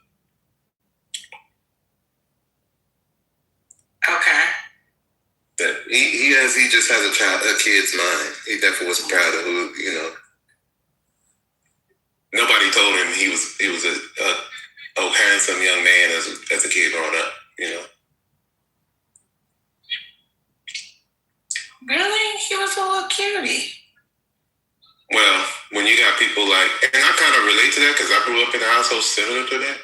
Okay. That he just has a kid's mind. He definitely was proud of who, Nobody told him he was a handsome young man as a kid growing up, Really? He was a little cutie. Well, when you got people like, and I kind of relate to that because I grew up in a household similar to that.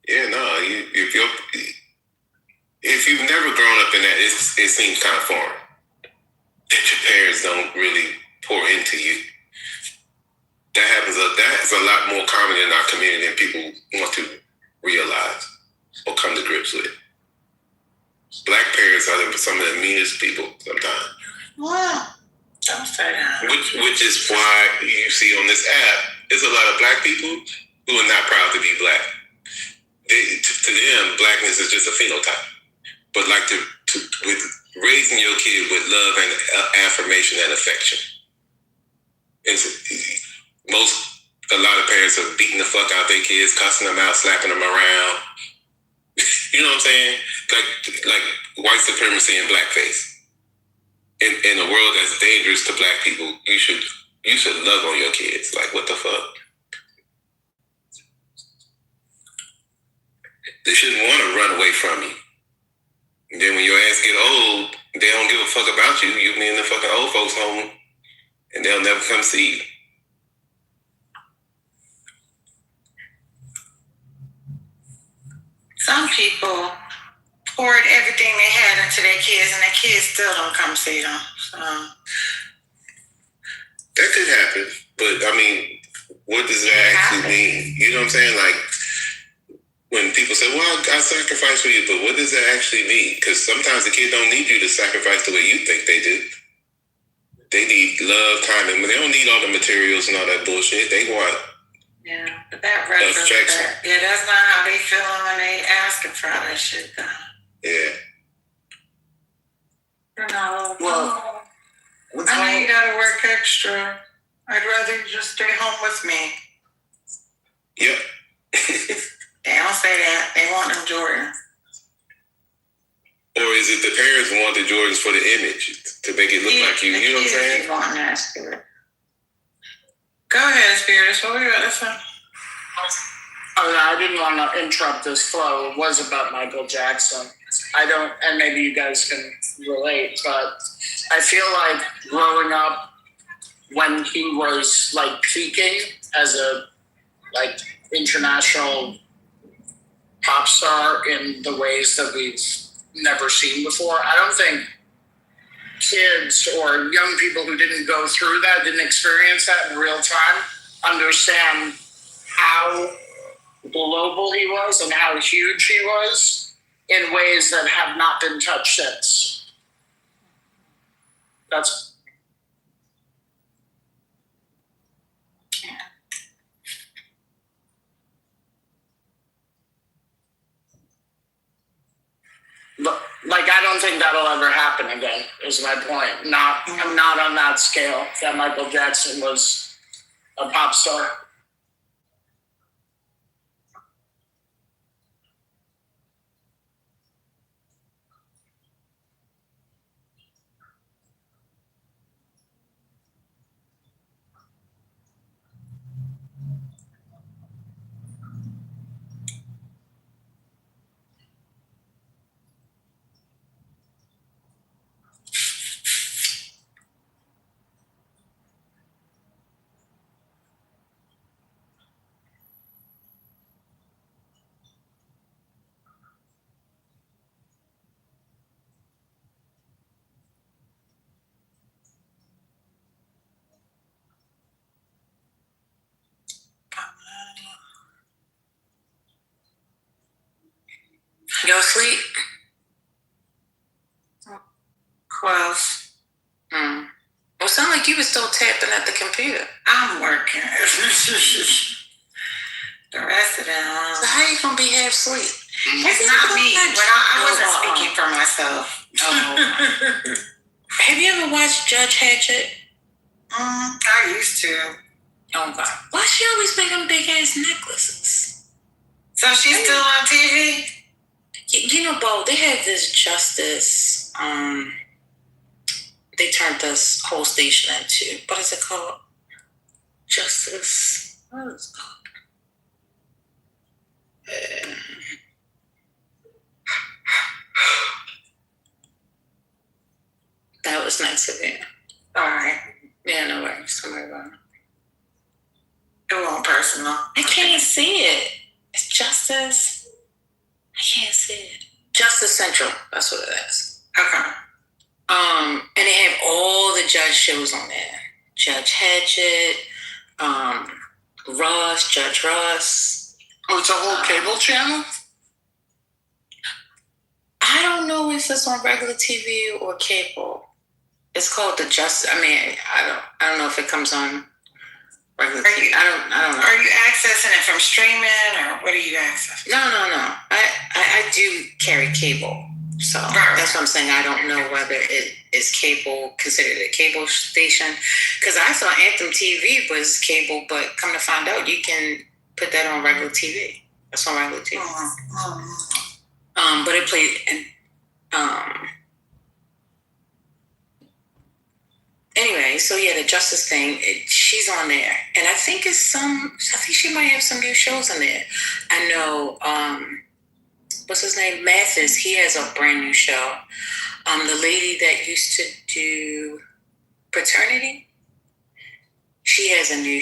Yeah, no, if you've never grown up in that, it seems kind of foreign. That your parents don't really pour into you. That's a lot more common in our community than people want to realize or come to grips with. Black parents are some of the meanest people sometimes. Wow. Don't say that. Which is why you see on this app, there's a lot of black people who are not proud to be black. To them, blackness is just a phenotype. But like with raising your kid with love and affirmation and affection. A lot of parents are beating the fuck out their kids, cussing them out, slapping them around. You know what I'm saying? Like white supremacy and blackface. In a world that's dangerous to black people, you should love on your kids. Like, what the fuck? They shouldn't want to run away from you. And then when your ass get old, they don't give a fuck about you. You be in the fucking old folks' home, and they'll never come see you. Some people poured everything they had into their kids, and their kids still don't come see them. So that could happen, but I mean, what does that actually mean? You know what I'm saying? Like when people say, "Well, I sacrifice for you," but what does that actually mean? Because sometimes the kid don't need you to sacrifice the way you think they do. They need love, time, and they don't need all the materials and all that bullshit. They want. Yeah, but that that's not how they feeling when they asking for all that shit though. Yeah. Well, I know you gotta work extra. I'd rather you just stay home with me. Yep. They don't say that. They want them Jordans. Or is it the parents want the Jordans for the image to make it look like you? You know what I'm saying? Want that, Spirit. Go ahead, Spirit. What were you about to say? I didn't want to interrupt this flow. It was about Michael Jackson. I don't, and maybe you guys can relate, but I feel like growing up when he was like peaking as a like international pop star in the ways that we've never seen before. I don't think kids or young people who didn't go through that, didn't experience that in real time, understand how global he was and how huge he was in ways that have not been touched since. That's like, I don't think that'll ever happen again, is my point. Not on that scale, that Michael Jackson was a pop star. Y'all sleep? Close. Well, it sounded like you were still tapping at the computer. I'm working. The rest of them. So how you gonna be half asleep? It's not me. But I wasn't speaking for myself. Oh. Have you ever watched Judge Hatchet? I used to. Oh God. Why she always make them big ass necklaces? So she's still on TV? You know, Bo, they had this justice. They turned this whole station into, what is it called? Justice. What is it called? That was nice of you. All right. Yeah, no worries. Don't worry about it. It won't personal. I can't see it. It's Justice. I can't see it. Justice Central. That's what it is. Okay. And they have all the judge shows on there. Judge Hatchet, Judge Ross. Oh, it's a whole cable channel? I don't know if it's on regular TV or cable. It's called the Justice. I mean, I don't know if it comes on regular TV. I don't know. Are you accessing it from streaming or what are you accessing? No. I do carry cable. So that's what I'm saying. I don't know whether it is cable, considered a cable station. Because I thought Anthem TV was cable, but come to find out, you can put that on regular TV. That's on regular TV. But it played. Anyway, so yeah, the Justice thing, she's on there, and I think I think she might have some new shows on there. I know. What's his name? Mathis. He has a brand new show. The lady that used to do Paternity, she has a new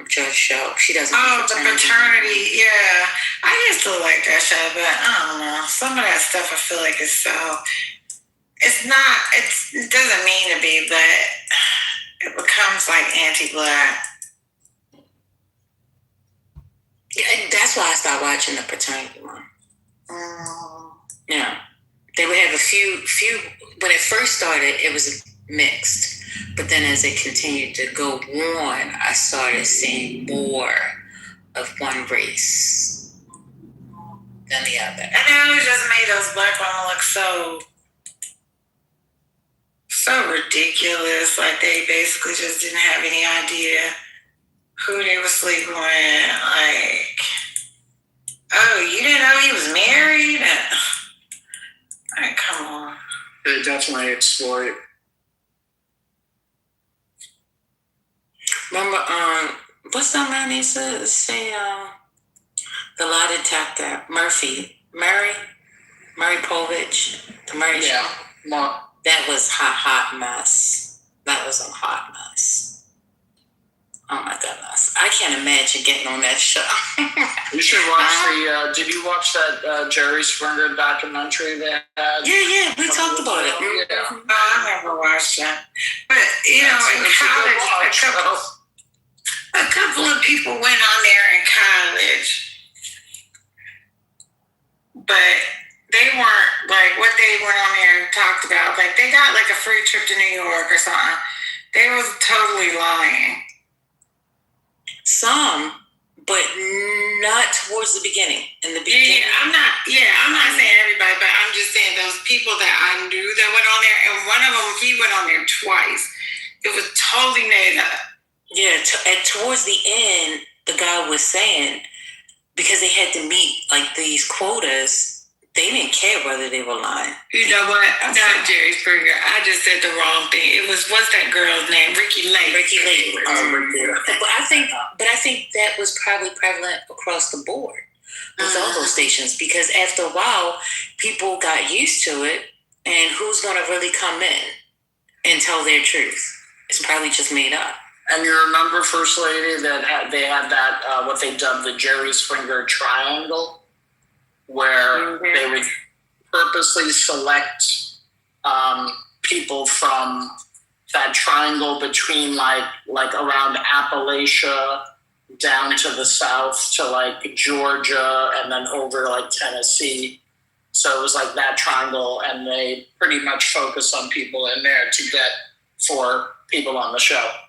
judge show. She doesn't. Oh, the Paternity. Yeah, I used to like that show, but I don't know. Some of that stuff I feel like is so. It's not. It doesn't mean to be, but it becomes like anti-black. Yeah, that's why I stopped watching the Paternity one. Yeah, they would have a few. When it first started, it was mixed, but then as it continued to go on, I started seeing more of one race than the other. And now it just made those black women look so ridiculous. Like they basically just didn't have any idea who they were sleeping with. Like, Oh, you didn't know he was married? Alright, come on. They definitely exploit. Remember, what's that man used to say, the lie detector, Murray Povich, the Murray Yeah. show. That was a hot mess. That was a hot mess. Oh my goodness. I can't imagine getting on that show. You should watch did you watch that Jerry Springer documentary they had? Yeah, we talked about it. Yeah. Oh, I never watched that. But, you know, in college, a couple of people went on there in college, but they weren't like what they went on there and talked about. Like they got like a free trip to New York or something. They was totally lying. Some, but not towards the beginning. In the beginning, I'm not saying everybody, but I'm just saying those people that I knew that went on there, and one of them he went on there twice. It was totally made up. Yeah, and towards the end, the guy was saying, because they had to meet like these quotas, they didn't care whether they were lying. You know what? Not Jerry Springer. I just said the wrong thing. What's that girl's name? Ricky Lake. But I think that was probably prevalent across the board with all those stations, because after a while, people got used to it, and who's going to really come in and tell their truth? It's probably just made up. And you remember, First Lady, that they had that, what they dubbed the Jerry Springer Triangle, where they would purposely select people from that triangle between like around Appalachia down to the south to like Georgia and then over to like Tennessee. So it was like that triangle, and they pretty much focus on people in there to get for people on the show.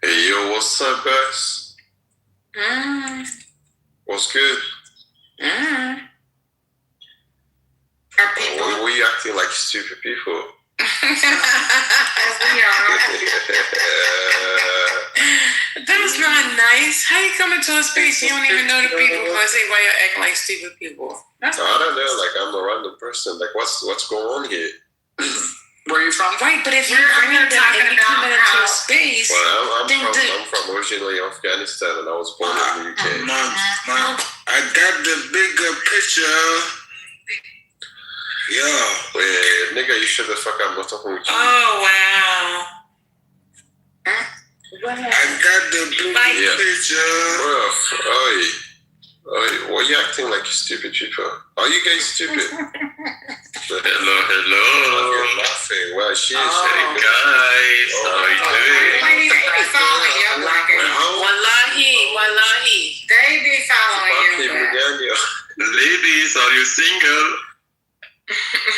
Hey, yo, what's up, guys? What's good? Are people? Why are you acting like stupid people? That's not nice. How you come into a space you don't even know the people? I say, why you acting like stupid people? I don't know. Like, I'm a random person. Like, what's going on here? Where are you from? Right, but if you're talking about into a space, well, I'm from originally Afghanistan, and I was born in the UK. I got the bigger picture. Yeah. Wait, nigga, you shut the fuck up. I'm not talking with you. Oh, wow. I got the bigger picture. Bro, why are you acting like stupid people? Are you guys stupid? Hello. You're laughing. Well, she is. Hey, guys. How are you doing? Wallahi. They be following you. Ladies, are you single?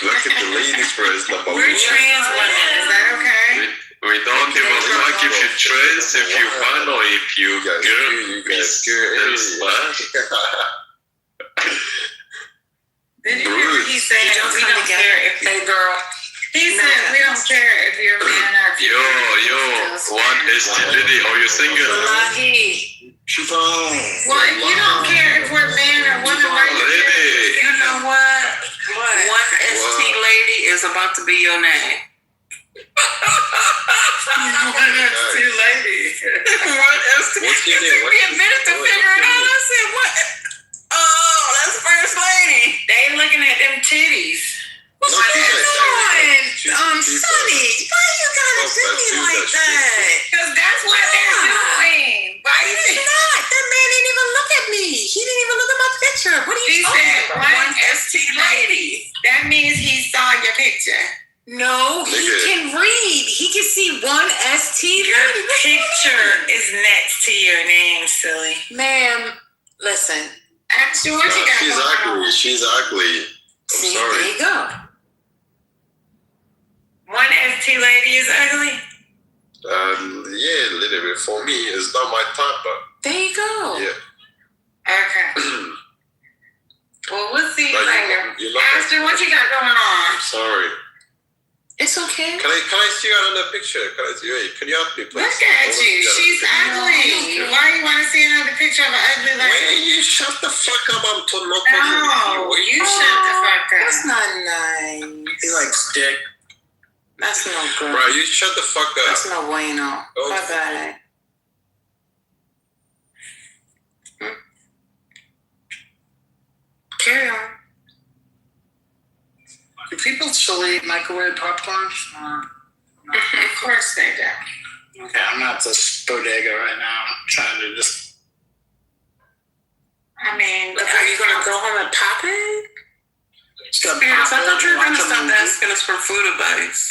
Look at the ladies first. We're trans women. Is that okay? We don't even like if you trans, if you man, or if you girl. You guys Did you hear what he said? We don't care if you're a girl. He said we don't care if you're a man or if you're one STD, are you single? Wallahi. She's on. Well, you don't care if we're man or woman, right? You know what? One ST lady is about to be your name. One ST lady. One ST. What's your name? We admitted to figure it out. I said, what? Oh, that's First Lady. They looking at them titties. What's going on? Sonny, why you gotta do me like that? Because that's what they're doing. Why you not? That man didn't even look at me. He didn't even look at my picture. What are you talking about? One ST lady. That means he saw your picture. No, he can read. He can see one ST. Your picture is next to your name, silly. Ma'am, listen. Ask you what you got going on. She's ugly. I'm sorry. There you go. One ST lady is ugly? Yeah, a little bit. For me, it's not my type, but... There you go. Yeah. Okay. Well, we'll see you later. You Ashton, what you got going on? I'm sorry. It's okay. Can I see you another picture? Can you help me, please? Look at you. She's ugly. Why you want to see another picture of an ugly lady? Will you shut the fuck up? I'm talking about No, you shut the fuck up. That's not nice. He likes dick. That's no good. Bro, you shut the fuck up. That's no bueno. Oh. Bye-bye. Carry on. Do people still eat microwave popcorn? Of course they do. Okay, I'm at this bodega right now, trying to just. I mean, are you gonna go home and pop it? I thought you were gonna stop asking us for food advice.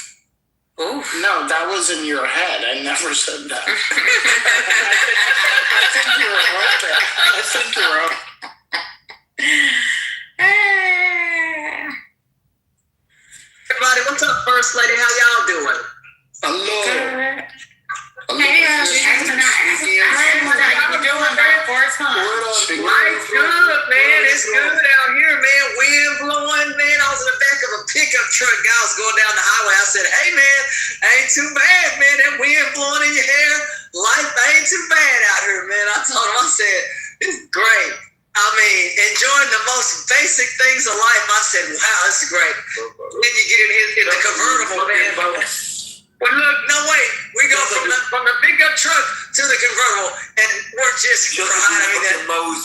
Oof. No, that was in your head. I never said that. I think you were right. Everybody, what's up, First Lady? How y'all doing? Hello. Hey, how you doing, man? Life's good, man. It's good out here, man. Wind blowing, man. I was in the back of a pickup truck. I was going down the highway. I said, hey, man, ain't too bad, man. That wind blowing in your hair. Life ain't too bad out here, man. I told him, I said, it's great. I mean, enjoying the most basic things of life. I said, wow, this is great. Then you get in the convertible, man. Well, look, no, wait. We go from the pickup truck to the convertible, and we're just crying. I mean,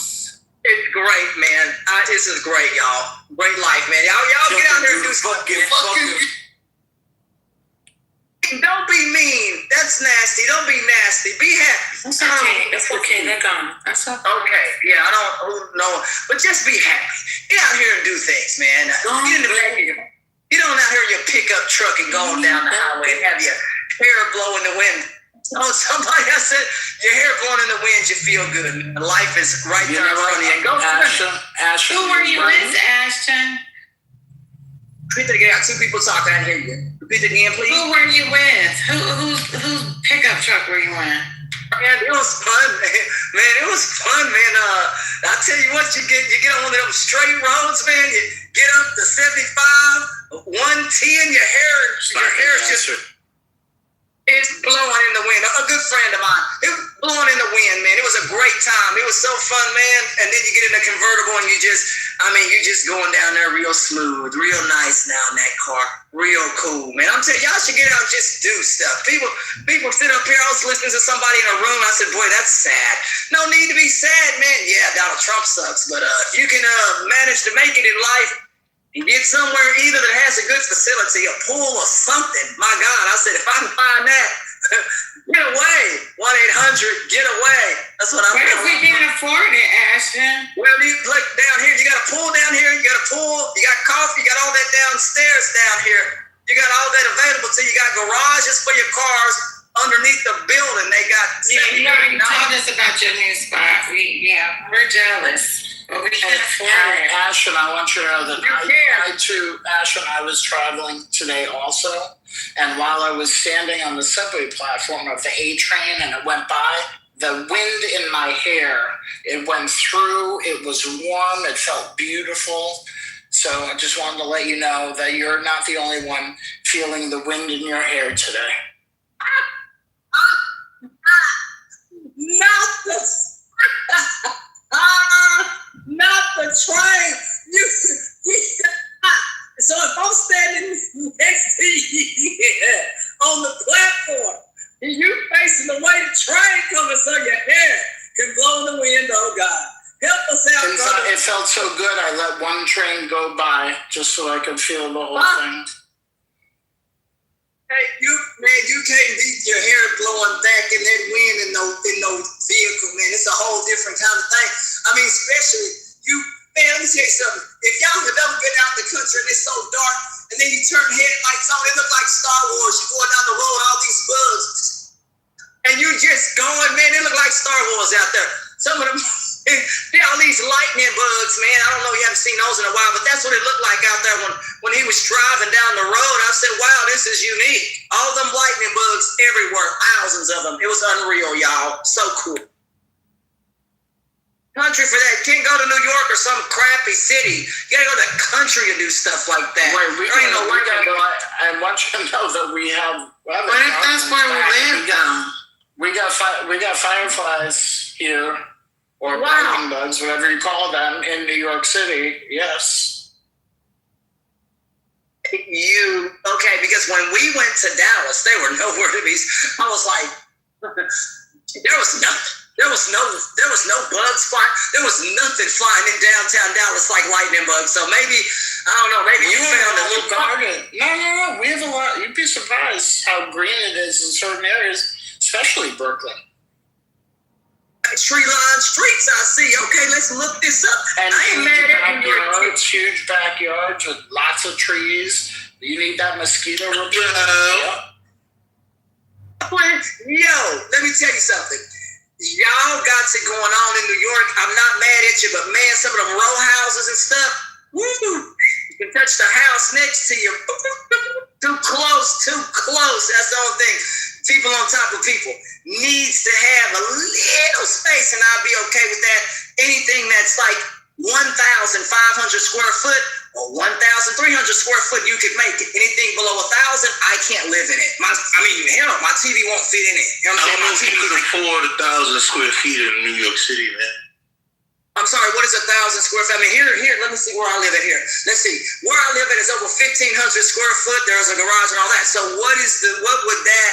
it's great, man. This is great, y'all. Great life, man. Y'all get out there and do something. Don't be mean. That's nasty. Don't be nasty. Be happy. That's okay. That's okay. They're gone. That's okay. Okay. Yeah, I don't know. But just be happy. Get out here and do things, man. Get in the back of your... Get on out here in your pickup truck and go on down the highway and have your hair blow in the wind. Oh, somebody else said your hair blowing in the wind, you feel good. Life is right there in front of you. Go Ashton. Who were you with, Ashton? Repeat it again. I got two people talking. I hear you. Repeat it again, please. Who were you with? Whose pickup truck were you in? Man, it was fun, man. It was fun, man. I tell you what, you get on one of them straight roads, man. You get up to 75, 110. Your hair is just it's blowing in the wind. A good friend of mine, it was blowing in the wind, man. It was a great time. It was so fun, man. And then you get in a convertible and you just going down there real smooth, real nice now in that car, real cool, man. I'm telling you, y'all should get out and just do stuff. People sit up here. I was listening to somebody in a room. I said, boy, that's sad. No need to be sad, man. Yeah, Donald Trump sucks, but if you can manage to make it in life, and get somewhere either that has a good facility, a pool or something. My God, I said, if I can find that, get away. 1-800, get away. That's what I'm doing. What if we can't afford it, Ashton? Well, look down here. You got a pool down here. You got a pool. You got coffee. You got all that downstairs down here. You got all that available to you. You got garages for your cars underneath the building. They got. Yeah, you already told us about your new spot. We're jealous. But we can't afford it. Ashton, I want you to know that I was traveling today also. And while I was standing on the subway platform of the A train and it went by, the wind in my hair, it went through, it was warm, it felt beautiful. So I just wanted to let you know that you're not the only one feeling the wind in your hair today. Not the train. So if I'm standing next to you on the platform and you facing the way the train coming, so your hair can blow in the wind, oh God. Help us out, brother. It felt so good, I let one train go by just so I could feel the whole thing. Hey, you can't beat your hair blowing back in that wind in no vehicle, man. It's a whole different kind of thing. I mean, especially you, man, let me tell you something. If y'all have ever been out in the country and it's so dark, and then you turn headlights on, it look like Star Wars. You're going down the road, all these bugs, and you just going, man, it look like Star Wars out there. Some of them, all these lightning bugs, man. I don't know, you haven't seen those in a while, but that's what it looked like out there when he was driving down the road. I said, wow, this is unique. All them lightning bugs everywhere, thousands of them. It was unreal, y'all. So cool. country for that. You can't go to New York or some crappy city. You gotta go to the country to do stuff like that. Wait, I want you to know that we have. What if that's where we live, though? We got fireflies here, or Wow. lightning bugs, whatever you call them, in New York City. Yes. Okay, because when we went to Dallas, they were nowhere to be. I was like, there was nothing. There was no bugs flying. There was nothing flying in downtown Dallas like lightning bugs. So maybe, I don't know, maybe you found a little target. No. We have a lot. You'd be surprised how green it is in certain areas, especially Brooklyn. Tree-lined streets, I see. Okay, let's look this up. And I ain't mad at you. Huge backyards with lots of trees. You need that mosquito repellent. Yo, let me tell you something. Y'all got it going on in New York. I'm not mad at you, but man, some of them row houses and stuff, woo, you can touch the house next to you. Too close. That's the only thing. People on top of people needs to have a little space, and I'll be okay with that. Anything that's like 1,500 square foot or 1,300 square foot, you could make it. Anything below 1,000, I can't live in it. My TV won't fit in it. You know what I'm saying? I don't know if you could afford 1,000 square feet in New York City, man. I'm sorry, what is 1,000 square feet? I mean, here, let me see where I live at here. Let's see. Where I live at is over 1,500 square foot. There's a garage and all that. So what would that,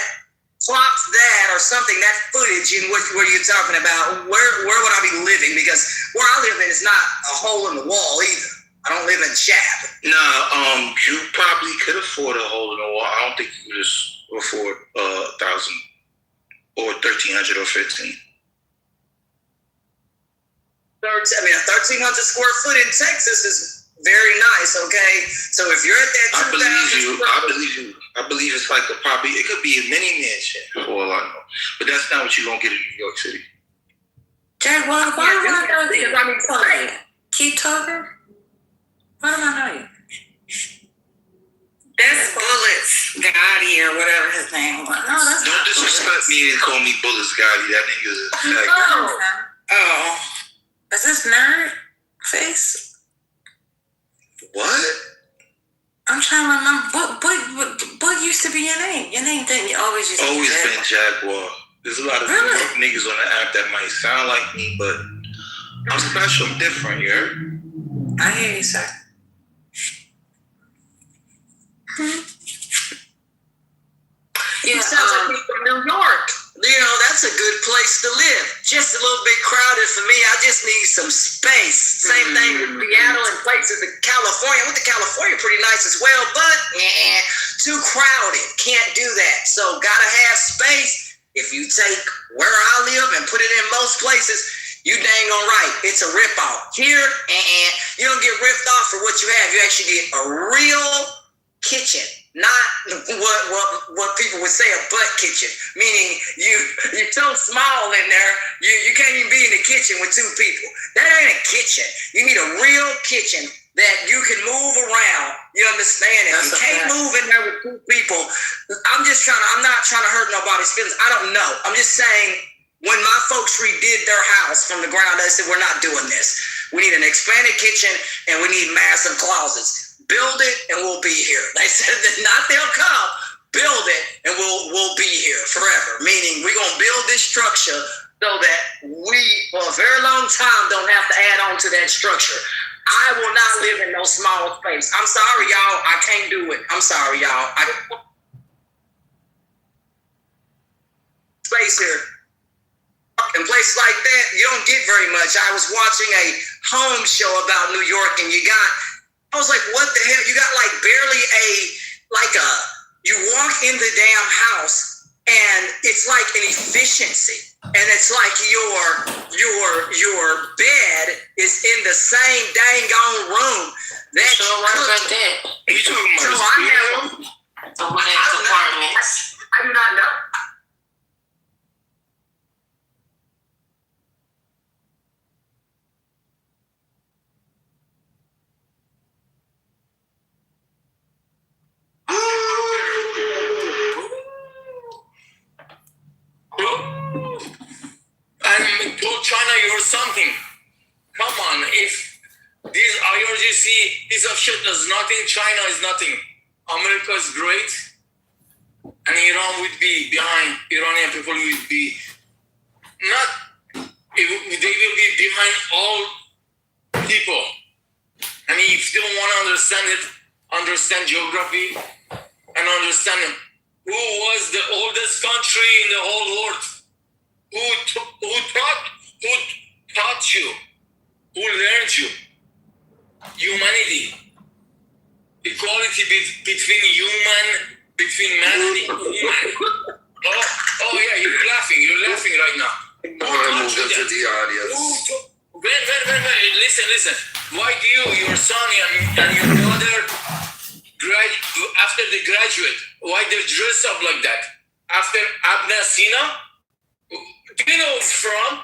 clocks that or something, that footage in what you're talking about, where would I be living? Because where I live in is not a hole in the wall either. I don't live in Shab. Nah, you probably could afford a hole in the wall. I don't think you could just afford 1,000 or 1,300 or 15. I mean, a 1,300 square foot in Texas is very nice. Okay, so if you're at that, I believe you. I believe it's like it could be a mini mansion for all I know, but that's not what you're gonna get in New York City. Jack, why do I know you? Kitover? Why do I know you? That's Bullets Gotti or whatever his name was. No, that's Don't disrespect me and call me Bullets Gotti. That nigga's a Oh. Is this nerd face? What? I'm trying to remember what used to be your name. Your name didn't always used to be been Jaguar. There's a lot of New York niggas on the app that might sound like me, but I'm special. I'm different, you heard? I hear you, sir. Yeah, sounds like people from New York. You know, that's a good place to live. Just a little bit crowded for me. I just need some space. Same thing with Seattle and places in California. I went to California, pretty nice as well, but too crowded. Can't do that. So gotta have space. If you take where I live and put it in most places, you dang on right. It's a rip-off. Here, you don't get ripped off for what you have. You actually get a real kitchen. Not what people would say a butt kitchen, meaning you're so small in there, you can't even be in the kitchen with two people. That ain't a kitchen. You need a real kitchen that you can move around. You understand? If you can't move in there with two people, I'm not trying to hurt nobody's feelings. I don't know. I'm just saying, when my folks redid their house from the ground, they said, we're not doing this. We need an expanded kitchen and we need massive closets. Build it and we'll be here. They said that they'll come, build it and we'll be here forever. Meaning we're gonna build this structure so that we, for a very long time, don't have to add on to that structure. I will not live in no small space. I'm sorry, y'all. I can't do it. I'm sorry, y'all. Space here. In places like that, you don't get very much. I was watching a home show about New York and I was like, what the hell? You got like barely you walk in the damn house and it's like an efficiency. And it's like your bed is in the same dang on room. That's right there. You talking about the one in apartments? I do not know. I'm told China you're something. come on, if this IRGC piece of shit does nothing, China is nothing. America is great, and Iran would be behind. Iranian people would be not. They will be behind all people. And if you don't want to understand it, understand geography, and understand who was the oldest country in the whole world, who taught you, who learned you, humanity, equality between man and human. Oh yeah, you're laughing right now. I'm gonna move them to the audience. Wait, listen. Why do your son and your daughter after they graduate, why they dress up like that? After Abna Sina? Do you know where it's from?